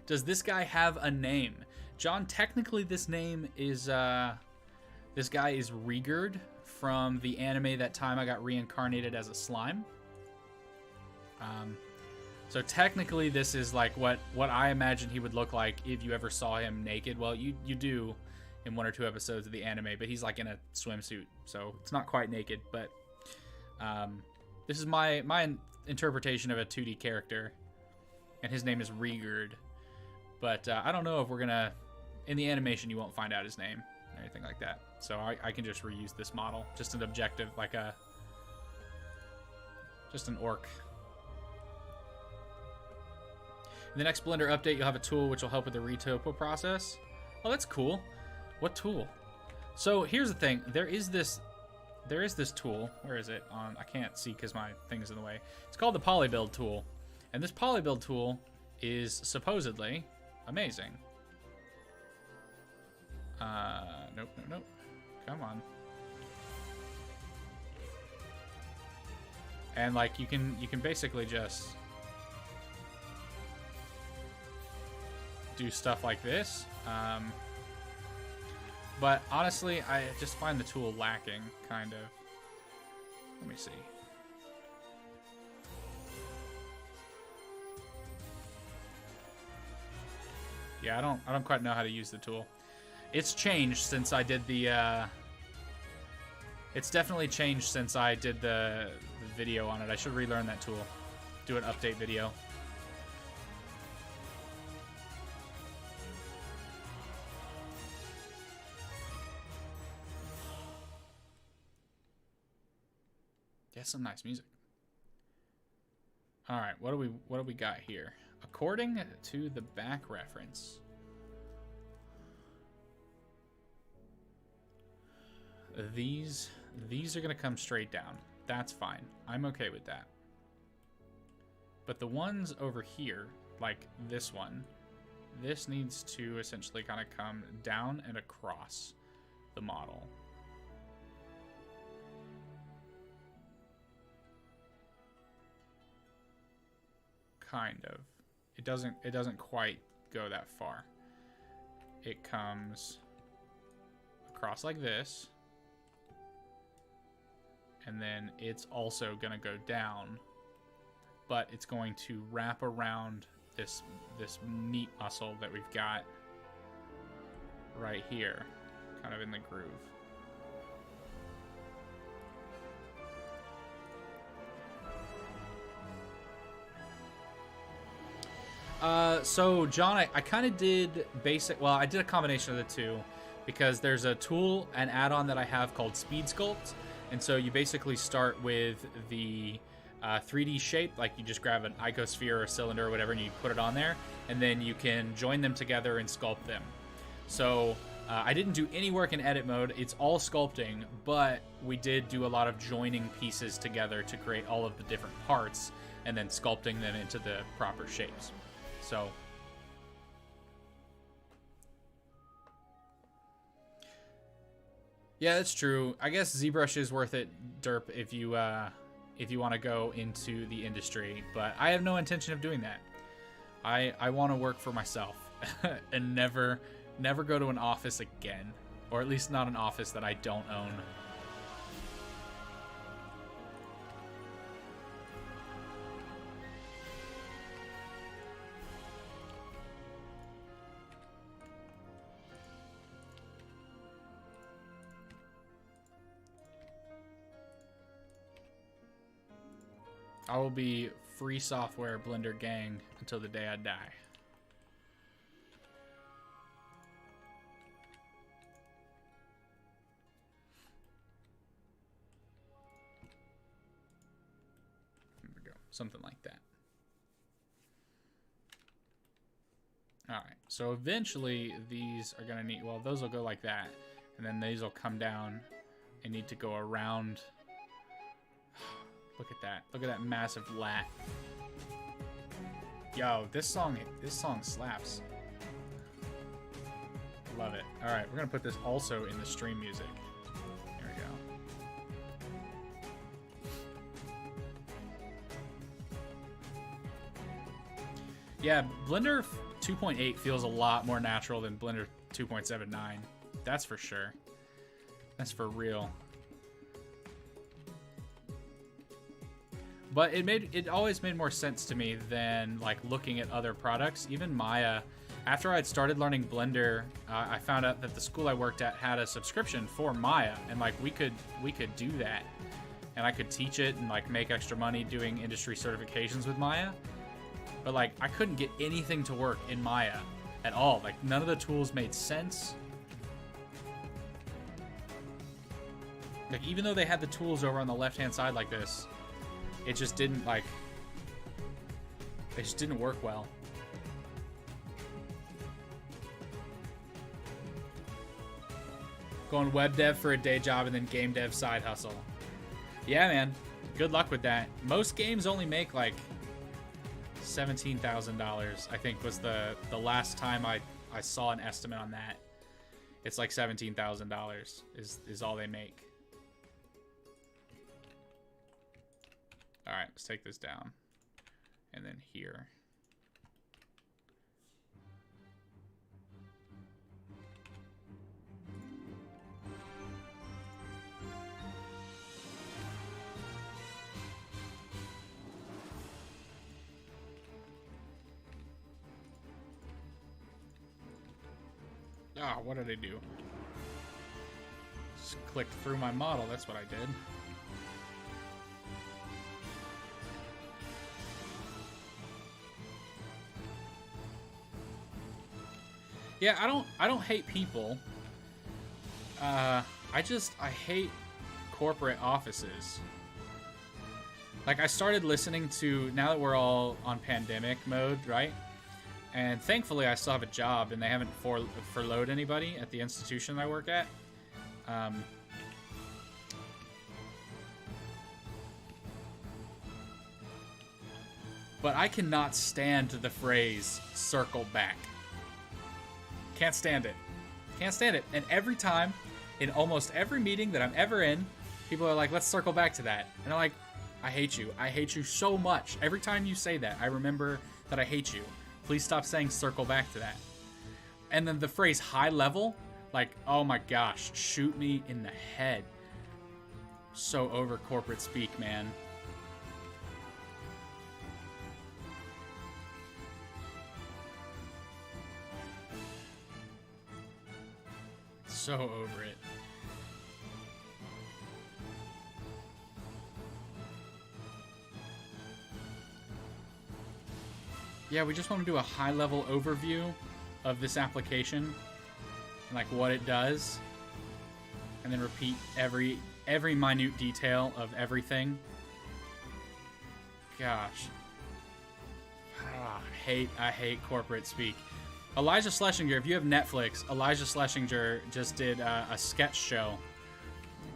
Does this guy have a name? John, technically this name is this guy is Rigurd from the anime That Time I Got Reincarnated as a Slime. So technically this is like what I imagine he would look like if you ever saw him naked. Well, you do in 1 or 2 episodes of the anime, but he's like in a swimsuit, so it's not quite naked, but this is my interpretation of a 2D character, and his name is Rigurd. But I don't know if we're gonna, in the animation you won't find out his name or anything like that. So I can just reuse this model, just an objective, like just an orc. In the next Blender update, you'll have a tool which will help with the Retopo process. Oh, that's cool. What tool? So here's the thing. There is this tool. Where is it? I can't see because my thing is in the way. It's called the Polybuild tool. And this Polybuild tool is supposedly amazing. Nope. Come on. And like you can basically just do stuff like this. But honestly, I just find the tool lacking, kind of. Let me see. Yeah, I don't quite know how to use the tool. It's changed since I did the it's definitely changed since I did the video on it. I should relearn that tool. Do an update video. Yeah, some nice music. All right, what do we got here? According to the back reference, these are gonna come straight down. That's fine. I'm okay with that. But the ones over here, like this one, this needs to essentially kind of come down and across the model. kind of. It doesn't quite go that far. It comes across like this. And then it's also going to go down. But it's going to wrap around this neat muscle that we've got right here, kind of in the groove. So John, I kind of did basic, well, I did a combination of the two, because there's a tool, an add-on that I have called Speed Sculpt, and so you basically start with the 3D shape, like you just grab an icosphere or a cylinder or whatever and you put it on there, and then you can join them together and sculpt them. So I didn't do any work in edit mode, it's all sculpting, but we did do a lot of joining pieces together to create all of the different parts and then sculpting them into the proper shapes. So yeah, that's true. I guess ZBrush is worth it, Derp, if you want to go into the industry, but I have no intention of doing that. I want to work for myself and never go to an office again, or at least not an office that I don't own. I will be free software Blender gang until the day I die. There we go. Something like that. All right. So eventually these are going to need, well, those will go like that. And then these will come down and need to go around. Look at that. Look at that massive lat. Yo, this song slaps. Love it. All right, we're going to put this also in the stream music. There we go. Yeah, Blender 2.8 feels a lot more natural than Blender 2.79. That's for sure. That's for real. But it always made more sense to me than like looking at other products. Even Maya, after I'd started learning Blender, I found out that the school I worked at had a subscription for Maya, and like we could do that, and I could teach it and like make extra money doing industry certifications with Maya. But like I couldn't get anything to work in Maya at all. Like none of the tools made sense. Like even though they had the tools over on the left-hand side like this, it just didn't like, it just didn't work well. Going web dev for a day job and then game dev side hustle. Yeah, man. Good luck with that. Most games only make like $17,000, I think was the last time I saw an estimate on that. It's like $17,000 is all they make. All right, let's take this down. And then here. Ah, what did I do? Just clicked through my model, that's what I did. Yeah, I don't hate people. I hate corporate offices. Like I started listening to, now that we're all on pandemic mode, right? And thankfully I still have a job and they haven't furloughed anybody at the institution I work at. But I cannot stand the phrase circle back. Can't stand it. Can't stand it. And every time, in almost every meeting that I'm ever in, people are like, let's circle back to that. And I'm like, I hate you. I hate you so much. Every time you say that, I remember that I hate you. Please stop saying circle back to that. And then the phrase high level, like, oh my gosh, shoot me in the head. So over corporate speak, man. So over it. Yeah, we just want to do a high-level overview of this application and like what it does, and then repeat every minute detail of everything. Gosh, I hate corporate speak. Elijah Schlesinger, if you have Netflix, Elijah Schlesinger just did a sketch show,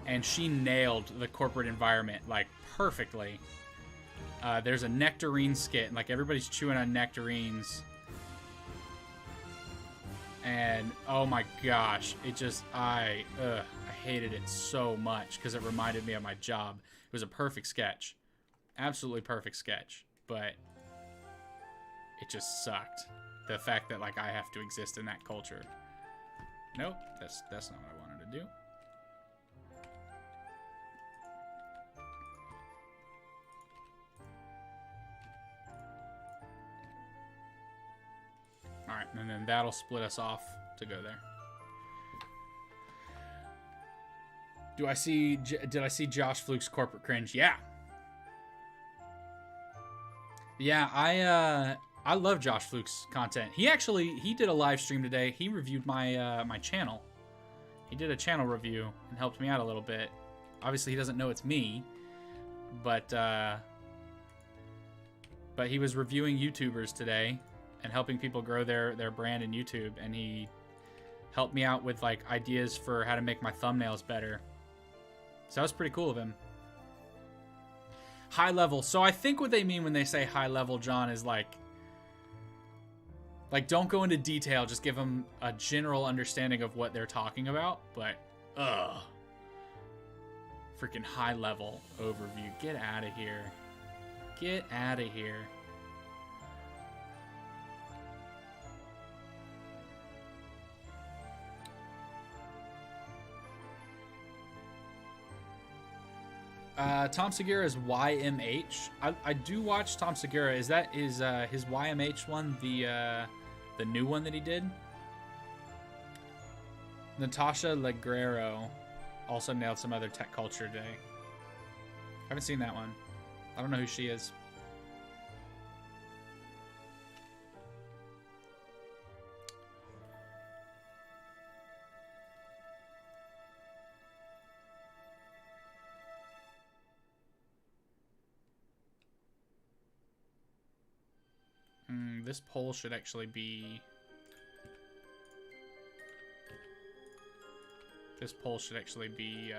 and she nailed the corporate environment like perfectly. There's a nectarine skit, and like everybody's chewing on nectarines, and oh my gosh, it just I hated it so much because it reminded me of my job. It was a perfect sketch, absolutely perfect sketch, but it just sucked. The fact that like I have to exist in that culture. Nope, that's not what I wanted to do. All right, and then that'll split us off to go there. Did I see Josh Fluke's corporate cringe? Yeah. Yeah, I love Josh Fluke's content. He did a live stream today. He reviewed my my channel. He did a channel review and helped me out a little bit. Obviously, he doesn't know it's me, but he was reviewing YouTubers today and helping people grow their brand in YouTube, and he helped me out with like ideas for how to make my thumbnails better. So that was pretty cool of him. High level. So I think what they mean when they say high level, John, is like don't go into detail, just give them a general understanding of what they're talking about, but freaking high level overview. Get out of here. Get out of here. Tom Segura is YMH. I do watch Tom Segura. Is his YMH one the new one that he did? Natasha Legrero also nailed some other tech culture today. Haven't seen that one. I don't know who she is. This pole should actually be... This pole should actually be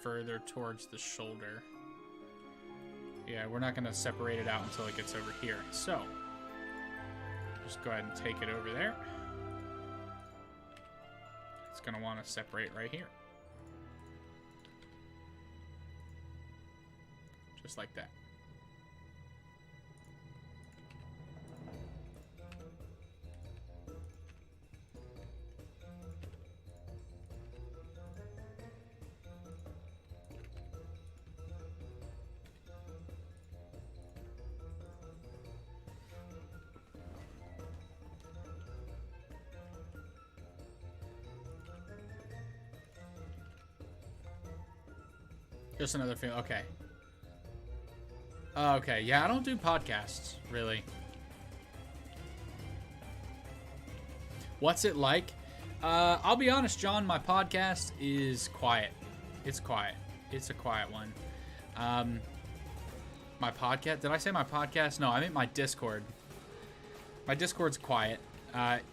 further towards the shoulder. Yeah, we're not going to separate it out until it gets over here. So, just go ahead and take it over there. It's going to want to separate right here. Just like that. Just another feel. Okay. Okay. Yeah, I don't do podcasts, really. What's it like? I'll be honest, John. My podcast is quiet. It's quiet. It's a quiet one. My podcast. Did I say my podcast? No, I meant my Discord. My Discord's quiet.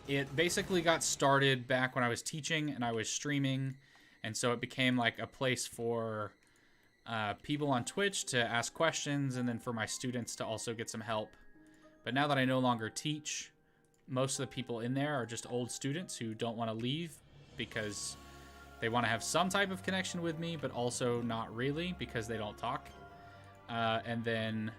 It basically got started back when I was teaching and I was streaming, and so it became like a place for people on Twitch to ask questions, and then for my students to also get some help. But now that I no longer teach, most of the people in there are just old students who don't want to leave because they want to have some type of connection with me, but also not really because they don't talk. and then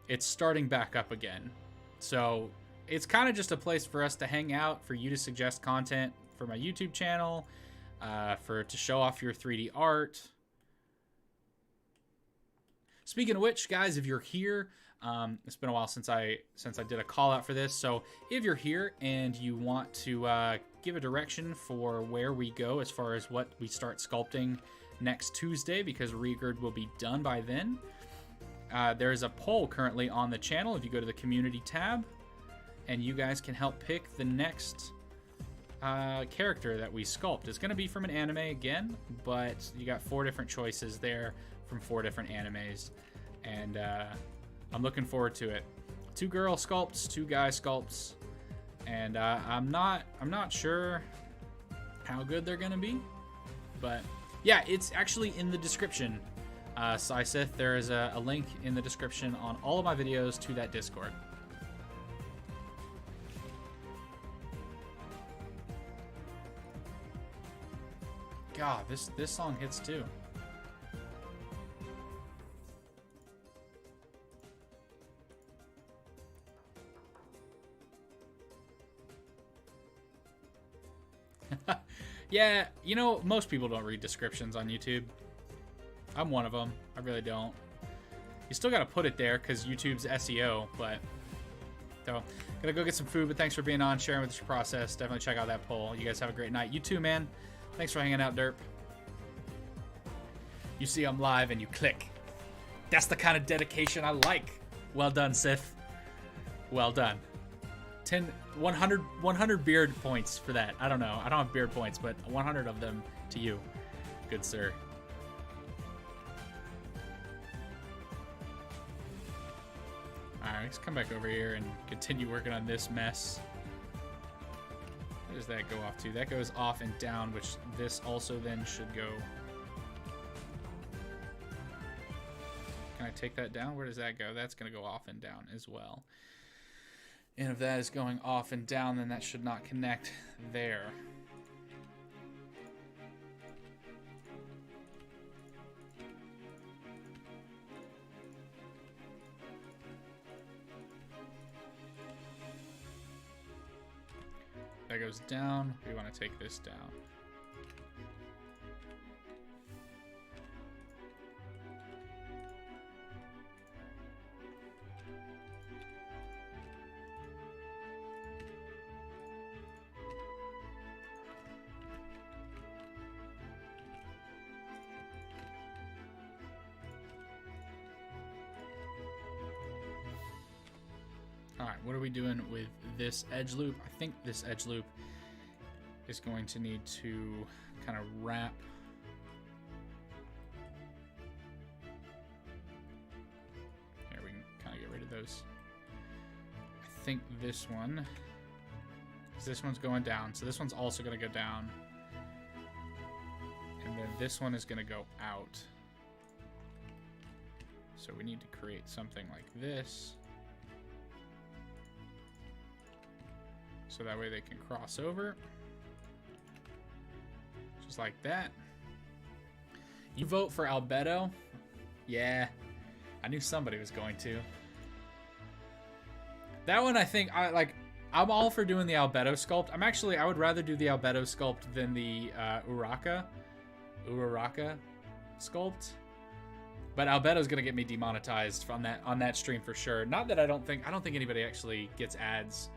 it's starting back up again. So it's kind of just a place for us to hang out, for you to suggest content for my YouTube channel, to show off your 3D art. Speaking of which, guys, if you're here, it's been a while since I did a call out for this. So if you're here and you want to give a direction for where we go as far as what we start sculpting next Tuesday, because Rigurd will be done by then, there is a poll currently on the channel. If you go to the community tab, and you guys can help pick the next character that we sculpt. It's going to be from an anime again, but you got 4 different choices there from 4 different animes, and I'm looking forward to it. 2 girl sculpts, 2 guy sculpts, and I'm not sure how good they're going to be, but yeah, it's actually in the description. Sith, there is a link in the description on all of my videos to that Discord. God, this song hits too. Yeah, you know, most people don't read descriptions on YouTube. I'm one of them. I really don't. You still gotta put it there because YouTube's SEO, but... So, gotta go get some food, but thanks for being on, sharing with us your process. Definitely check out that poll. You guys have a great night. You too, man. Thanks for hanging out, Derp. You see I'm live and you click. That's the kind of dedication I like. Well done, Sith. Well done. 100 beard points for that. I don't know. I don't have beard points, but 100 of them to you. Good sir. Alright, let's come back over here and continue working on this mess. Where does that go off to? That goes off and down, which this also then should go. Can I take that down? Where does that go? That's going to go off and down as well. And if that is going off and down, then that should not connect there. That goes down. We want to take this down. Alright, what are we doing with this edge loop? I think this edge loop is going to need to kind of wrap. Here, we can kind of get rid of those. I think this one, because this one's going down, so this one's also going to go down. And then this one is going to go out. So we need to create something like this. So that way they can cross over. Just like that. You vote for Albedo? Yeah. I knew somebody was going to. That one I think, I'm all for doing the Albedo sculpt. I would rather do the Albedo sculpt than the Uraraka sculpt. But Albedo's gonna get me demonetized on that stream for sure. Not that I don't think anybody actually gets ads.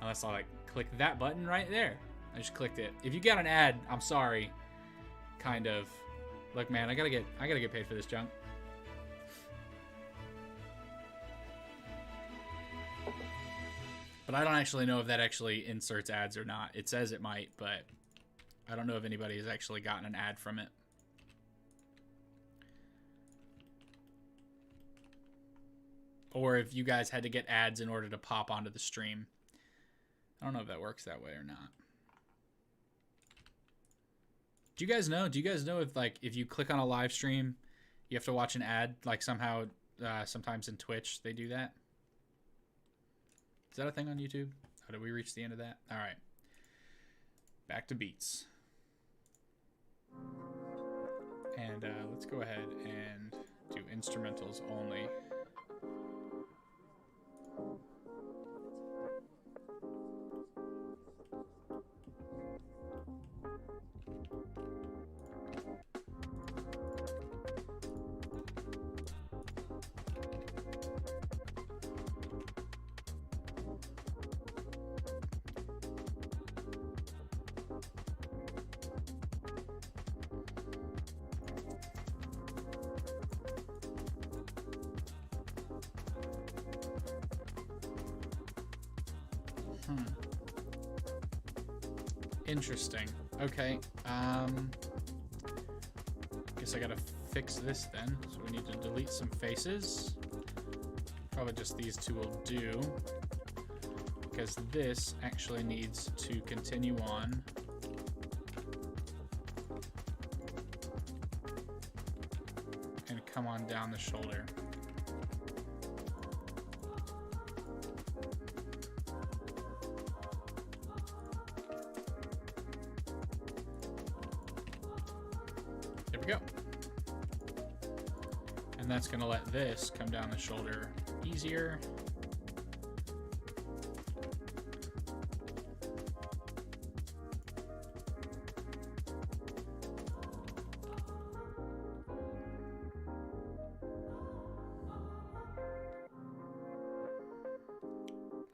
Unless I click that button right there. I just clicked it. If you got an ad, I'm sorry. Kind of. Look, man, I gotta get paid for this junk. But I don't actually know if that actually inserts ads or not. It says it might, but I don't know if anybody has actually gotten an ad from it. Or if you guys had to get ads in order to pop onto the stream. I don't know if that works that way or not. Do you guys know? Do you guys know if you click on a live stream, you have to watch an ad? Somehow, sometimes in Twitch, they do that. Is that a thing on YouTube? Oh, did we reach the end of that? All right. Back to beats. And let's go ahead and Do instrumentals only. Interesting. Okay. Guess I gotta fix this then. So we need to delete some faces. Probably just these two will do. Because this actually needs to continue on. And come on down the shoulder. There we go. And that's going to let this come down the shoulder easier.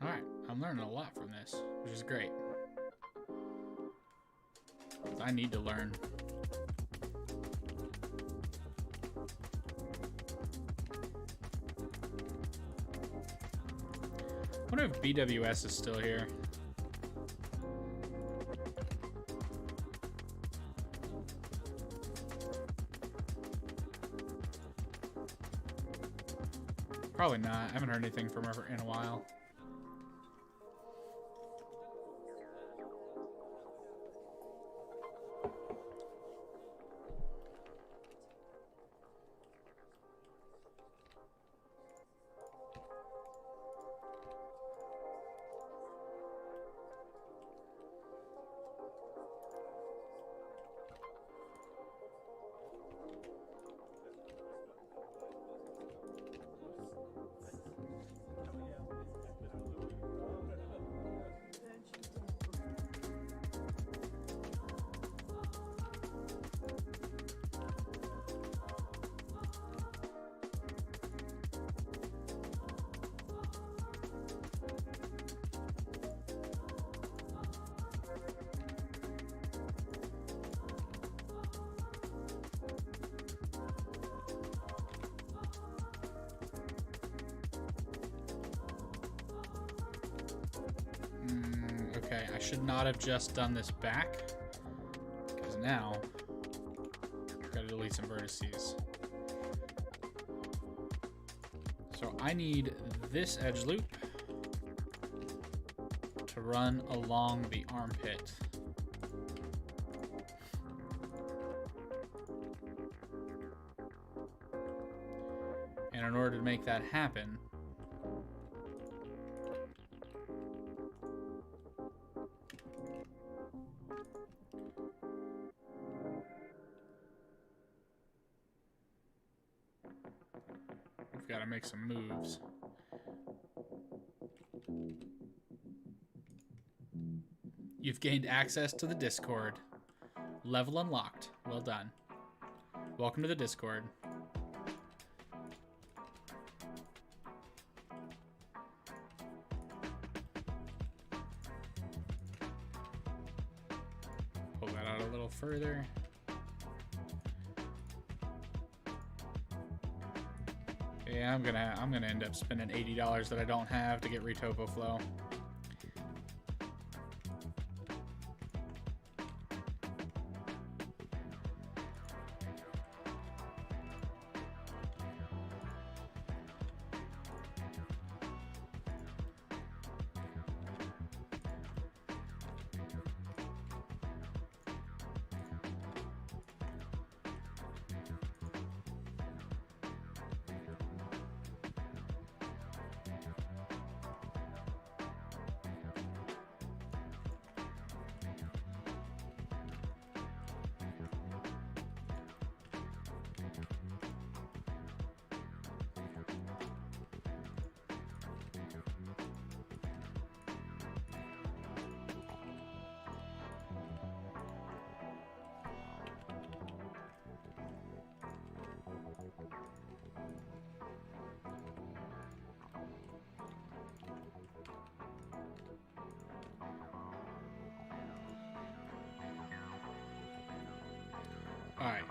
All right, I'm learning a lot from this, which is great. I need to learn. I wonder if BWS is still here. Probably not. I haven't heard anything from her in a while. Okay, I should not have just done this back, because now I've got to delete some vertices. So I need this edge loop to run along the armpit. And in order to make that happen, we've got to make some moves. You've gained access to the Discord. Level unlocked. Well done. Welcome to the Discord. Pull that out a little further. Yeah, I'm gonna end up spending $80 that I don't have to get Retopo flow.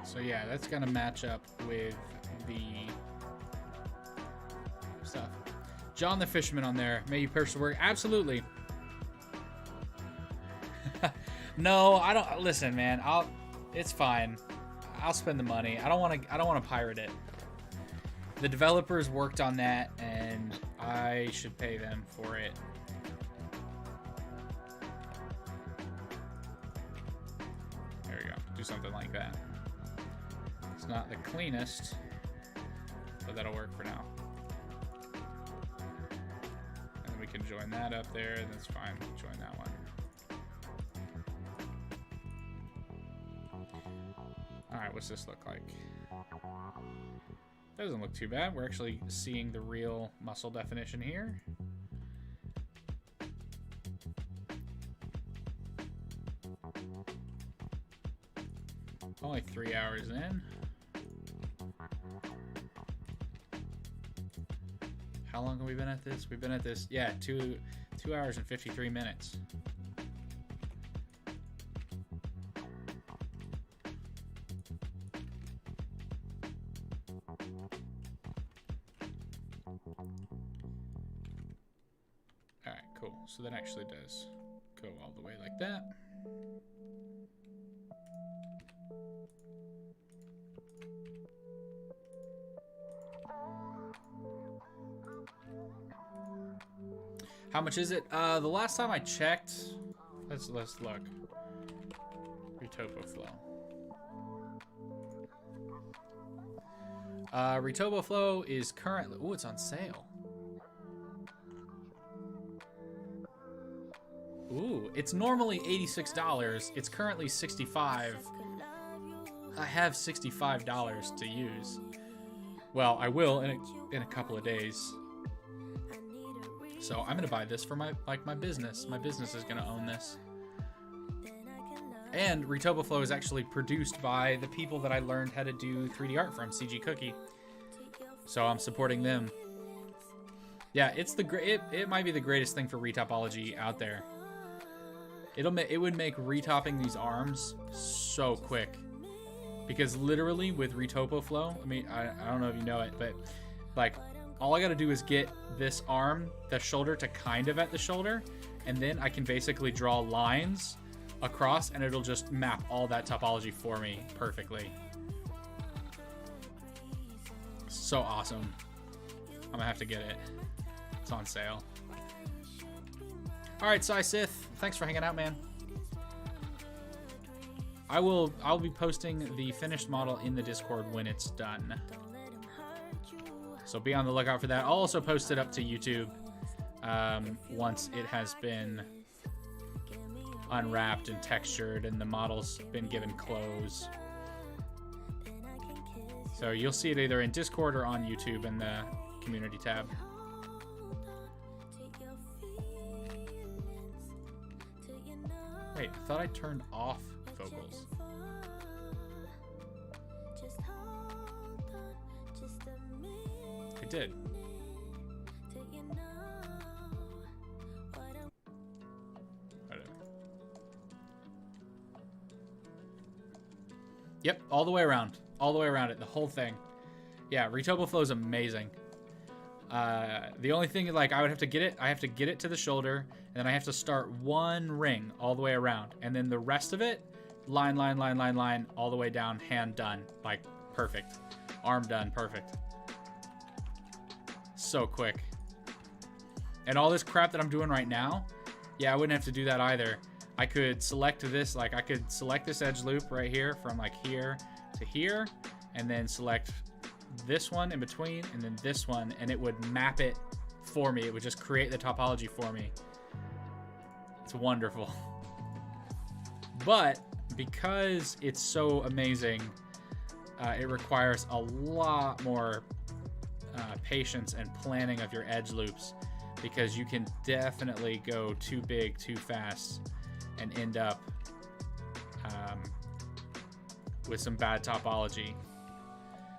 So yeah, that's gonna match up with the stuff. John the Fisherman on there. May you perish the work. Absolutely. No, I don't. Listen, man. It's fine. I'll spend the money. I don't want to pirate it. The developers worked on that, and I should pay them for it. There we go. Do something like that. It's not the cleanest, but that'll work for now. And then we can join that up there. That's fine. Join that one. Alright, what's this look like? Doesn't look too bad. We're actually seeing the real muscle definition here. Only 3 hours in. How long have we been at this? We've been at this, yeah, 2 hours and 53 minutes. Alright, cool. So that actually does go all the way like that. How much is it? The last time I checked, let's look. Retopo flow. Retopo flow is currently, ooh, it's on sale. Ooh, it's normally $86. It's currently $65. I have $65 to use. Well, I will in a couple of days. So I'm gonna buy this for my business. My business is gonna own this. And Retopo Flow is actually produced by the people that I learned how to do 3D art from, CG Cookie. So I'm supporting them. Yeah, it's it might be the greatest thing for retopology out there. It would make retopping these arms so quick, because literally with Retopo Flow, I mean, I don't know if you know it, but like, all I gotta do is get this arm, the shoulder, to kind of at the shoulder, and then I can basically draw lines across, and it'll just map all that topology for me perfectly. So awesome. I'm gonna have to get it. It's on sale. All right, Sai Sith, thanks for hanging out, man. I'll be posting the finished model in the Discord when it's done. So be on the lookout for that. I'll also post it up to YouTube once it has been unwrapped and textured and the model's been given clothes. So you'll see it either in Discord or on YouTube in the community tab. Wait, I thought I turned off vocals. I did. Whatever. Yep, all the way around. All the way around it, the whole thing. Yeah, Retopo Flow is amazing. The only thing, like, I have to get it to the shoulder, and then I have to start one ring all the way around, and then the rest of it, line, all the way down, hand done. Like, perfect. Arm done, perfect. So quick. And all this crap that I'm doing right now, yeah, I wouldn't have to do that either. I could select this, like, I could select this edge loop right here from, like, here to here, and then select this one in between, and then this one, and it would map it for me. It would just create the topology for me. It's wonderful. But because it's so amazing, it requires a lot more patience and planning of your edge loops, because you can definitely go too big too fast and end up with some bad topology.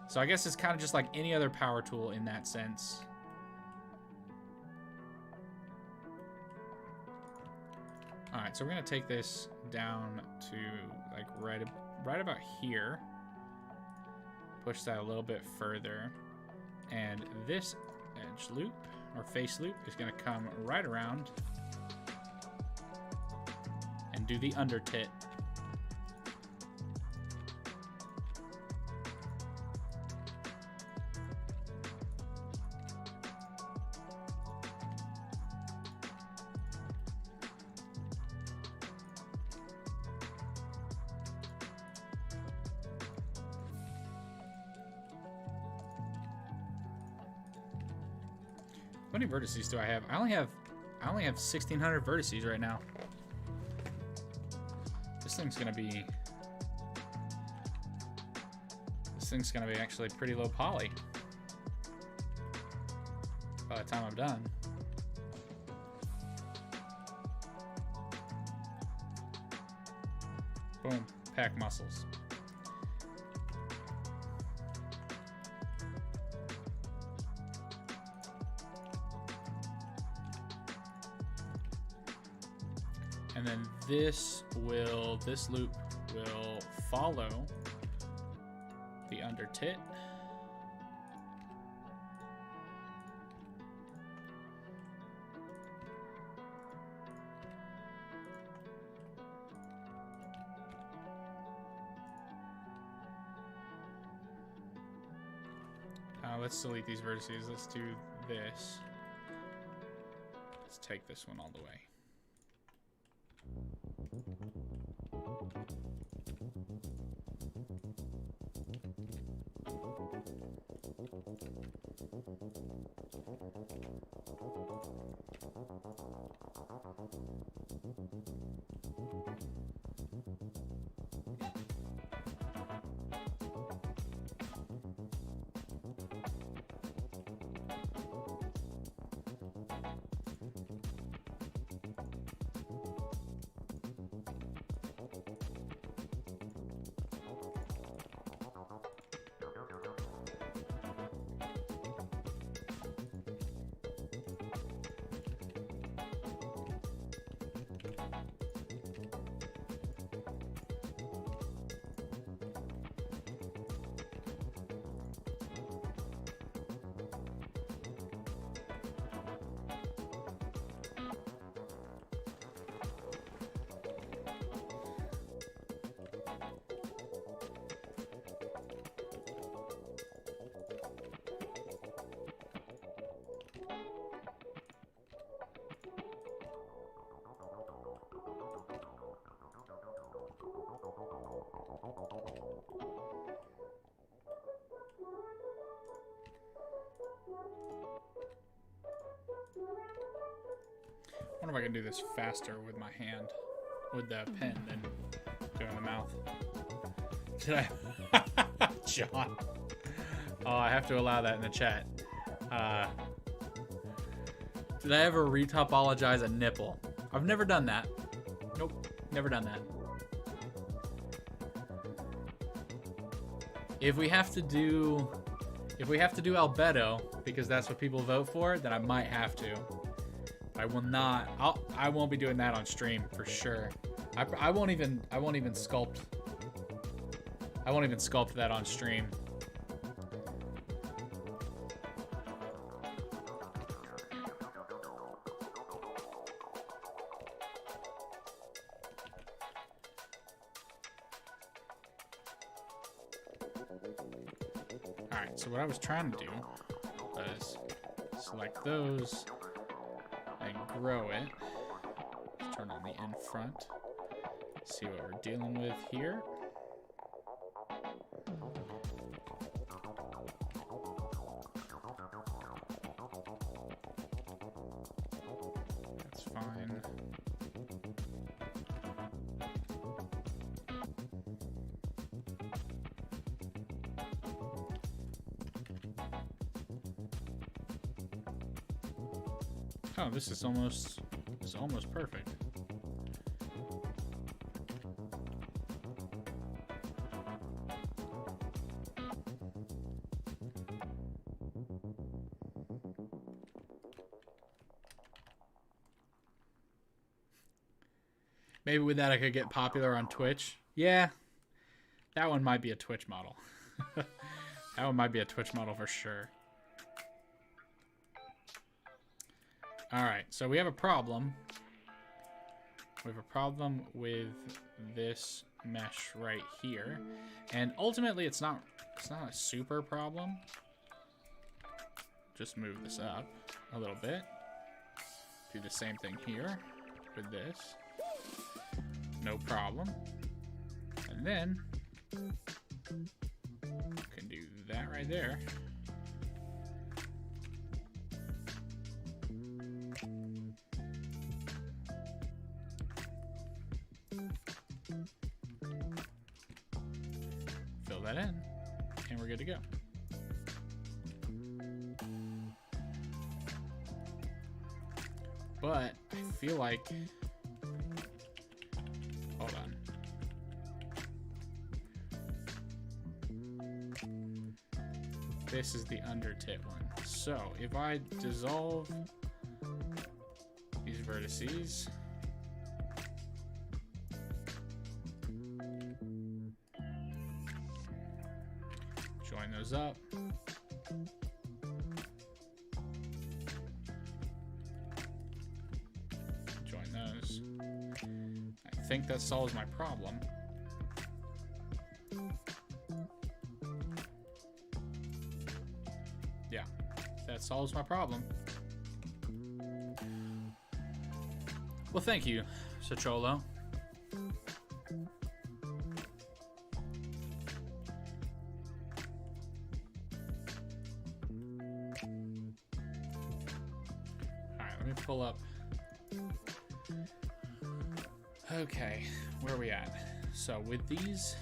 So I guess it's kind of just like any other power tool in that sense. All right, so we're gonna take this down to like right about here. push that a little bit further. And this edge loop, or face loop, is going to come right around and do the under tit. How many vertices do I have? I only have 1,600 vertices right now. This thing's gonna be actually pretty low poly by the time I'm done. Boom, pack muscles. And then this loop will follow the under tit. Let's delete these vertices. Let's do this. Let's take this one all the way. I wonder if I can do this faster with my hand, with the pen, than doing the mouth. Did I? John. Oh, I have to allow that in the chat. Did I ever retopologize a nipple? I've never done that. Nope, never done that. If we have to do albedo, because that's what people vote for, then I might have to. I will not. I won't be doing that on stream for sure. I won't even sculpt. I won't even sculpt that on stream. All right. So what I was trying to do was select those. Grow it. Turn on the in front. See what we're dealing with here. That's fine. Oh, this is almost perfect. Maybe with that I could get popular on Twitch. Yeah, that one might be a Twitch model. That one might be a Twitch model for sure. Alright, so we have a problem. We have a problem with this mesh right here. And ultimately it's not a super problem. Just move this up a little bit. Do the same thing here with this. No problem. And then can do that right there. Fill that in, and we're good to go. But I feel like, hold on. This is the undertip one. So if I dissolve these vertices, join those up. Join those. I think that solves my problem. Yeah, that solves my problem. Well, thank you, Sacholo. Pull up. Okay, where are we at? So with these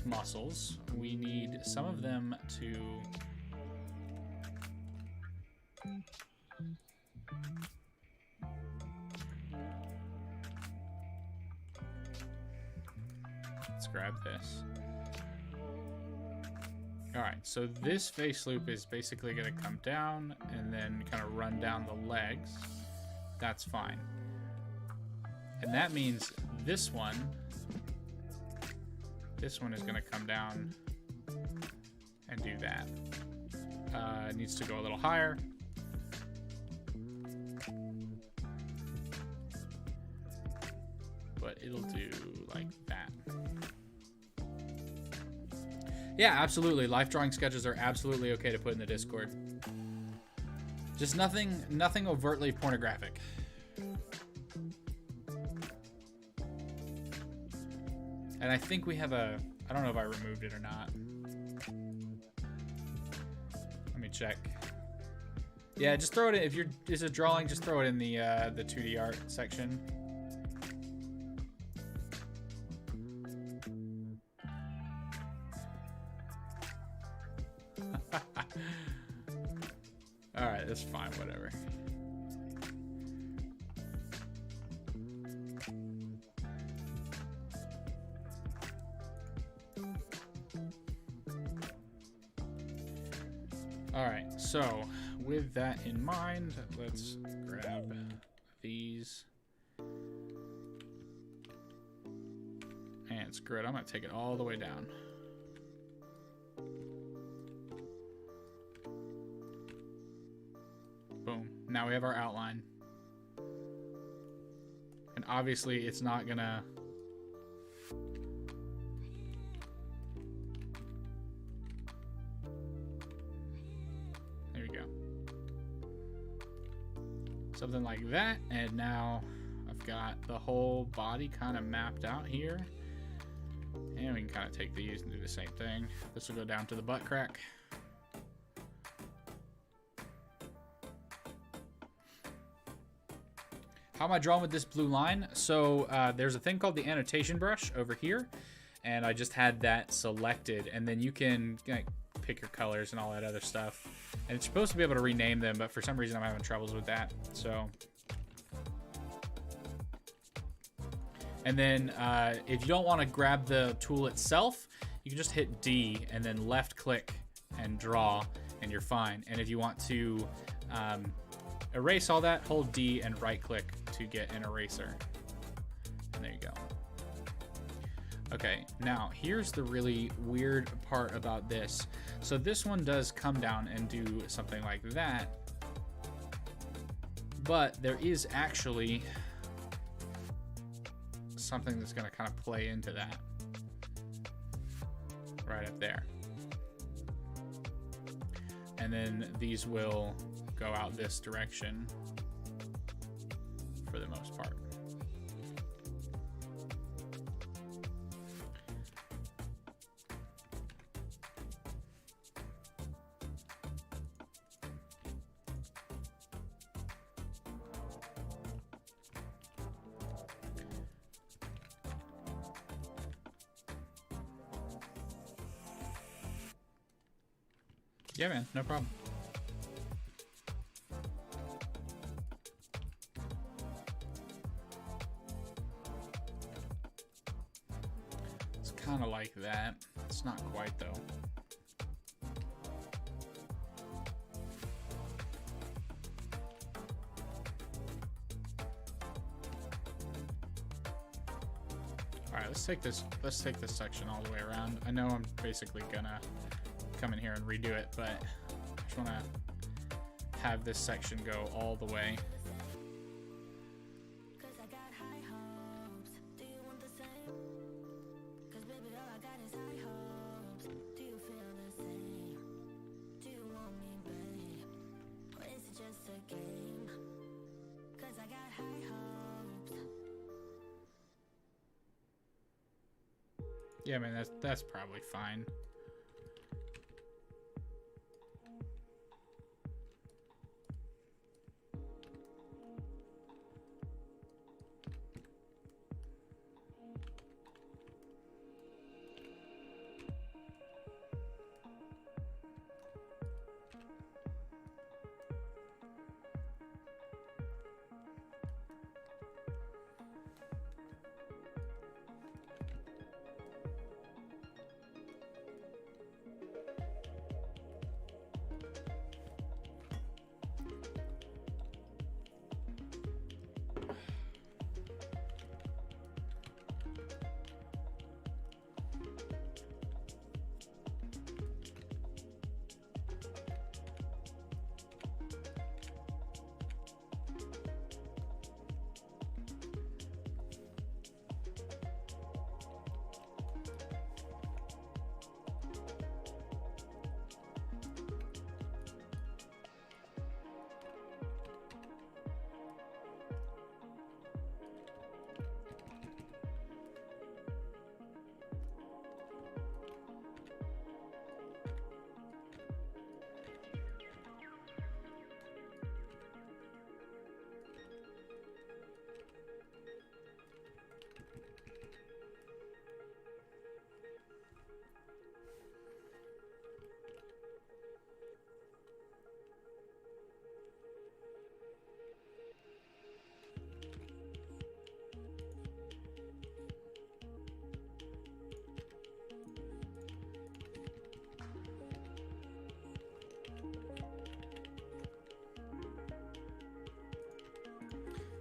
muscles, we need some of them to let's grab this. Alright, so this face loop is basically going to come down and then kind of run down the legs. That's fine. And that means this one is going to come down and do that. It needs to go a little higher. But it'll do like that. Yeah, absolutely. Life drawing sketches are absolutely okay to put in the Discord. Just nothing overtly pornographic. And I think we have a, I don't know if I removed it or not. Let me check. Yeah, just throw it in. If you're, is it drawing, just throw it in the 2D art section. Alright, that's fine, whatever. Alright, so with that in mind, let's grab these. And screw it, I'm going to take it all the way down. Boom. Now we have our outline. And obviously it's not gonna... There we go. Something like that. And now I've got the whole body kind of mapped out here. And we can kind of take these and do the same thing. This will go down to the butt crack. How am I drawing with this blue line? So there's a thing called the annotation brush over here, and I just had that selected, and then you can pick your colors and all that other stuff. And it's supposed to be able to rename them, but for some reason I'm having troubles with that. So, and then if you don't want to grab the tool itself, you can just hit D and then left click and draw, and you're fine. And if you want to erase all that, hold D and right click to get an eraser. And there you go. Okay, now here's the really weird part about this. So this one does come down and do something like that, but there is actually something that's going to kind of play into that right up there. And then these will go out this direction for the most part. Yeah, man, no problem. It's kind of like that. It's not quite, though. All right, let's take this section all the way around. I know I'm basically gonna come in here and redo it, but I just want to have this section go all the way. Yeah, man, that's probably fine.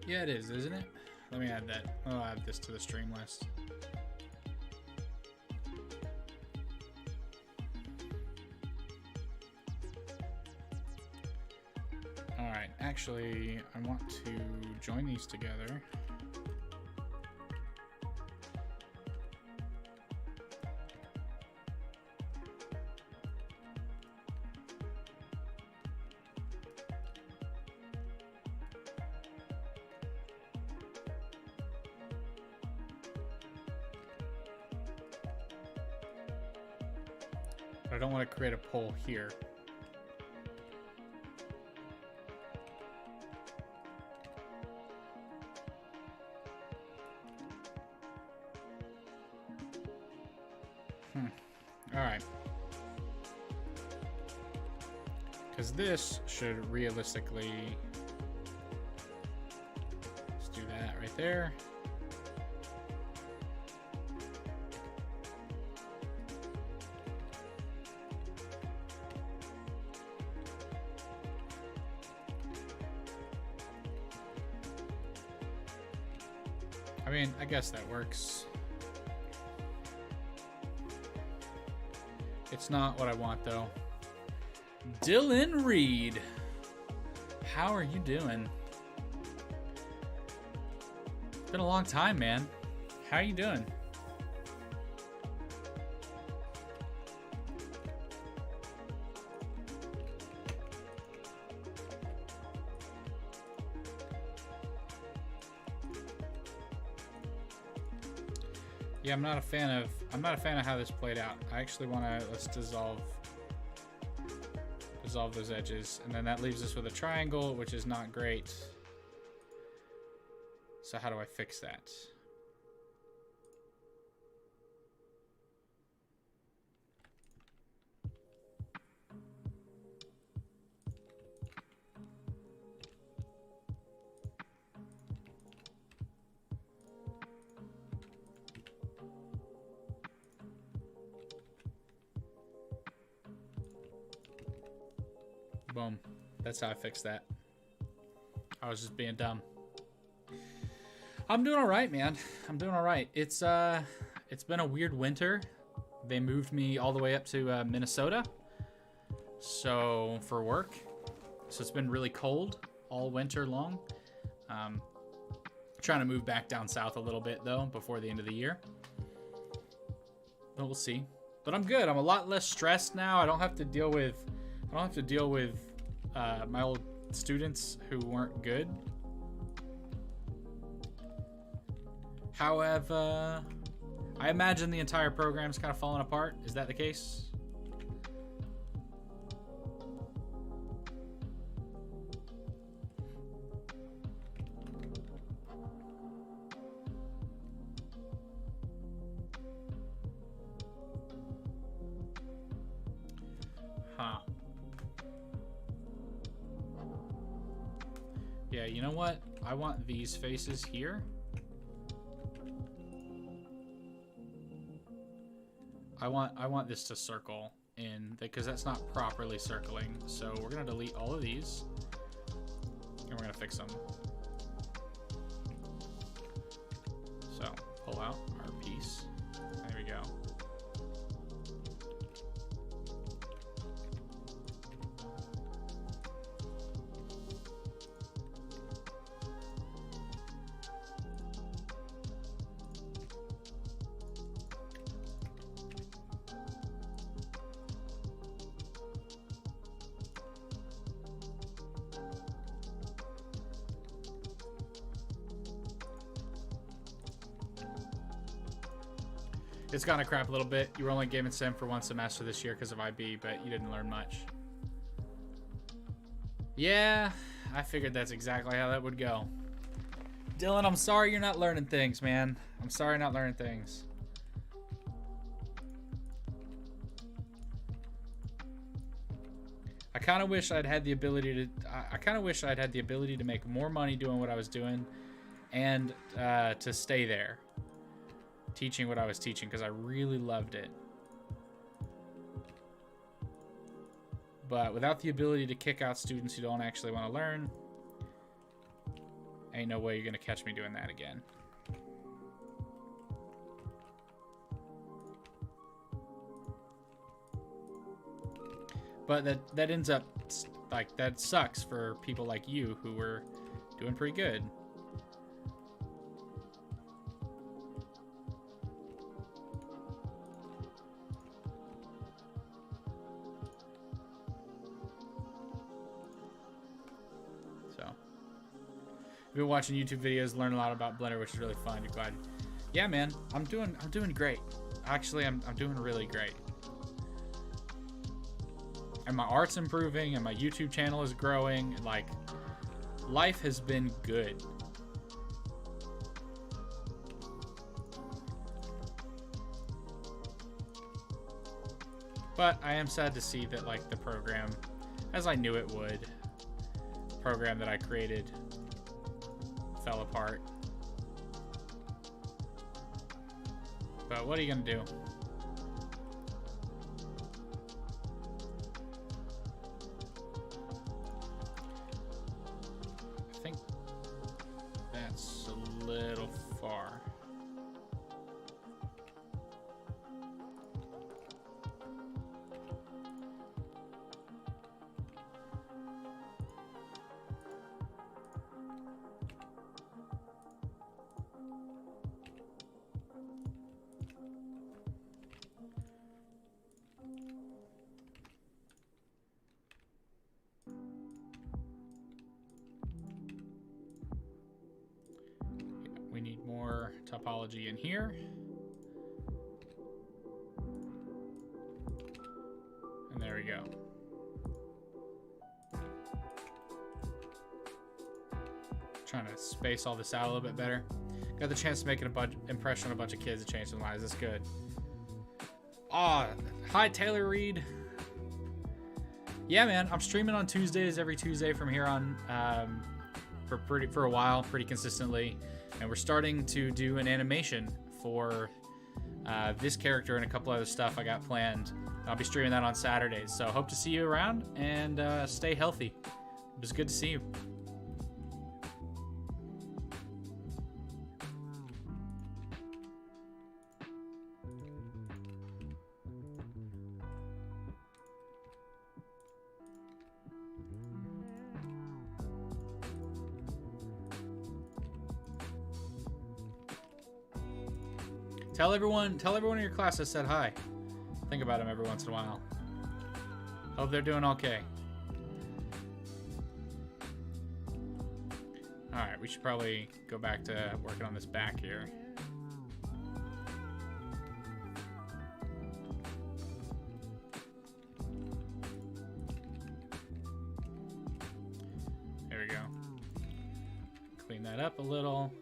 Yeah, it is, isn't it? Let me add that. I'll add this to the stream list. Alright, actually, I want to join these together. But I don't want to create a pole here. Alright. Because this should realistically... Let's do that right there. I mean, I guess that works. It's not what I want, though. Dylan Reed. How are you doing? It's been a long time, man. How are you doing? Yeah, I'm not a fan of how this played out. I actually want to let's dissolve those edges, and then that leaves us with a triangle, which is not great. So how do I fix that? Boom. That's how I fixed that. I was just being dumb. I'm doing all right, man. I'm doing all right. It's been a weird winter. They moved me all the way up to Minnesota, so for work. So it's been really cold all winter long. Trying to move back down south a little bit though before the end of the year. But we'll see. But I'm good. I'm a lot less stressed now. I don't have to deal with my old students who weren't good. However, I imagine the entire program's kind of falling apart. Is that the case? Huh. Yeah, you know what? I want these faces here. I want this to circle in because that's not properly circling. So we're gonna delete all of these and we're gonna fix them. So pull out our piece. There we go. It's gone to crap a little bit. You were only given sim for one semester this year because of IB, but you didn't learn much. Yeah, I figured that's exactly how that would go. Dylan, I'm sorry you're not learning things, man. I'm sorry you're not learning things. I kind of wish I'd had the ability to make more money doing what I was doing and to stay there. Teaching what I was teaching because I really loved it. But without the ability to kick out students who don't actually want to learn, ain't no way you're going to catch me doing that again. But that ends up, like, that sucks for people like you who were doing pretty good. I've been watching YouTube videos, learn a lot about Blender, which is really fun. You're glad. Yeah, man, I'm doing great. Actually, I'm doing really great. And my art's improving, and my YouTube channel is growing. Like, life has been good. But I am sad to see that, like, the program, as I knew it would, the program that I created fell apart. But what are you gonna do? I think that's a little far. more topology in here. And there we go. Trying to space all this out a little bit better. Got the chance to make an impression on a bunch of kids to change their lives. That's good. Ah, hi Taylor Reed. Yeah, man, I'm streaming on Tuesdays every Tuesday from here on for a while, pretty consistently, and we're starting to do an animation for this character and a couple other stuff I got planned. I'll be streaming that on Saturdays, so hope to see you around and stay healthy. It was good to see you. Tell everyone in your class I said hi. Think about them every once in a while. Hope they're doing okay. Alright, we should probably go back to working on this back here. There we go. Clean that up a little.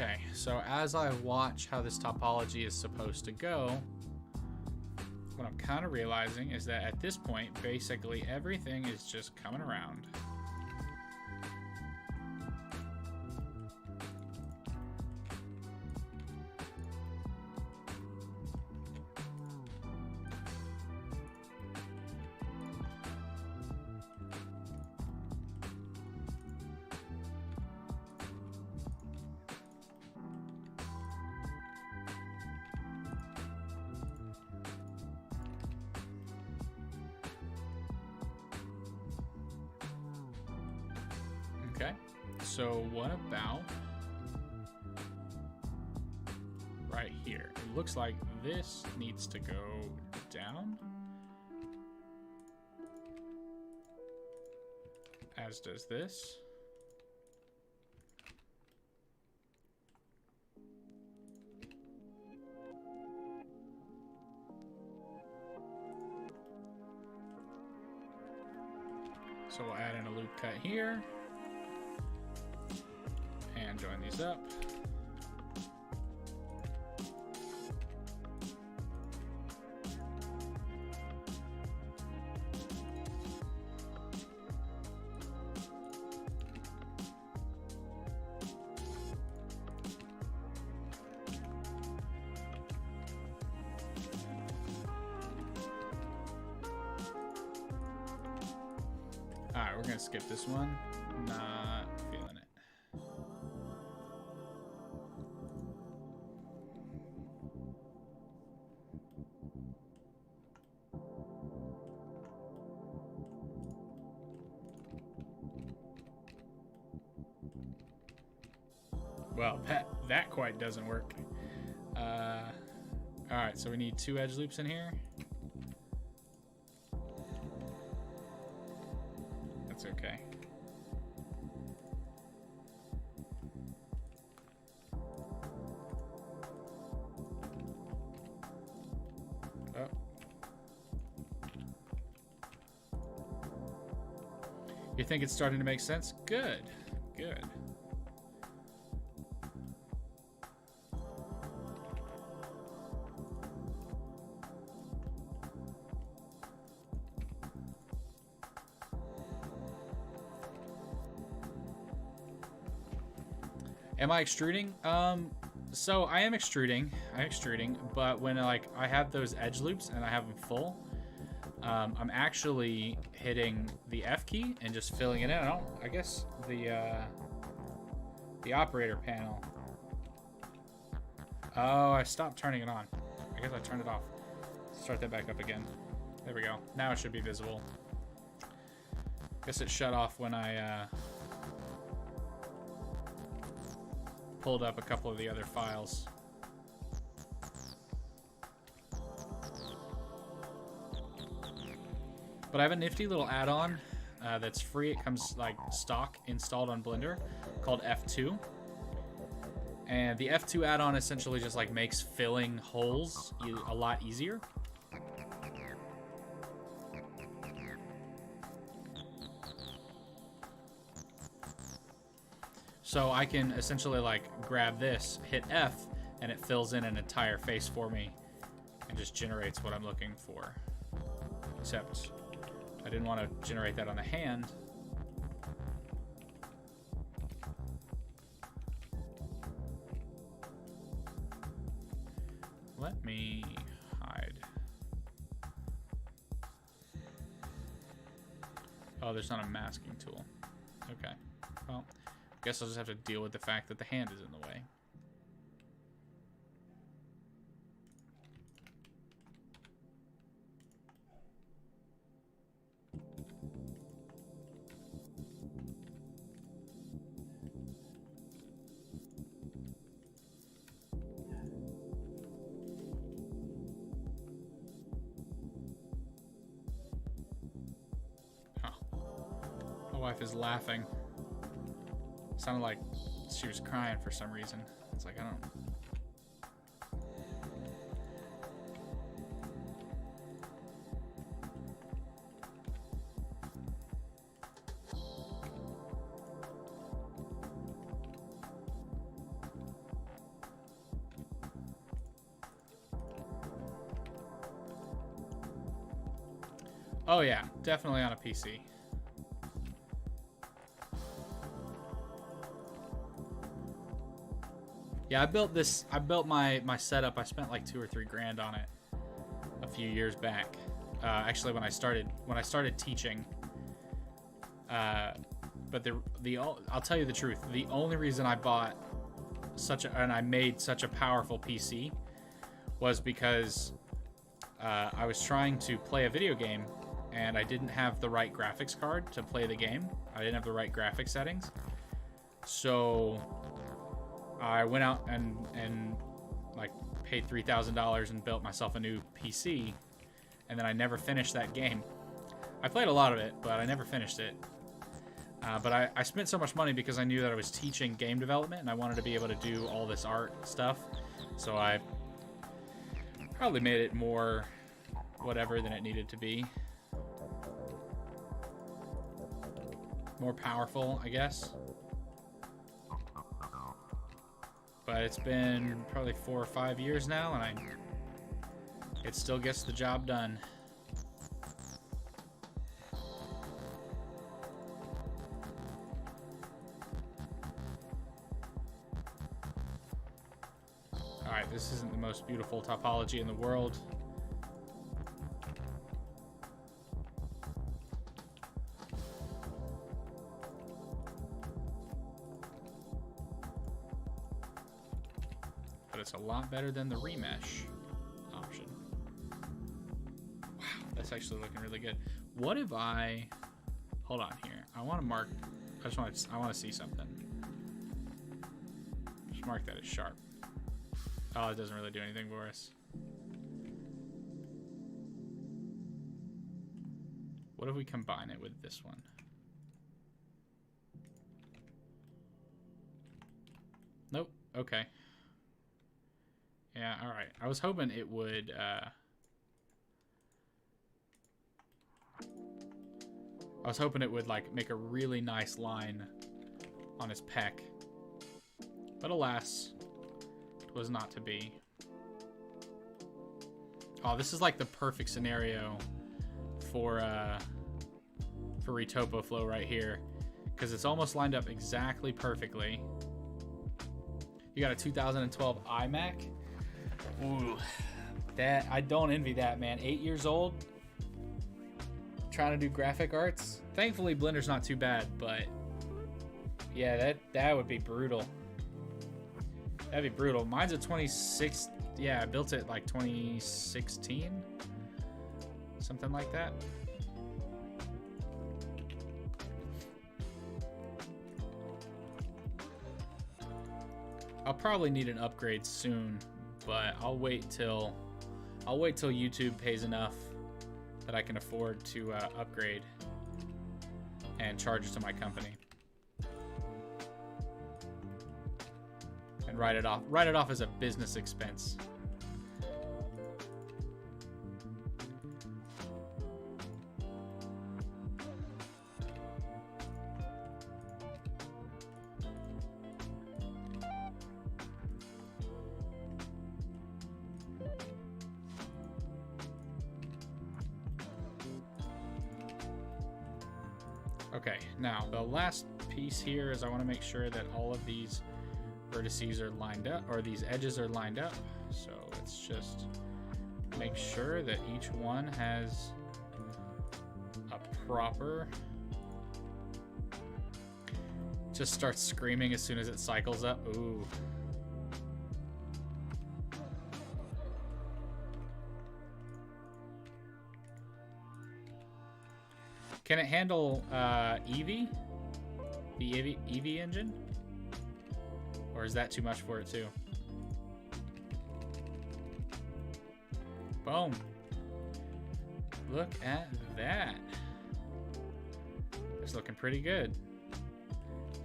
Okay, so as I watch how this topology is supposed to go, what I'm kind of realizing is that at this point, basically everything is just coming around. Okay, so what about right here? It looks like this needs to go down, as does this. So we'll add in a loop cut here. And join these up. All right, we're gonna skip this one. Not feeling it. Well, that quite doesn't work. All right, so we need 2 edge loops in here. That's okay. Oh. You think it's starting to make sense? Good, good. Am I extruding? So I am extruding. But when I have those edge loops and I have them full, I'm actually hitting the F key and just filling it in. I guess the operator panel. Oh, I stopped turning it on. I guess I turned it off. Start that back up again. There we go. Now it should be visible. Guess it shut off when I pulled up a couple of the other files. But I have a nifty little add-on that's free. It comes like stock installed on Blender called F2. And the F2 add-on essentially just like makes filling holes a lot easier. So I can essentially like grab this, hit F, and it fills in an entire face for me and just generates what I'm looking for. Except I didn't want to generate that on the hand. Let me hide. Oh, there's not a masking tool. Okay. Well, I guess I'll just have to deal with the fact that the hand is in the way. My wife is laughing. Sounded like she was crying for some reason. It's like, I don't... Oh yeah, definitely on a PC. Yeah, I built my setup. I spent like $2 or $3 grand on it a few years back. Actually, when I started teaching. But I'll tell you the truth. The only reason I bought and I made such a powerful PC was because I was trying to play a video game and I didn't have the right graphics card to play the game. I didn't have the right graphics settings. So I went out and like paid $3,000 and built myself a new PC, and then I never finished that game. I played a lot of it, but I never finished it. But I spent so much money because I knew that I was teaching game development and I wanted to be able to do all this art stuff. So I probably made it more whatever than it needed to be. More powerful, I guess. But it's been probably 4 or 5 years now, and it still gets the job done. Alright, this isn't the most beautiful topology in the world. It's a lot better than the remesh option. Wow, that's actually looking really good. What if I... Hold on here. I want to mark... I want to see something. Just mark that as sharp. Oh, it doesn't really do anything for us. What if we combine it with this one? Nope. Okay. Yeah, alright. I was hoping it would, like, make a really nice line on his pec. But alas, it was not to be. Oh, this is like the perfect scenario for Retopo flow right here. Because it's almost lined up exactly perfectly. You got a 2012 iMac. Ooh, I don't envy that, man. 8 years old, trying to do graphic arts. Thankfully, Blender's not too bad, but yeah, that would be brutal. That'd be brutal. Mine's a 26. Yeah, I built it like 2016, something like that. I'll probably need an upgrade soon, but I'll wait till YouTube pays enough that I can afford to upgrade and charge it to my company. And write it off as a business expense. Okay, now the last piece here is I want to make sure that all of these vertices are lined up, or these edges are lined up. So let's just make sure that each one has a proper... Just starts screaming as soon as it cycles up. Ooh. Can it handle Eevee? The Eevee engine? Or is that too much for it too? Boom. Look at that. It's looking pretty good.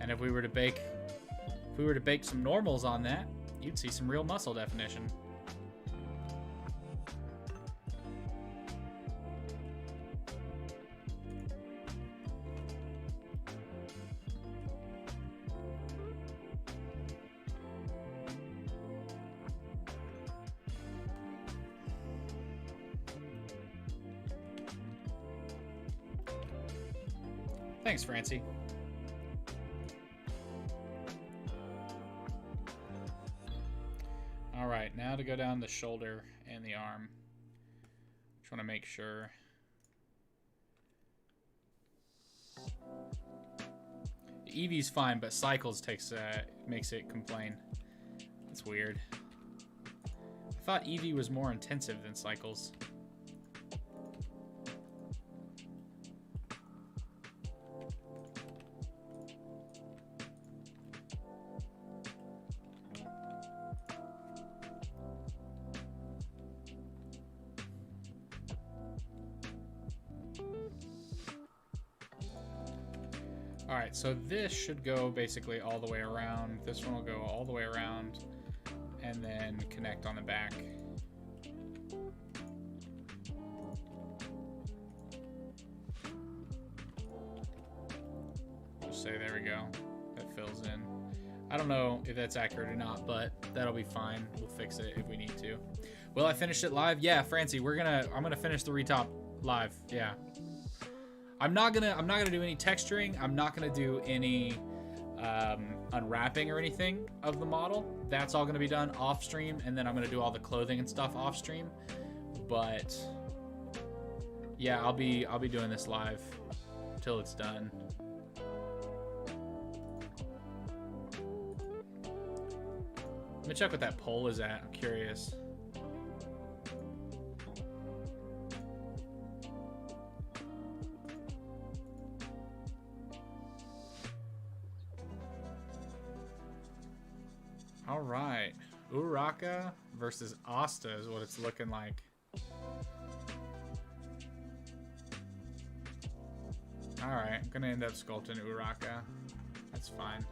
And if we were to bake some normals on that, you'd see some real muscle definition. Thanks, Francie. All right, now to go down the shoulder and the arm. Just want to make sure. Eevee's fine, but Cycles makes it complain. That's weird. I thought Eevee was more intensive than Cycles. Alright, so this should go basically all the way around. This one will go all the way around and then connect on the back. Just say there we go. That fills in. I don't know if that's accurate or not, but that'll be fine. We'll fix it if we need to. Will I finish it live? Yeah, Francie, I'm gonna finish the retop live. Yeah. I'm not gonna do any texturing. I'm not gonna do any unwrapping or anything of the model. That's all gonna be done off stream, and then I'm gonna do all the clothing and stuff off stream. But yeah, I'll be doing this live till it's done. Let me check what that poll is at. I'm curious. All right, Uraka versus Asta is what it's looking like. All right, I'm gonna end up sculpting Uraka. That's fine.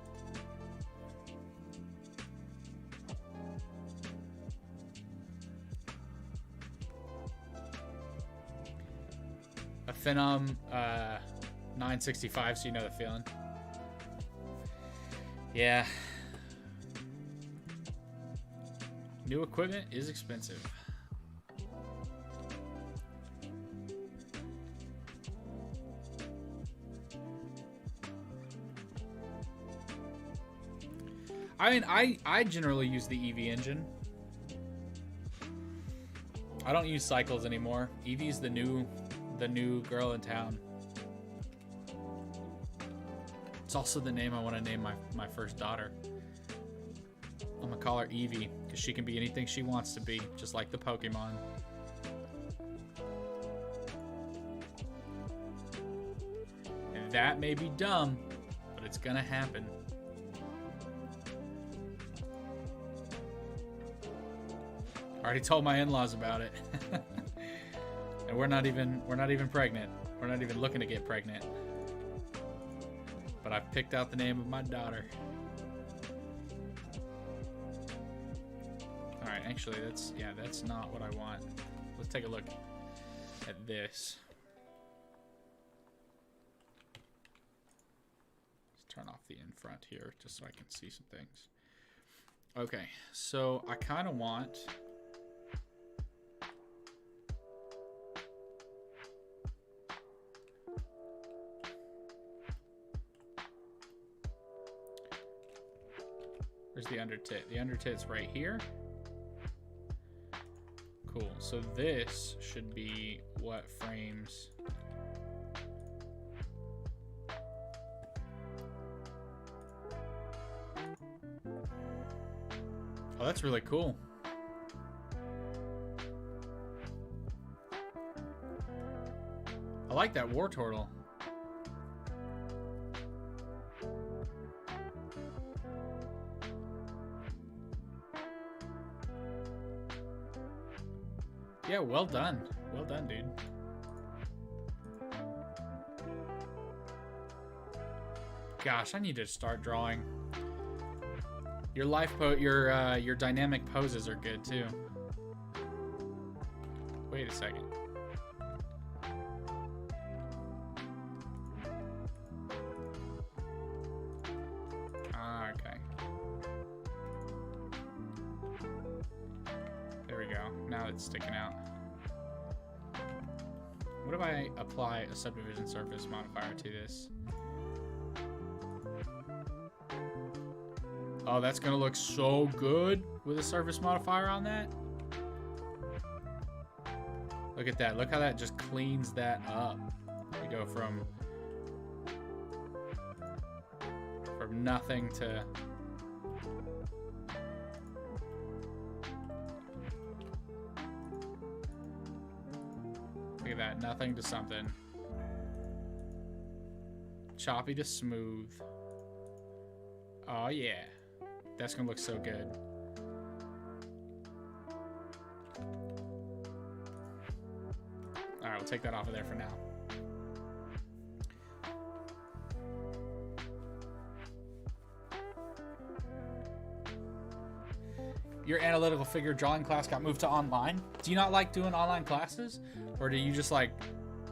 A Phenom 965, so you know the feeling. Yeah. New equipment is expensive. I mean, I generally use the Eevee engine. I don't use Cycles anymore. Eevee's the new girl in town. It's also the name I want to name my first daughter. I'm gonna call her Eevee, because she can be anything she wants to be, just like the Pokemon. And that may be dumb, but it's gonna happen. I already told my in-laws about it. And we're not even pregnant. We're not even looking to get pregnant. But I've picked out the name of my daughter. Alright, actually that's not what I want. Let's take a look at this. Let's turn off the in front here just so I can see some things. Okay, so I kind of want where's the undertit? The undertit's right here. Cool. So this should be what frames. Oh, that's really cool. I like that war turtle. Yeah, well done. Well done, dude. Gosh, I need to start drawing. Your your dynamic poses are good too. Wait a second. Ah, okay. There we go. Now it's sticking out. What if I apply a subdivision surface modifier to this? Oh, that's gonna look so good with a surface modifier on that. Look at that. Look how that just cleans that up. We go from nothing to look at that. Nothing to something. Choppy to smooth. Oh yeah. That's gonna look so good. Alright, we'll take that off of there for now. Your analytical figure drawing class got moved to online. Do you not like doing online classes? Or do you just like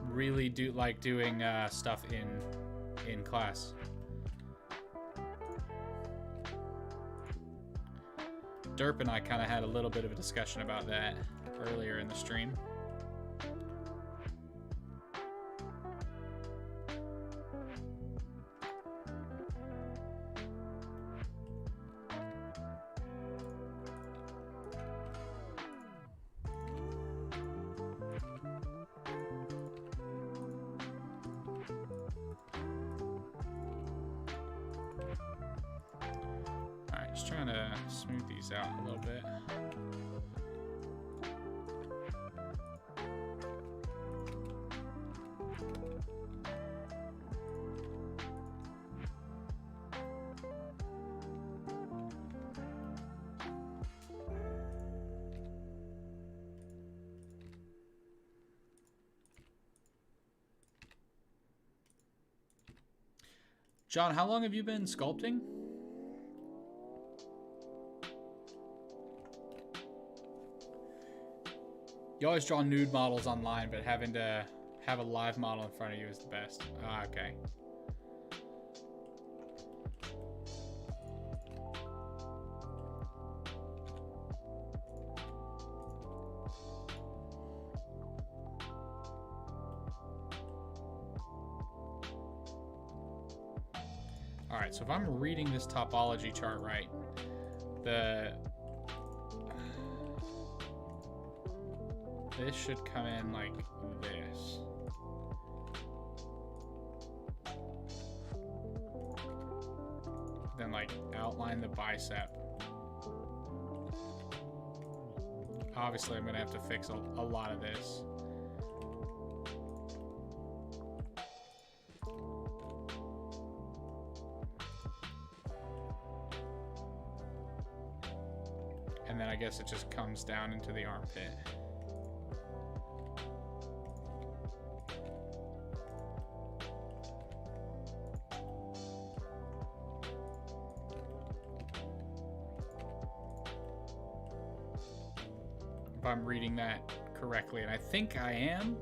really like doing stuff in class? Derp and I kind of had a little bit of a discussion about that earlier in the stream. Just trying to smooth these out a little bit. John, how long have you been sculpting? You always draw nude models online, but having to have a live model in front of you is the best. Ah, okay. All right, so if I'm reading this topology chart right, this should come in like this. Then like outline the bicep. Obviously I'm gonna have to fix a lot of this. And And then I guess it just comes down into the armpit. If I'm reading that correctly, and I think I am,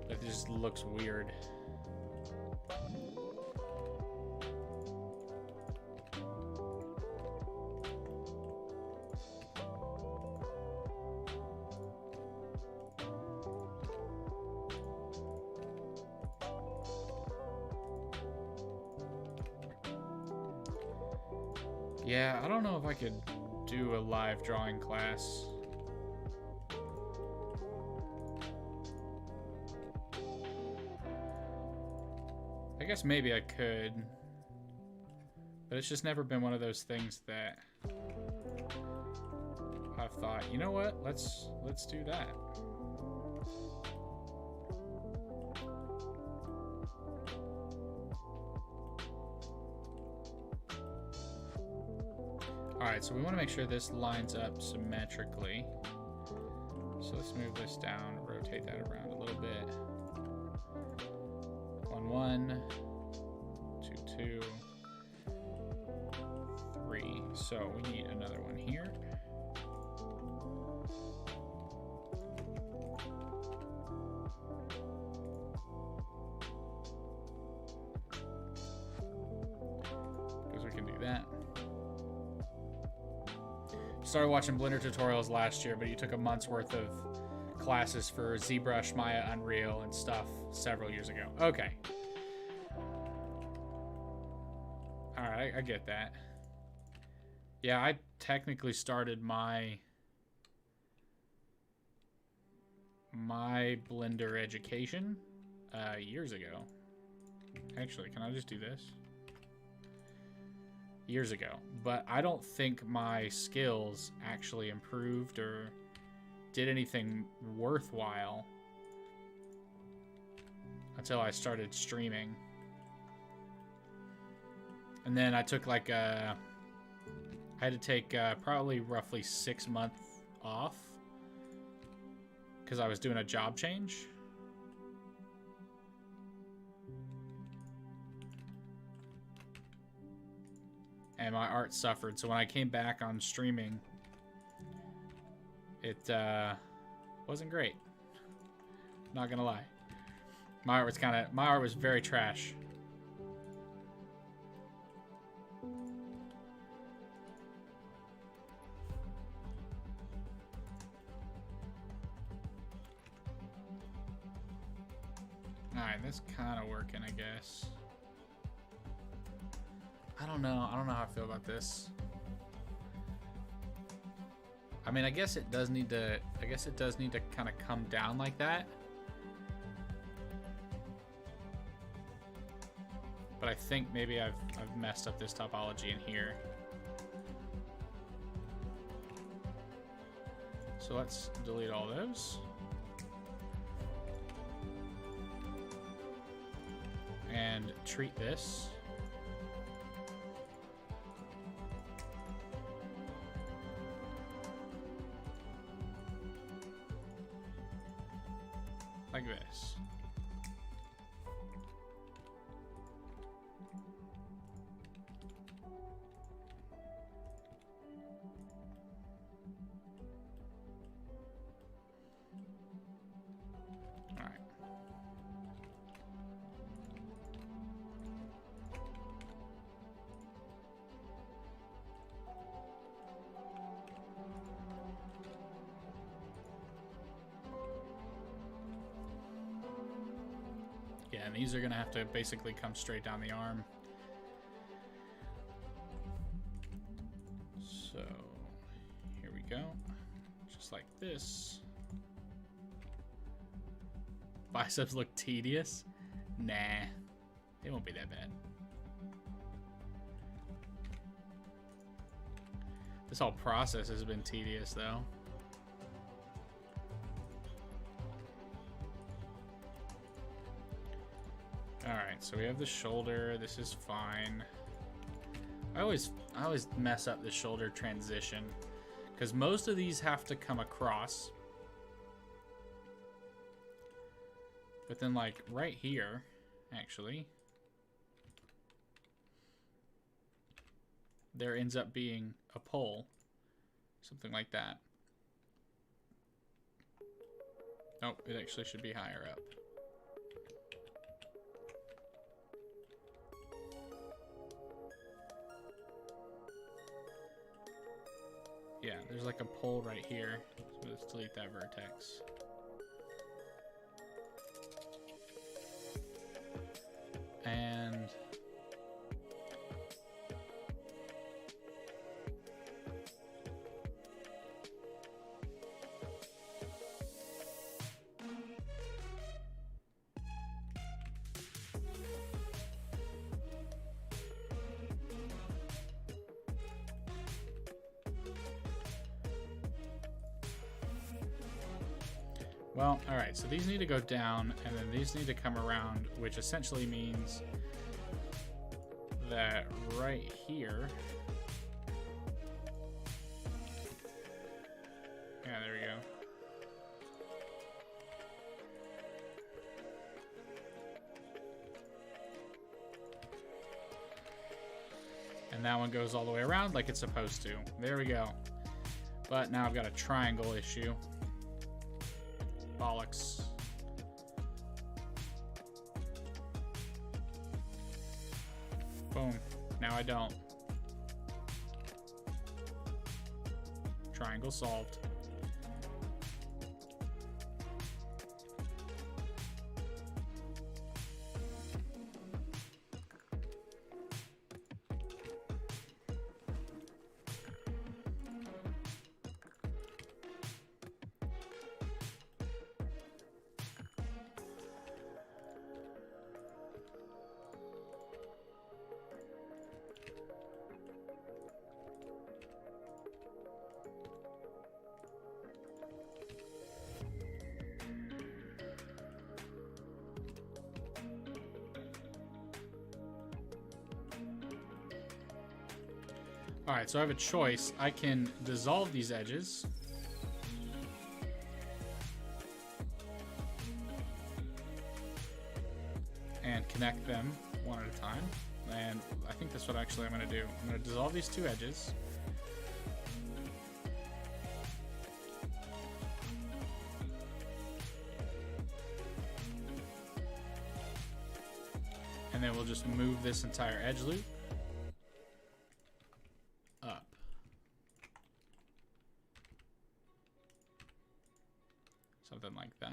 but it just looks weird. Yeah, I don't know if I could do a live drawing class. I guess maybe I could, but it's just never been one of those things that I've thought, you know what, let's do that. Alright, so we want to make sure this lines up symmetrically. So let's move this down, rotate that around a little bit. 1, 1, 2, 2, 3. So we need another one here. Because we can do that. Started watching Blender tutorials last year, but you took a month's worth of classes for ZBrush, Maya, Unreal, and stuff several years ago. Okay. Alright, I get that. Yeah, I technically started my Blender education years ago. Actually, can I just do this? Years ago, but I don't think my skills actually improved or did anything worthwhile until I started streaming. And then I took like I had to take probably roughly 6 months off because I was doing a job change. And my art suffered. So when I came back on streaming, it wasn't great. Not gonna lie. My art was very trash. Alright, that's kind of working, I guess. I don't know how I feel about this. I mean, I guess it does need to kind of come down like that. But I think maybe I've messed up this topology in here. So let's delete all those. And treat this. Like this. All right. Yeah, and these are gonna have to basically come straight down the arm. So here we go, just like this. Biceps look tedious? Nah, they won't be that bad. This whole process has been tedious though. Alright, so we have the shoulder. This is fine. I always mess up the shoulder transition Because most of these have to come across. But then, like, right here, actually, there ends up being a pole. Something like that. Oh, it actually should be higher up. Yeah, there's like a pole right here. So let's delete that vertex. And well, all right, so these need to go down, and then these need to come around, which essentially means that right here, yeah, there we go. And that one goes all the way around like it's supposed to. There we go. But now I've got a triangle issue. Bollocks. Boom. Now I don't. Triangle solved. Alright, so I have a choice. I can dissolve these edges. And connect them one at a time. And I think that's what actually I'm going to do. I'm going to dissolve these two edges. And then we'll just move this entire edge loop up. Something like that.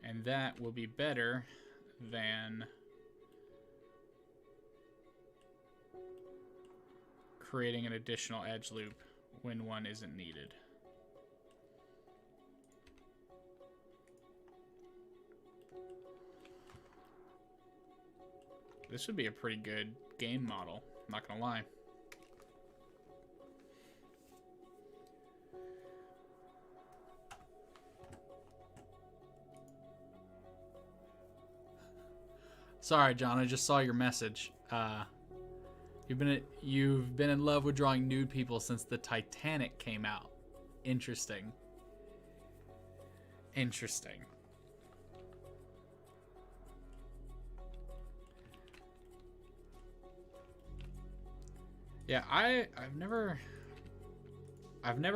And that will be better than creating an additional edge loop when one isn't needed. This would be a pretty good game model, I'm not gonna lie. Sorry, John, I just saw your message. You've been in love with drawing nude people since the Titanic came out. Interesting. Interesting. Yeah, I've never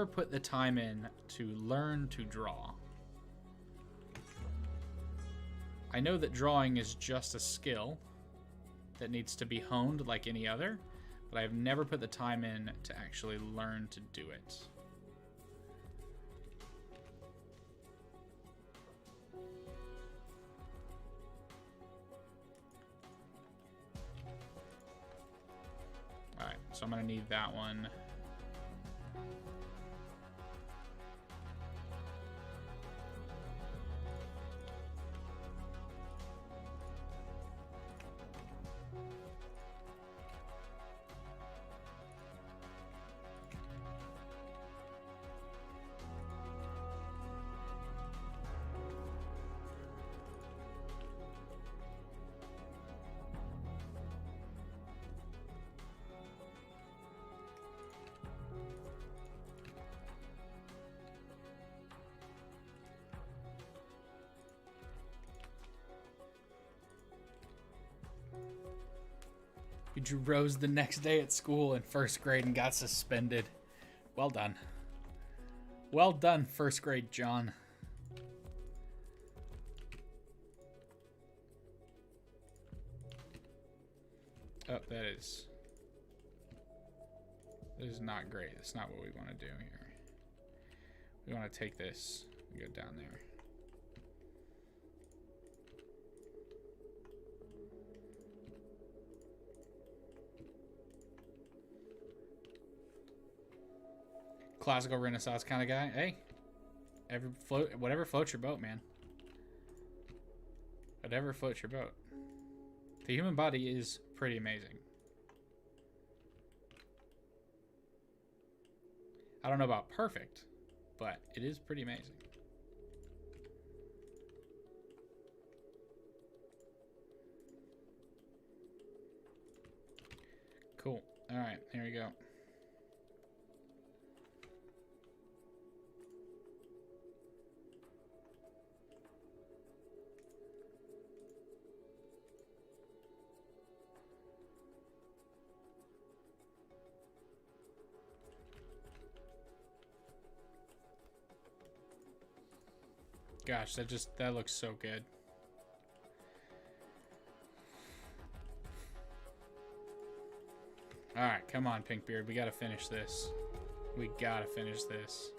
put the time in to learn to draw. I know that drawing is just a skill that needs to be honed like any other, but I've never put the time in to actually learn to do it. Alright, so I'm going to need that one. You drew Rose the next day at school in first grade and got suspended. Well done. Well done, first grade John. Oh, that is not great. That's not what we want to do here. We want to take this and go down there. Classical Renaissance kind of guy. Hey, whatever floats your boat, man. Whatever floats your boat. The human body is pretty amazing. I don't know about perfect, but it is pretty amazing. Cool. All right, here we go. Gosh, that looks so good. All right, come on, Pinkbeard. We got to finish this. We got to finish this.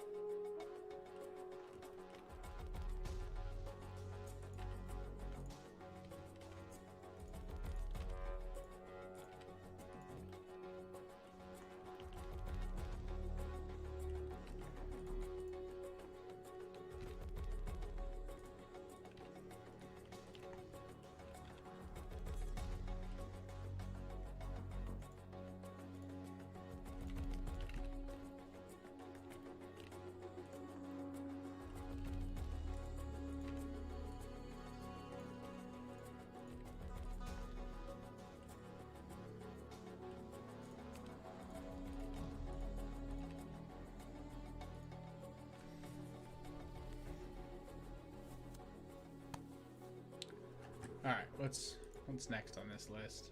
All right, what's next on this list?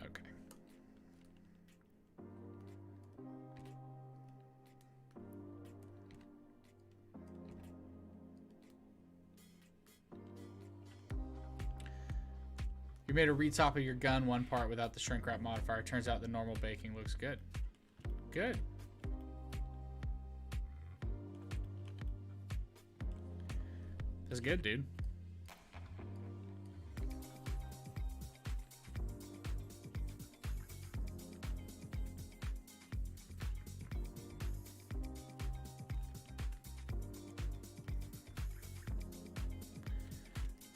Okay. You made a retop of your gun one part without the shrink wrap modifier. Turns out the normal baking looks good. Good. That's good, dude.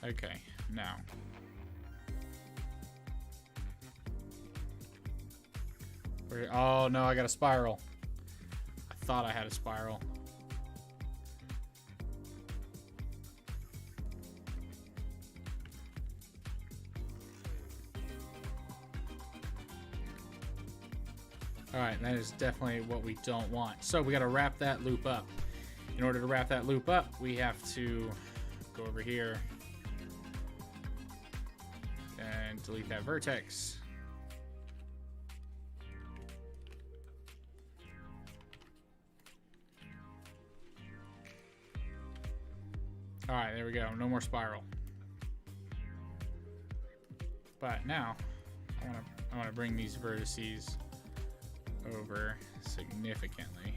Okay, now. Oh no, I got a spiral. I thought I had a spiral. Alright, that is definitely what we don't want. So we got to wrap that loop up. In order to wrap that loop up, we have to go over here and delete that vertex. All right, there we go. No more spiral. But now, I want to bring these vertices over significantly.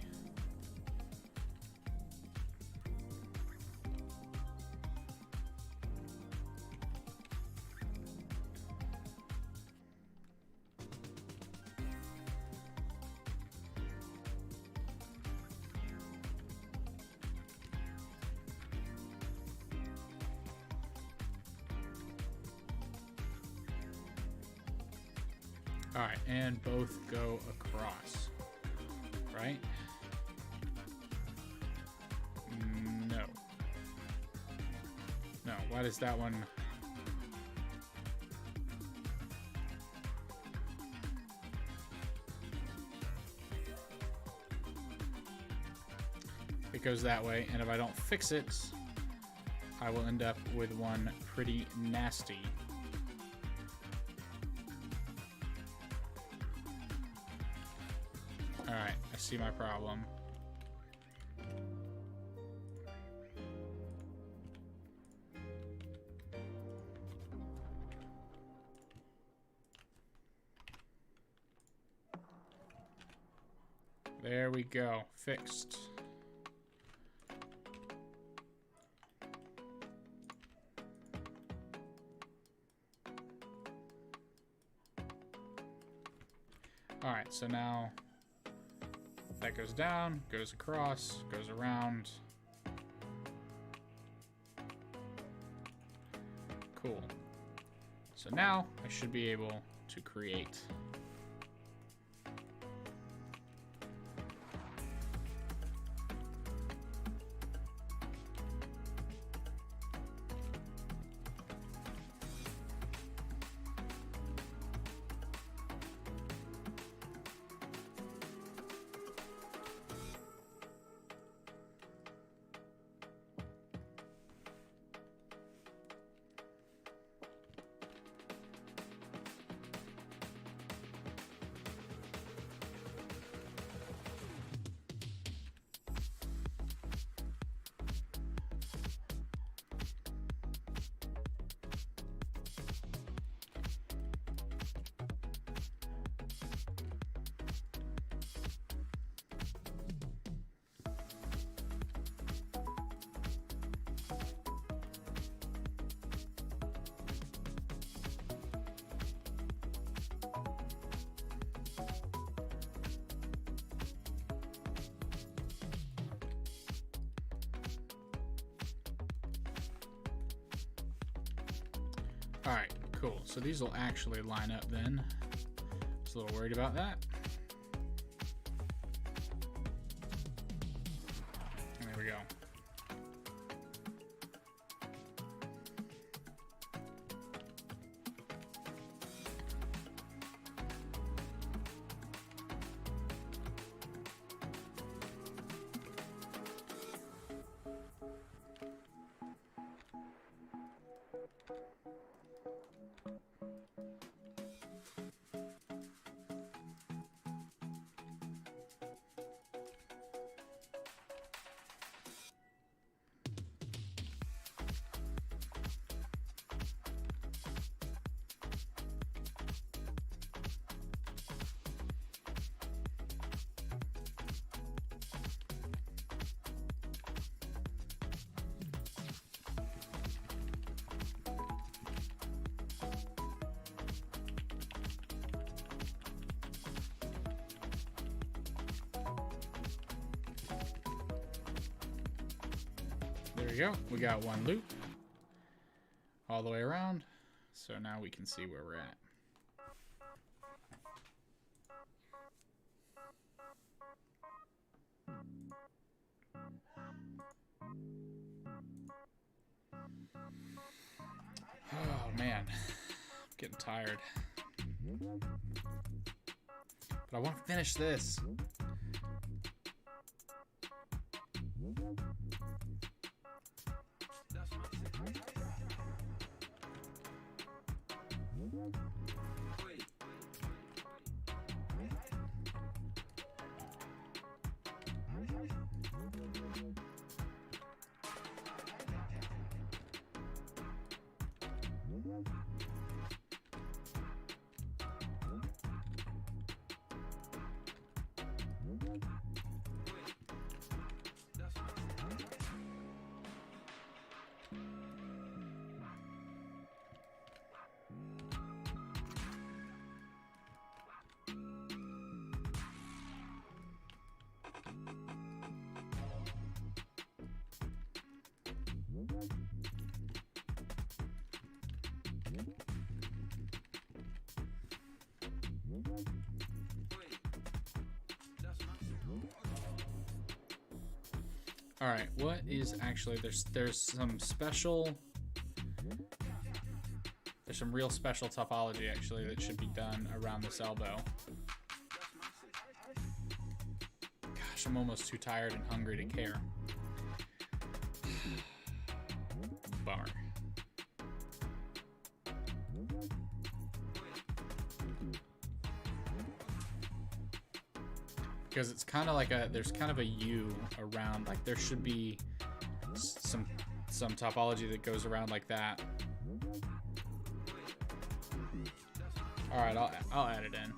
All right, and both go across, right? No. No, why does that one? it goes that way, and if I don't fix it, I will end up with one pretty nasty. Alright, I see my problem. There we go. Fixed. Alright, so now that goes down, goes across, goes around. Cool. So now I should be able to create. Alright, cool. So these will actually line up then. Just a little worried about that. And there we go. There we go. We got one loop all the way around. So now we can see where we're at. Oh man, I'm getting tired. But I want to finish this. All right, what is actually there's some special, there's some real special topology actually that should be done around this elbow. God Gosh, I'm almost too tired and hungry to care. Bummer. Because it's kind of like there's kind of a U around, like there should be some topology that goes around like that. All right, I'll add it in.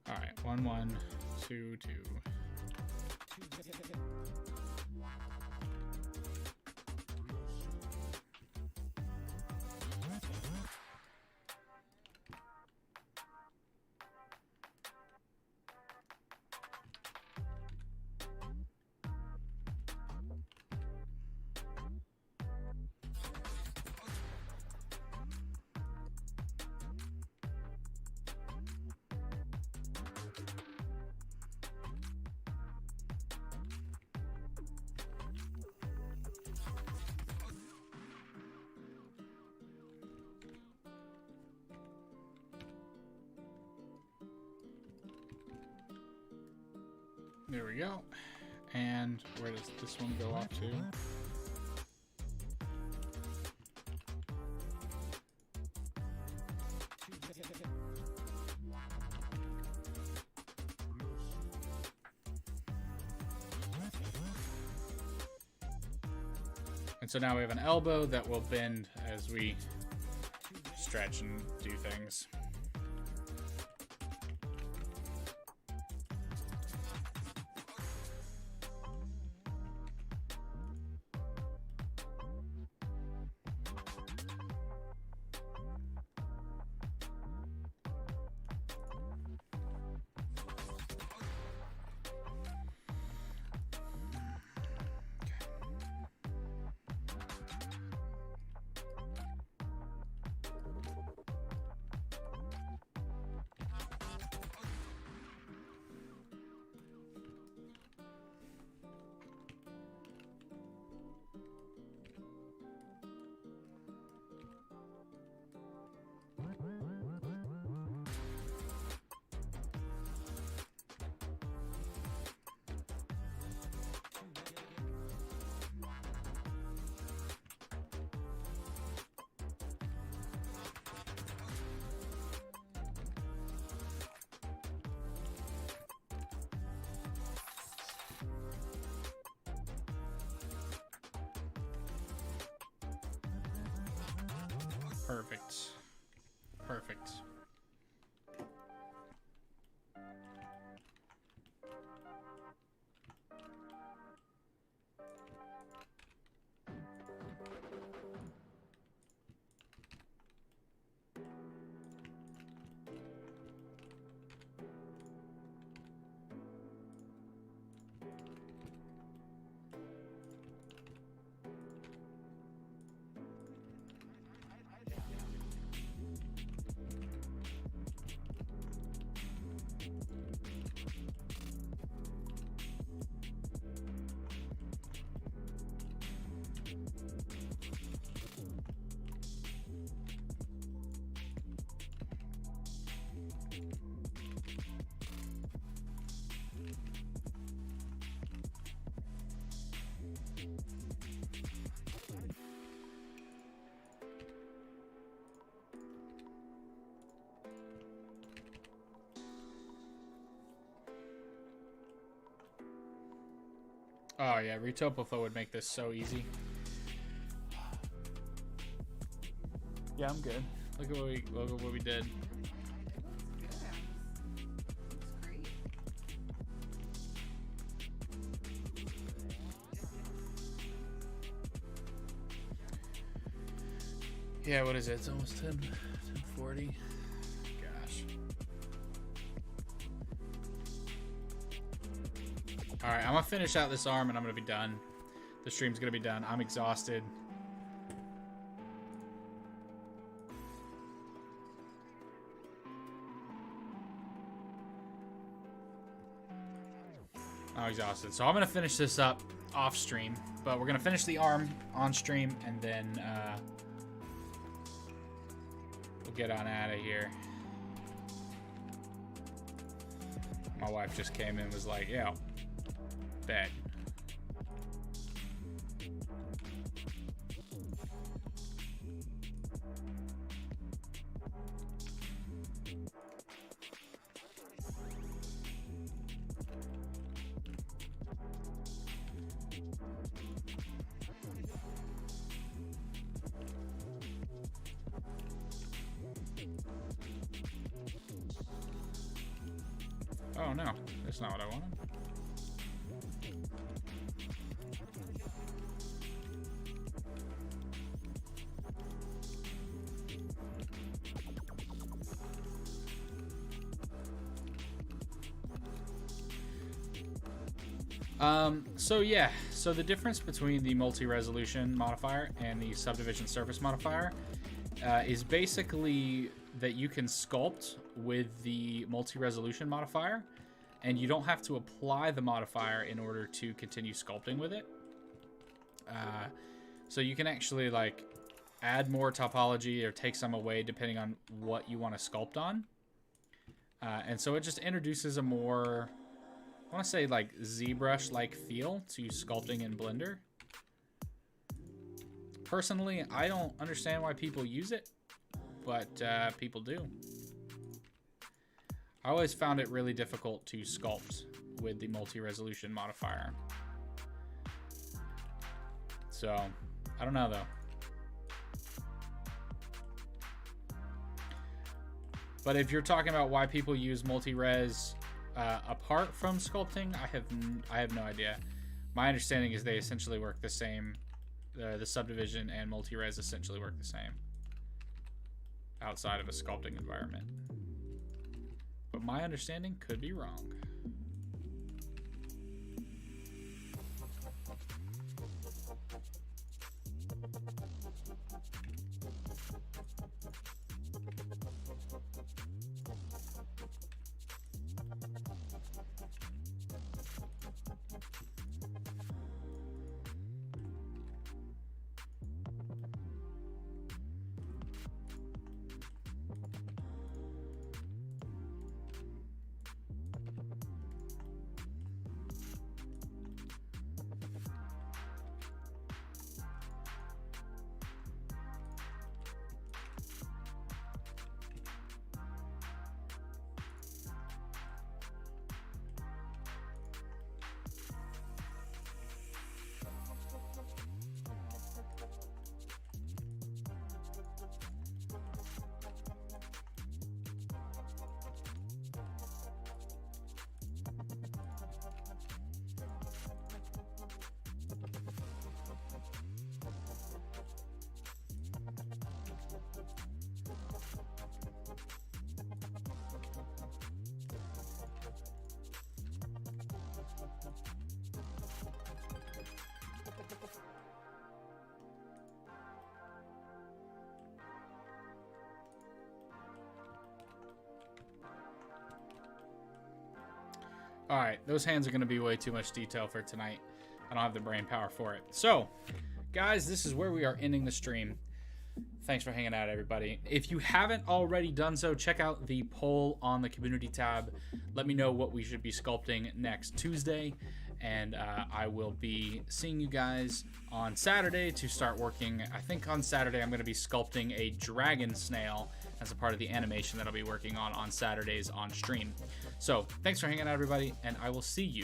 All right, 1 1 2 2. There we go. And where does this one go off to? And so now we have an elbow that will bend as we stretch and do things. Perfect. Perfect. Oh yeah, Retopo would make this so easy. Yeah, I'm good. Look at what we did. Yeah, what is it? It's almost 10:40. Gosh. All right, I'm gonna finish out this arm and I'm gonna be done. The stream's gonna be done. I'm exhausted. I'm exhausted. So I'm gonna finish this up off stream, but we're gonna finish the arm on stream and then we'll get on out of here. My wife just came in and was like, "Yo, bed." Oh no, that's not what I wanted. So yeah, so the difference between the multi-resolution modifier and the subdivision surface modifier is basically that you can sculpt with the multi-resolution modifier and you don't have to apply the modifier in order to continue sculpting with it. So you can actually like add more topology or take some away depending on what you want to sculpt on. And so it just introduces a more, I want to say like ZBrush-like feel to sculpting in Blender. Personally, I don't understand why people use it, but people do. I always found it really difficult to sculpt with the multi-resolution modifier. So, I don't know though. But if you're talking about why people use multi-res apart from sculpting, I have no idea. My understanding is they essentially work the same. The subdivision and multi-res essentially work the same outside of a sculpting environment. But my understanding could be wrong. All right, those hands are going to be way too much detail for tonight. I don't have the brain power for it. So, guys, this is where we are ending the stream. Thanks for hanging out, everybody. If you haven't already done so, check out the poll on the community tab. Let me know what we should be sculpting next Tuesday. And I will be seeing you guys on Saturday to start working. I think on Saturday I'm going to be sculpting a dragon snail as a part of the animation that I'll be working on Saturdays on stream. So thanks for hanging out, everybody, and I will see you